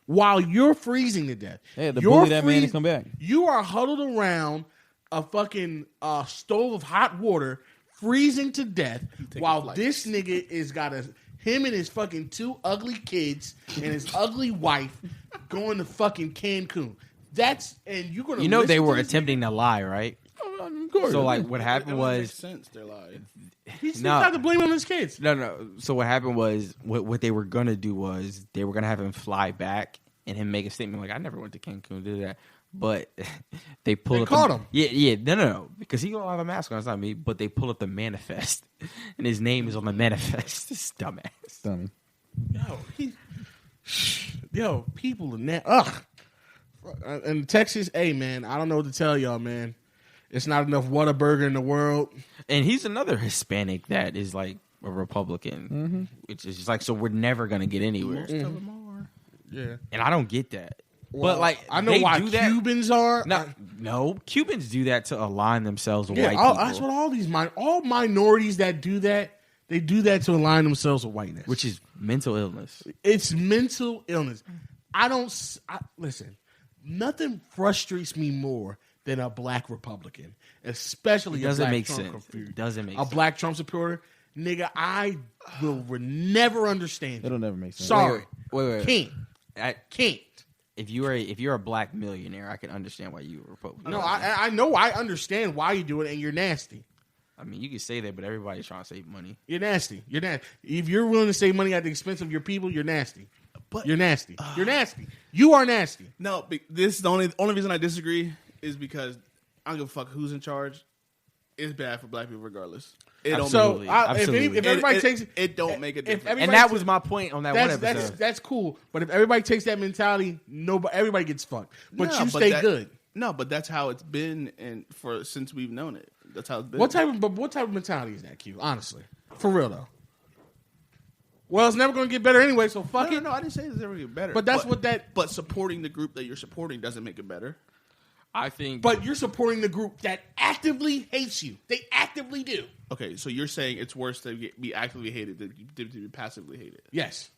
while you're freezing to death. Hey, to You're bully that man to come back. You are huddled around a fucking stove of hot water, freezing to death, while this nigga is got him and his fucking 2 ugly kids and his ugly wife going to fucking Cancun. And you're gonna. You know they listen were to this attempting to lie, right? Of course. So like what happened That makes was sense. They're lying. He's No. got to blame it on his kids. no. So what happened was what they were gonna do was they were gonna have him fly back and him make a statement like I never went to Cancun, did that. But they pulled They up caught the, him. Yeah, no, because he don't have a mask on. It's not me. But they pulled up the manifest, and his name is on the manifest. This dumbass. Dummy. Yo, people in that. Ugh. In Texas, hey man, I don't know what to tell y'all, man. It's not enough Whataburger in the world. And he's another Hispanic that is like a Republican, which is just like so we're never gonna get anywhere. Most of them are. Yeah, And I don't get that. well, but like I know they why do that. Cubans are. No, Cubans do that to align themselves with Yeah, white all, people, that's what all these all minorities that do that. They do that to align themselves with whiteness, which is mental illness. it's mental illness. Listen. Nothing frustrates me more than a black Republican, especially It doesn't a black make Trump sense. supporter. It doesn't make A sense. black Trump supporter, nigga. I will never understand. It'll never make sense. Sorry, Wait. can't. Can't. If you're a black millionaire, I can understand why you were Republican. No, I know. I understand why you do it, and you're nasty. I mean, you can say that, but everybody's trying to save money. You're nasty. You're nasty. If you're willing to save money at the expense of your people, you're nasty. But You're nasty. You're nasty. You are nasty. no, this is the only reason I disagree is because I don't give a fuck who's in charge. It's bad for black people regardless. It don't. Absolutely. So if Absolutely. everybody it, takes it don't make a if difference. everybody And that ta- was my point on that one episode. that's cool. But if everybody takes that mentality, everybody gets fucked. But No, you stay good. No, but that's how it's been, and since we've known it, that's how it's been. What type of mentality is that, Q? Honestly, for real though. Well, it's never going to get better anyway. So fuck No, it. no, I didn't say it's ever get better. But that's what that. But supporting the group that you're supporting doesn't make it better. I think. But you're supporting the group that actively hates you. They actively do. Okay, so you're saying it's worse to be actively hated than to be passively hated, Yes.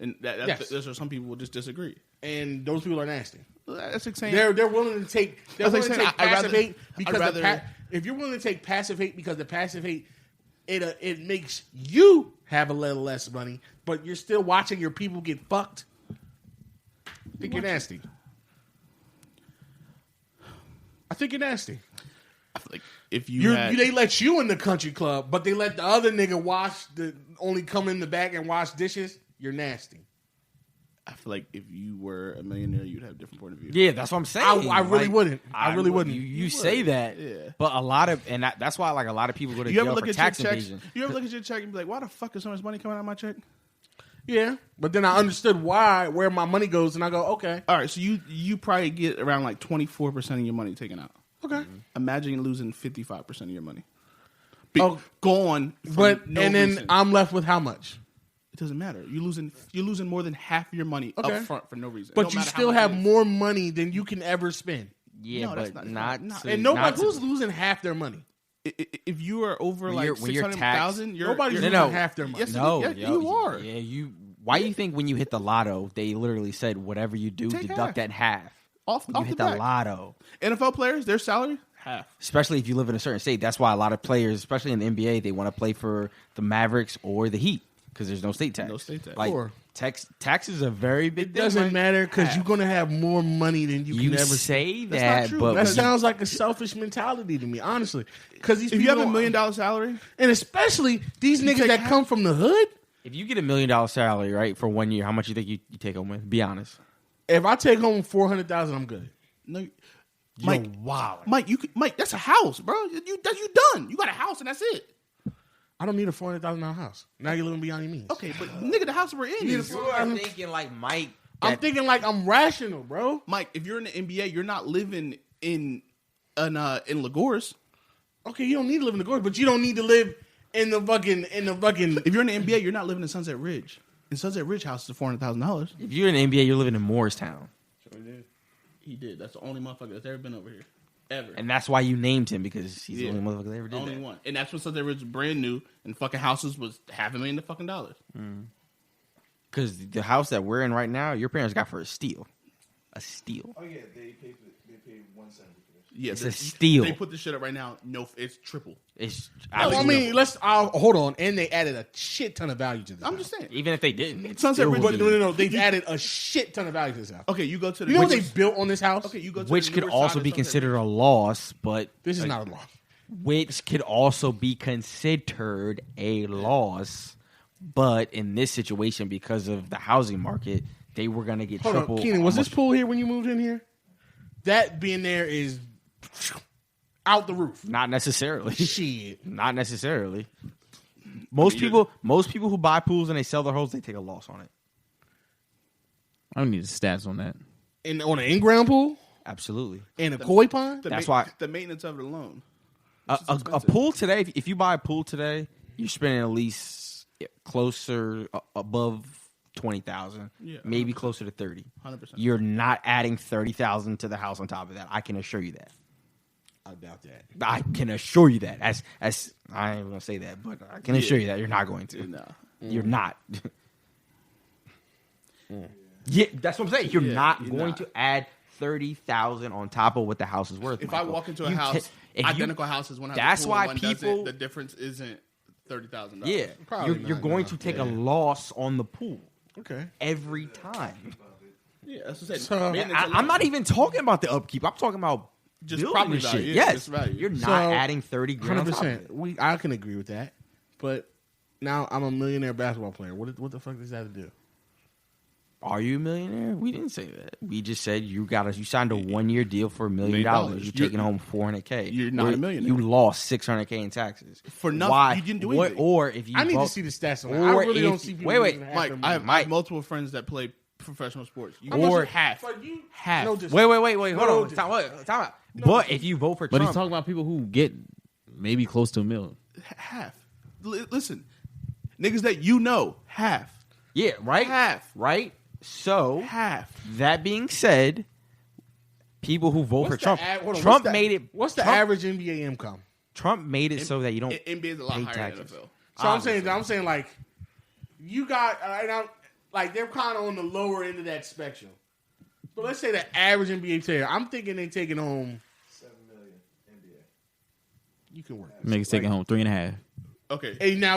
and Yes. that's where some people will just disagree. And those people are nasty. That's like saying They're willing to take That's like willing to saying, take I'd passive rather- hate because I'd rather- if you're willing to take passive hate because the passive hate it makes you have a little less money, but you're still watching your people get fucked. I think you're nasty. I think you're nasty. I feel like if you had, They let you in the country club, but they let the other nigga only come in the back and wash dishes. You're nasty. I feel like if you were a millionaire, you'd have a different point of view. Yeah, that's what I'm saying. I really Like, wouldn't. I really wouldn't. You say that, Yeah. but a lot of that's why like a lot of people go to You ever jail look for at your tax checks? evasion. You ever look at your check and be like, "Why the fuck is so much money coming out of my check?" Yeah, but then I understood where my money goes, and I go, okay, All right, so you probably get around like 24% of your money taken out. okay. Imagine losing 55% of your money. Oh, Gone, for but no and then reason. I'm left with how much? It doesn't matter. You're losing more than half your money Okay. up front for no reason. It But don't you matter how still much have it is. more money than you can ever spend, Yeah, No, that's but not- not. and not nobody to- who's losing half their money. If you are over When like you're- when you're 600,000, you're Nobody's you're, losing no. half their money. Yes, No, Yeah, yo, you are. Yeah, you. Why do you think when you hit the lotto, they literally said whatever you do, Take deduct half. that half Off- when you off hit the the back. lotto. NFL players, their salary half. Especially if you live in a certain state. That's why a lot of players, especially in the NBA, they want to play for the Mavericks or the Heat because there's no state tax. No state tax. Like Sure. taxes are very big. It doesn't matter because you're gonna have more money than you You can ever. say That's that, not true. but That when sounds like a selfish mentality to me, honestly. Because these If you people have $1 don't- million salary, and especially these niggas take that half- come from the hood. if you get $1 million salary, right, for 1 year, how much you think you take home with? Be honest. If I take home 400,000, I'm good. no. Mike, wow. Mike, Mike, that's a house, bro. You done. You got a house and that's it. I don't need a $400,000 house. Now you're living beyond your means. Okay, but nigga, the house we're in is You are thinking like Mike. I'm thinking like I'm rational, bro. Mike. If you're in the NBA, you're not living in Lagos. Okay, you don't need to live in the gorge, but you don't need to live in the fucking If you're in the NBA, you're not living in Sunset Ridge. In Sunset Ridge house is $400,000. If you're in the NBA, you're living in Morristown. He did. That's the only motherfucker that's ever been over here, ever. And that's why you named him, because he's Yeah. the only motherfucker that ever The did only that. one, and that's when Sunset Ridge was brand new, and fucking houses was $500,000 fucking dollars. Because the house that we're in right now, your parents got for a steal. a steal. Oh yeah, they paid $170 for this. Yeah, It's a steal. They put this shit up right now. No, it's triple. It's I mean, hold on, and they added a shit ton of value to this. I'm house. just saying. even if they didn't, it's Sunset still Ridge- would But be- no, they've added a shit ton of value to this house. Okay, you go to the. You know what they built on this house? Okay, you go to which the could newer also side of be Sunset considered Ridge. a loss, but This is not a loss. which could also be considered a loss. But in this situation, because of the housing market, they were going to get Hold triple. on, Keenan, was this almost- pool here when you moved in here? That being there is out the roof. Not necessarily. Shit. Not necessarily. Most people who buy pools and they sell their homes, they take a loss on it. I don't need the stats on that. And on an in-ground pool Absolutely. and a koi pond. That's why- the maintenance of it alone. A pool today, if you buy a pool today, you're spending at least closer above 20,000, Yeah, maybe closer to 30. 100%. You're not adding 30,000 to the house on top of that. I can assure you that. I doubt that. I can assure you that. As I ain't gonna say that, but I can assure you that you're not going to. No. You're not. Yeah, that's what I'm saying. You're Yeah, not you're going not. to add 30,000 on top of what the house is worth. If I Michael. walk into a You house, if you- identical houses, one has that's a pool, why one doesn't, people- the difference isn't $30,000. Yeah, Probably you're not, going no. to take a loss on the pool Okay. every time. Yeah, that's what I said. So- Maintenance I'm alone. not even talking about the upkeep. I'm talking about Just building property this value, shit. yeah, Yes, just value. you're not So, adding 30 grand. on top of 100%. it. I can agree with that. But now I'm a millionaire basketball player. What the fuck does that have to do? Are you a millionaire? We didn't say that. We just said you signed a 1-year deal for $1 million. You're You're- taking home $400K. you're not Where a millionaire. You lost $600K in taxes For nothing. Why? You didn't do What- anything. Or if you I need to vote- see the stats on that. I or really if- don't see people wait, losing half Mike, their I money. have Mike. multiple friends that play professional sports. You Or- half. But you, Half. no dis- Wait. Hold No, on. dis- Time out. But if you vote for But Trump, he's talking about people who get maybe close to $1 million. Half. Listen, niggas that you know, half. yeah, right, Half. right. So Half. that being said, people who vote for What's the Trump, hold on, Trump what's the- made it. What's the Trump, average NBA income? Trump made it so that you don't. NBA is a lot pay higher than taxes. NFL. So I'm saying like you got and I'm like they're kind of on the lower end of that spectrum. So let's say the average NBA player, I'm thinking they're taking home $7 million NBA. You can work. Niggas taking home 3.5. Okay. Hey, now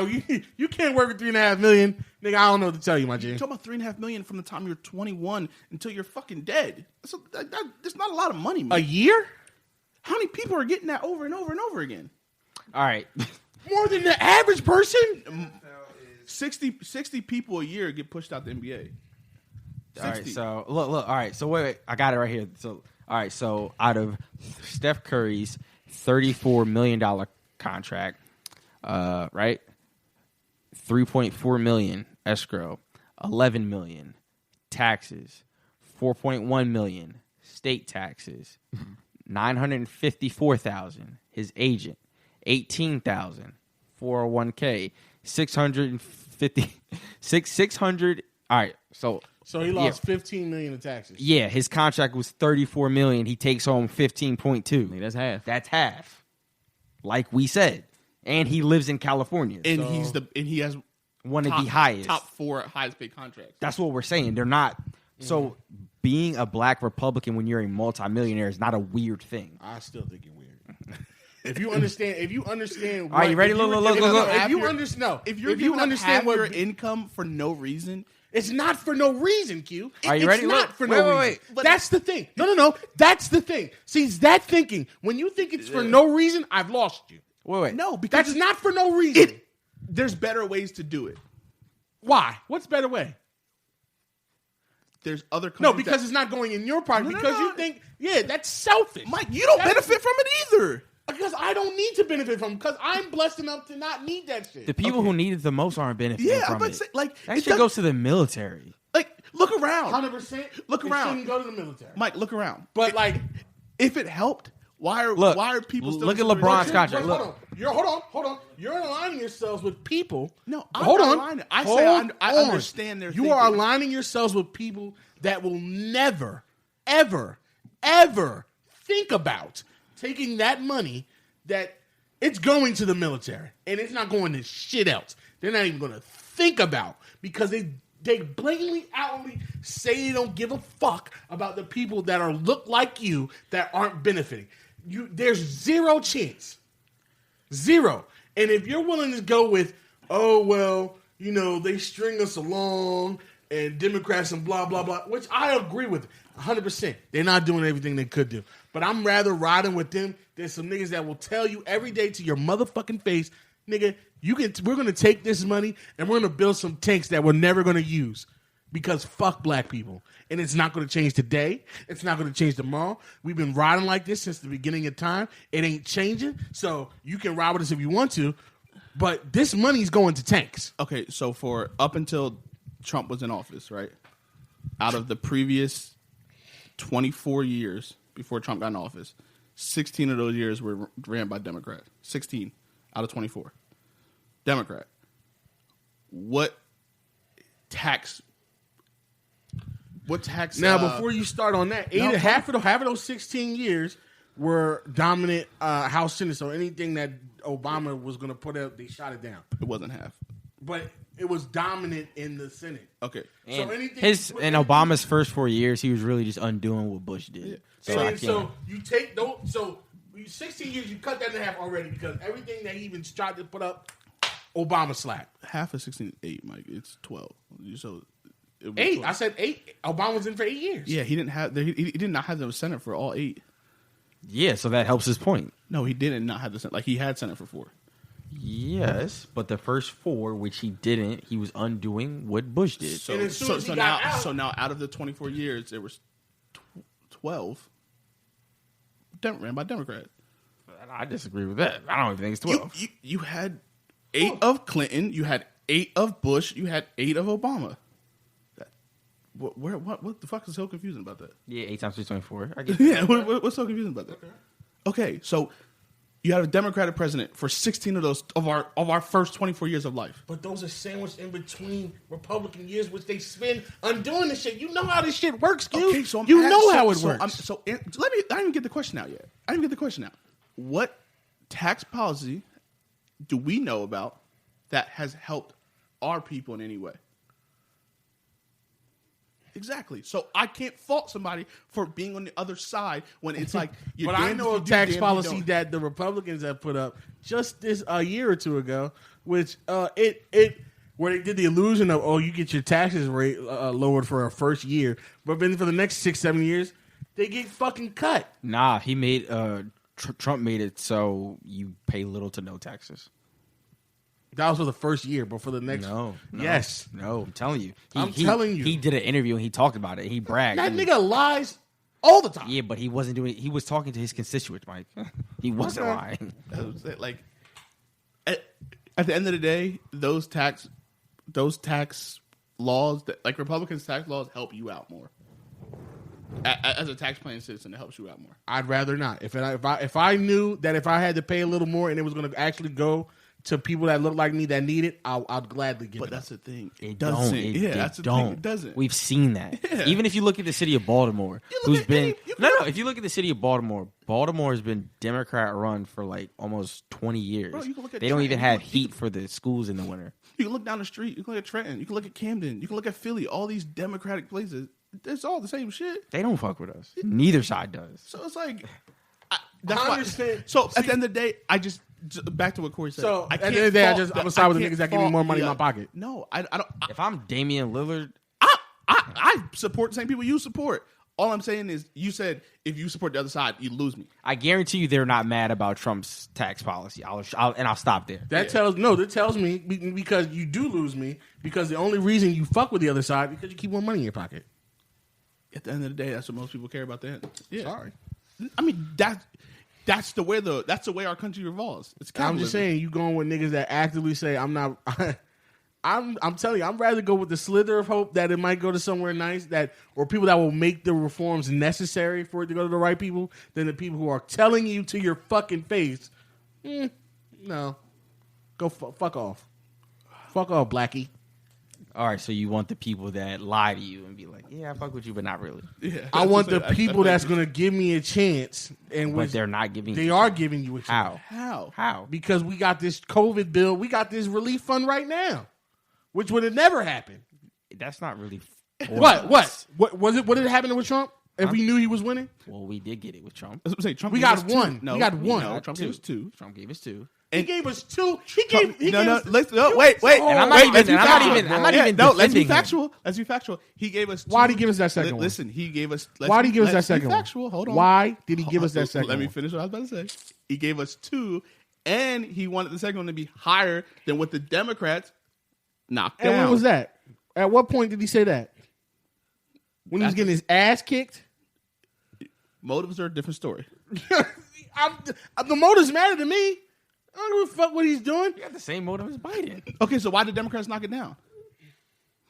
you can't work with $3.5 million, nigga. I don't know what to tell you, my G. You're talking about $3.5 million from the time you're 21 until you're fucking dead. That's not a lot of money, man. A year? How many people are getting that over and over and over again? All right. More than the average person? 60 people a year get pushed out the NBA. All right, 60. so look. All right, so wait, I got it right here. So all right, so out of Steph Curry's $34 million contract, right, $3.4 million escrow, $11 million taxes, $4.1 million state taxes, $954,000 his agent, $18,000 401k, 600. All right, so So he lost $15 million in taxes. yeah, his contract was $34 million. He takes home 15.2. That's half. That's half, like we said, and he lives in California. And So he has one of the highest. top 4 highest paid contracts. That's what we're saying. They're not. So being a black Republican when you're a multimillionaire is not a weird thing. I still think you're weird. If you understand, All right, you ready? Look. If you understand, If you're if you understand your what income for no reason, it's not for no reason, Q. Are you It's ready? not Look, for wait, no wait, reason. wait. That's the thing. No. That's the thing. See, it's that thinking. When you think it's for no reason, I've lost you. Wait. no, because That's not for no reason. there's better ways to do it. Why? What's better way? There's other No, countries because that, it's not going in your pocket. No, no, Because no. you think, yeah, that's selfish. Mike, you don't That's- benefit from it either. Because I don't need to benefit from it. Because I'm blessed enough to not need that shit. The people who need it the most aren't benefiting Yeah, I'm from about it. to say, like, that it shit does- goes to the military. Like, look around. 100%. Look it around. shouldn't go to the military. Mike, look around. But like, If it helped, why are people still look at considering LeBron's it? contract. Wait, Look. hold on. You're aligning yourselves with people. No, I'm hold not on. aligning. I Hold say I on. understand their You are thinking. aligning yourselves with people that will never, ever, ever think about taking that money that it's going to the military and it's not going to shit else. They're not even going to think about because They blatantly, outwardly say they don't give a fuck about the people that look like you that aren't benefiting. There's zero chance. Zero. And if you're willing to go with, oh, well, they string us along and Democrats and blah, blah, blah, which I agree with 100%. They're not doing everything they could do. But I'm rather riding with them than some niggas that will tell you every day to your motherfucking face, nigga, we're going to take this money and we're going to build some tanks that we're never going to use because fuck black people. And it's not going to change today. It's not going to change tomorrow. We've been riding like this since the beginning of time. It ain't changing. So you can ride with us if you want to, but this money's going to tanks. Okay, so for up until Trump was in office, right? Out of the previous 24 years before Trump got in office, 16 of those years were ran by Democrats. 16 out of 24. Democrat. What tax? Now, before you start on that, half of those 16 years were dominant House Senate. So anything that Obama was going to put out, they shot it down. It wasn't half. But it was dominant in the Senate. Okay. And in Obama's first 4 years, he was really just undoing what Bush did. Yeah. So you take those. So 16 years, you cut that in half already because everything that he even tried to put up, Obama slapped. Half of 16 is 8, Mike. It's 12. So 8. 12. I said 8. Obama was in for 8 years. Yeah, he didn't have. He did not have the Senate for all 8. Yeah, so that helps his point. No, he didn't not have the Senate. Like he had Senate for 4. Yes, but the first 4, which he didn't, he was undoing what Bush did. So, And as soon as he got out, now out of the 24 years, there was 12 ran by Democrats. I disagree with that. I don't even think it's 12. You had 8 of Clinton, you had 8 of Bush, you had 8 of Obama. What the fuck is so confusing about that? Yeah, 8 times 3 is 24. I get Yeah, what's so confusing about that? Okay, so you have a Democratic president for 16 of those of our first 24 years of life. but those are sandwiched in between Republican years, which they spend undoing this shit. You know how this shit works, dude. Okay, so you know how it works. I didn't even get the question out yet. I didn't even get the question out. What tax policy do we know about that has helped our people in any way? Exactly. So I can't fault somebody for being on the other side when it's like you're But I know a tax policy that the Republicans have put up just a year or two ago, which where they did the illusion of you get your taxes rate lowered for a first year, but then for the next 6-7 years they get fucking cut. Nah, he made Trump made it so you pay little to no taxes. That was for the first year, but for the next, yes, no, I'm telling you, he did an interview and he talked about it. He bragged. That nigga lies all the time. Yeah, but he wasn't doing it. He was talking to his constituents, Mike. He wasn't lying. Like at the end of the day, those tax laws, like Republicans' tax laws, help you out more. As a tax-paying citizen, it helps you out more. I'd rather not. If I knew that if I had to pay a little more and it was going to actually go to people that look like me that need it, I'd gladly give it. But that's the thing. It doesn't. don't. That's the thing. It doesn't. We've seen that. Yeah. Even if you look at the city of Baltimore, if you look at the city of Baltimore has been Democrat run for like almost 20 years. Bro, you can look at they don't even Trenton. have heat for the schools in the winter. You can look down the street. You can look at Trenton. You can look at Camden. You can look at Philly. All these Democratic places. It's all the same shit. They don't fuck with us. Neither side does. So it's like, I understand. So at the end of the day, I just back to what Corey said. So I at the end of the day, I'm gonna side with the niggas that give me more money in my pocket. No, I don't. If I'm Damian Lillard, I support the same people you support. All I'm saying is, you said if you support the other side, you lose me. I guarantee you they're not mad about Trump's tax policy. I'll stop there. That tells me because you do lose me because the only reason you fuck with the other side because you keep more money in your pocket. At the end of the day, that's what most people care about. Then, yeah. Sorry, I mean that's the way our country revolves. It's capitalism. I'm just saying you going with niggas that actively say I'm not. I'm telling you, I'd rather go with the slither of hope that it might go to somewhere nice or people that will make the reforms necessary for it to go to the right people than the people who are telling you to your fucking face, no, go fuck off, Blackie. All right, so you want the people that lie to you and be like, "Yeah, I fuck with you, but not really." Yeah, I want the people that's going to give me a chance, but they're not giving. They are giving you a chance. How? Because we got this COVID bill, we got this relief fund right now, which would have never happened. That's not really. What was it? What did it happen with Trump? If we knew he was winning, Well, we did get it with Trump. That's what I'm saying. Trump we gave got us two. one. No, we got one. No, Trump gave us two. Trump gave us 2. He gave us 2. He gave. He No, gave no. us, Let's wait. And I'm not Wait, even. let's be And I'm not factual. even. I'm not even. No, let's be defending him. factual. Let's be factual. He gave us. Why did he give us that second one? Listen, he gave us. Why did he give us that let's be second one? Factual. Hold on. Why did he give us that second Let me one? finish what I was about to say. He gave us 2, and he wanted the second one to be higher than what the Democrats knocked And down. when was that? At what point did he say that? When he was getting his ass kicked? Motives are a different story. The motives matter to me. I don't give a fuck what he's doing. You got the same motive as Biden. Okay, so why did Democrats knock it down?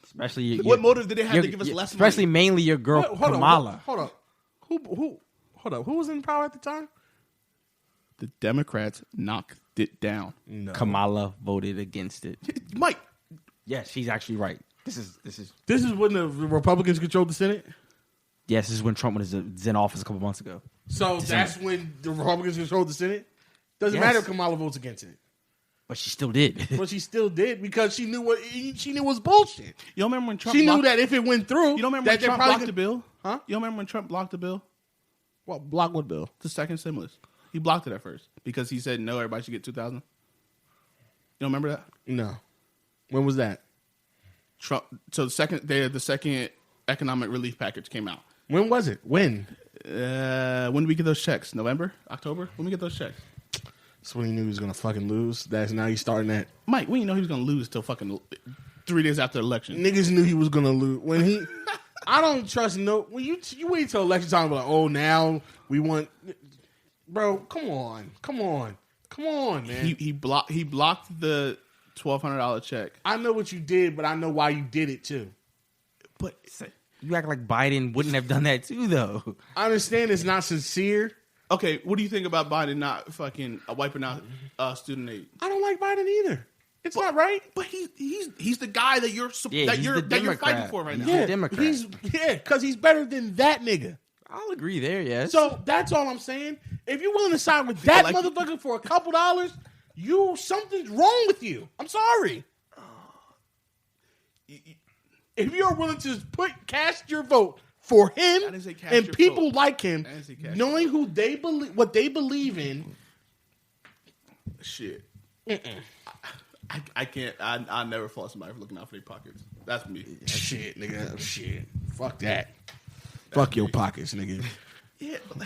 Especially your, What motive did they have to give us less Especially money? mainly your girl Hold on, Kamala. Hold on. Hold up. Who was in power at the time? The Democrats knocked it down. Kamala voted against it. Mike, Yes, she's actually right. This is. This is when the Republicans controlled the Senate. Yes, this is when Trump was in office a couple months ago. So that's when the Republicans controlled the Senate. Doesn't Yes. matter if Kamala votes against it, But she still did. but she still did because she knew it was bullshit. you don't remember when Trump She knew blocked, that if it went through, You don't remember that when Trump probably blocked the bill? Huh? You don't remember when Trump blocked the bill? What block what bill? The second stimulus. He blocked it at first because he said no, everybody should get 2,000. You don't remember that? No. When was that? Trump. So the second economic relief package came out. When was it? When? When did we get those checks? November? October? When we get those checks? That's when he knew he was gonna fucking lose. That's now he's starting that. Mike, we didn't know he was going to lose till fucking 3 days after the election. Niggas knew he was gonna lose when he. I don't trust no. When you wait till election time, like, oh, now we want, bro. Come on, man. He blocked the $1,200 check. I know what you did, but I know why you did it too. But You act like Biden wouldn't have done that too, though. I understand it's not sincere. okay, what do you think about Biden not fucking wiping out student aid? I don't like Biden either. It's not right. But he's the guy that you're Yeah, that he's you're the that you're fighting Democrat. for right now. Yeah. Democrat. Because he's better than that nigga. I'll agree there. Yes. So that's all I'm saying. If you're willing to side with that like- motherfucker for a couple dollars, something's wrong with you. I'm sorry. If you're willing to cast your vote for him didn't say cast and your people vote. like him, I didn't say cast knowing who they believe, what they believe in, Shit. I can't. I never fault somebody for looking out for their pockets. That's me. shit, nigga, shit, fuck that. Fuck your pockets, nigga. Yeah, but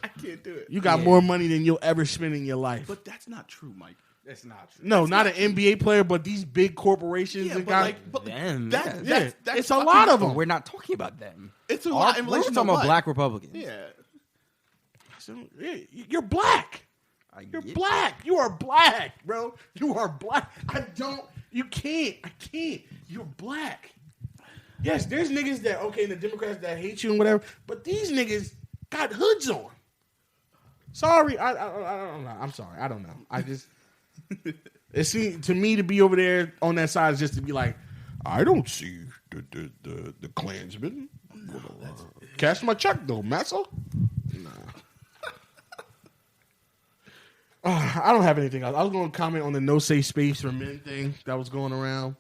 I can't do it. You got more money than you'll ever spend in your life. But that's not true, Mike. that's not true. No, not an NBA player, but these big corporations Yeah, and but guys. like, but Them, that, yeah. that's It's a fucking- lot of But them. we're not talking about them. It's a lot in We're relation talking to about what? black Republicans. Yeah. You're black. You're get black. You are black, bro. You are black. You can't. I can't. You're black. Yes, there's niggas that, okay, the Democrats that hate you and whatever, but these niggas got hoods on. Sorry. I don't know. I'm sorry. I don't know. I just, it seems to me to be over there on that side is just to be like, I don't see the Klansmen. Cash my check though, massa. I don't have anything else. I was going to comment on the no safe space for men thing that was going around,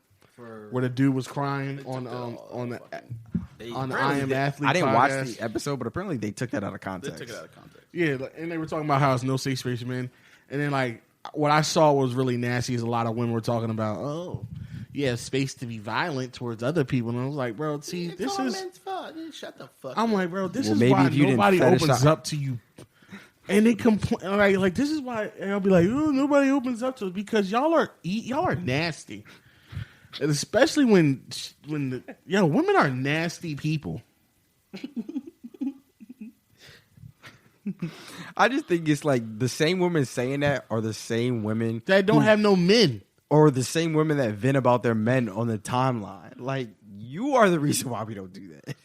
where the dude was crying on the I Am Athlete. I didn't podcast. watch the episode, but apparently they took that out of They context. took it out of context. Yeah, and they were talking about how it's no safe space for men, and then like what I saw was really nasty. Is a lot of women were talking about, oh, you have space to be violent towards other people, and I was like, bro, see, this is. Shut the fuck. I'm like, bro, this Well, is maybe why if you didn't nobody fetishize- opens up to you. And they complain like this is why, and I'll be like, oh, nobody opens up to us because y'all are nasty, and especially when women are nasty people. I just think it's like the same women saying that are the same women That don't have no men. or the same women that vent about their men on the timeline. Like, you are the reason why we don't do that.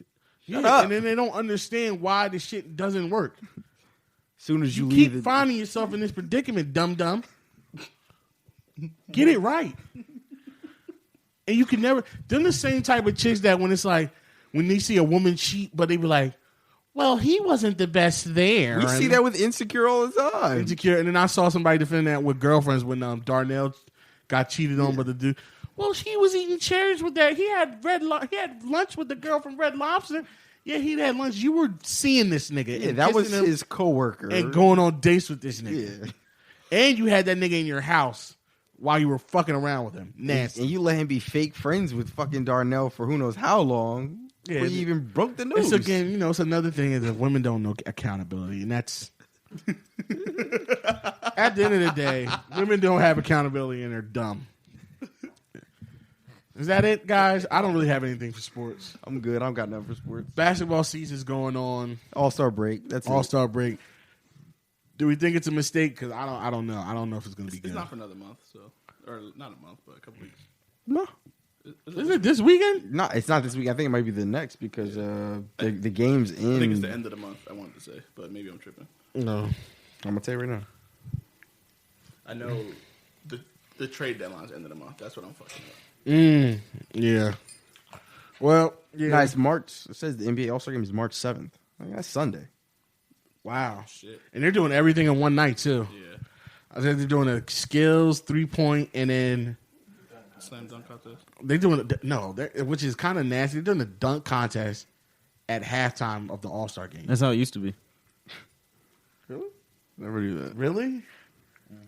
Yeah, up. and then they don't understand why the shit doesn't work. Soon as you, You leave keep it, finding yourself in this predicament, dum-dum. Get it right. And you can never... They're the same type of chicks that when it's like, when they see a woman cheat, but they be like, well, he wasn't the best there. we see that with Insecure all the time. Insecure. And then I saw somebody defend that with girlfriends when Darnell got cheated on by the dude. Well, he was eating cherries with that. He had lunch with the girl from Red Lobster. Yeah, he had lunch. You were seeing this nigga. Yeah, and that was kissing him his coworker. and going on dates with this nigga. Yeah. And you had that nigga in your house while you were fucking around with him. Nasty. And you let him be fake friends with fucking Darnell for who knows how long. Yeah, before you even broke the news. It's again, you know, it's another thing is that women don't know accountability, and that's at the end of the day, women don't have accountability and they're dumb. Is that it, guys? I don't really have anything for sports. I'm good. I don't got nothing for sports. Basketball season's going on. All-Star break. That's All-Star break. Do we think it's a mistake? Because I don't know. I don't know if it's going to be good. It's not for another month, so or not a month, but a couple weeks. No. Is it this weekend? No, it's not this week. I think it might be the next because the game's in. I think it's the end of the month. I wanted to say, but maybe I'm tripping. No. I'm gonna tell you right now. I know the trade deadline's end of the month. That's what I'm fucking up. Yeah. Well, yeah. Nice. March. It says the NBA All-Star game is March 7th. That's Sunday. Wow. Shit. And they're doing everything in one night, too. Yeah. I said they're doing a skills, 3-point, and then Slam dunk contest. they're doing which is kind of nasty. They're doing the dunk contest at halftime of the All-Star game. That's how it used to be. Really? Never do that. Really?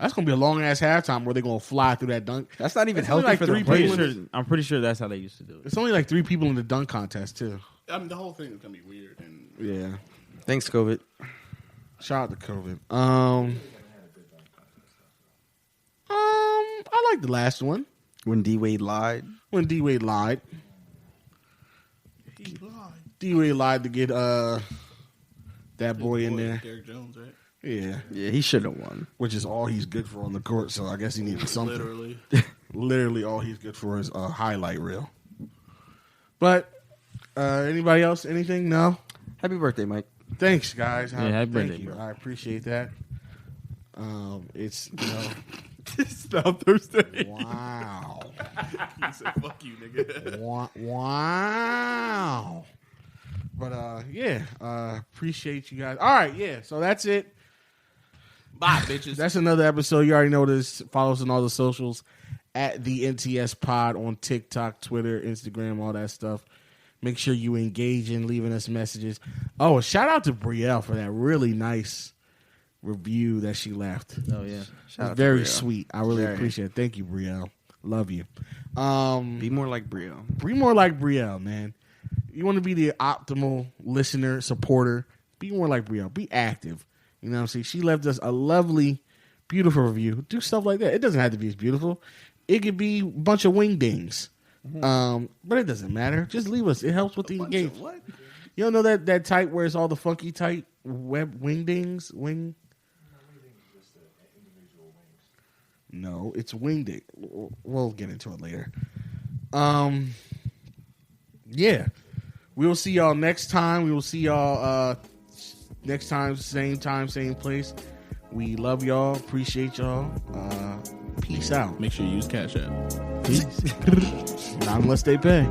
That's gonna be a long ass halftime where they're gonna fly through that dunk. That's not even That's only healthy like for three the players. people. I'm pretty sure that's how they used to do it. It's only like 3 people in the dunk contest too. I mean, the whole thing is gonna be weird. And Yeah. Thanks, COVID. Shout out to COVID. I like the last one When D-Wade lied. when D Wade lied. he lied. D Wade lied to get that boy in there. Derrick Jones, right? Yeah, Yeah, he should have won. which is all he's good for on the court. So I guess he needed something. Literally. Literally, all he's good for is a highlight reel. But anybody else? Anything? No. Happy birthday, Mike. Thanks, guys. Yeah, happy Thank birthday, you. bro. I appreciate that. It's It's now Thursday. wow, He said, "Fuck you, nigga." wow. But yeah, appreciate you guys. All right, yeah. So that's it. Bye, bitches. That's another episode. You already know this. Follow us on all the socials at the NTS Pod on TikTok, Twitter, Instagram, all that stuff. Make sure you engage in leaving us messages. Oh, shout out to Brielle for that really nice review that she left. Oh yeah. Shout out to Very Brielle. sweet. I really Very. appreciate it. Thank you, Brielle. Love you. Be more like Brio. Be more like Brielle, man. You want to be the optimal listener, supporter. Be more like Brielle. Be active. You know what I'm saying? She left us a lovely, beautiful review. Do stuff like that. It doesn't have to be as beautiful. It could be a bunch of wingdings. But it doesn't matter. Just leave us. It helps with the engagement. What? You don't know that type where it's all the funky type web wingdings? No, it's wingding. We'll get into it later. Yeah. We will see y'all next time. We will see y'all next time, same place. We love y'all. Appreciate y'all. Peace out. Make sure you use Cash App. Not unless they pay.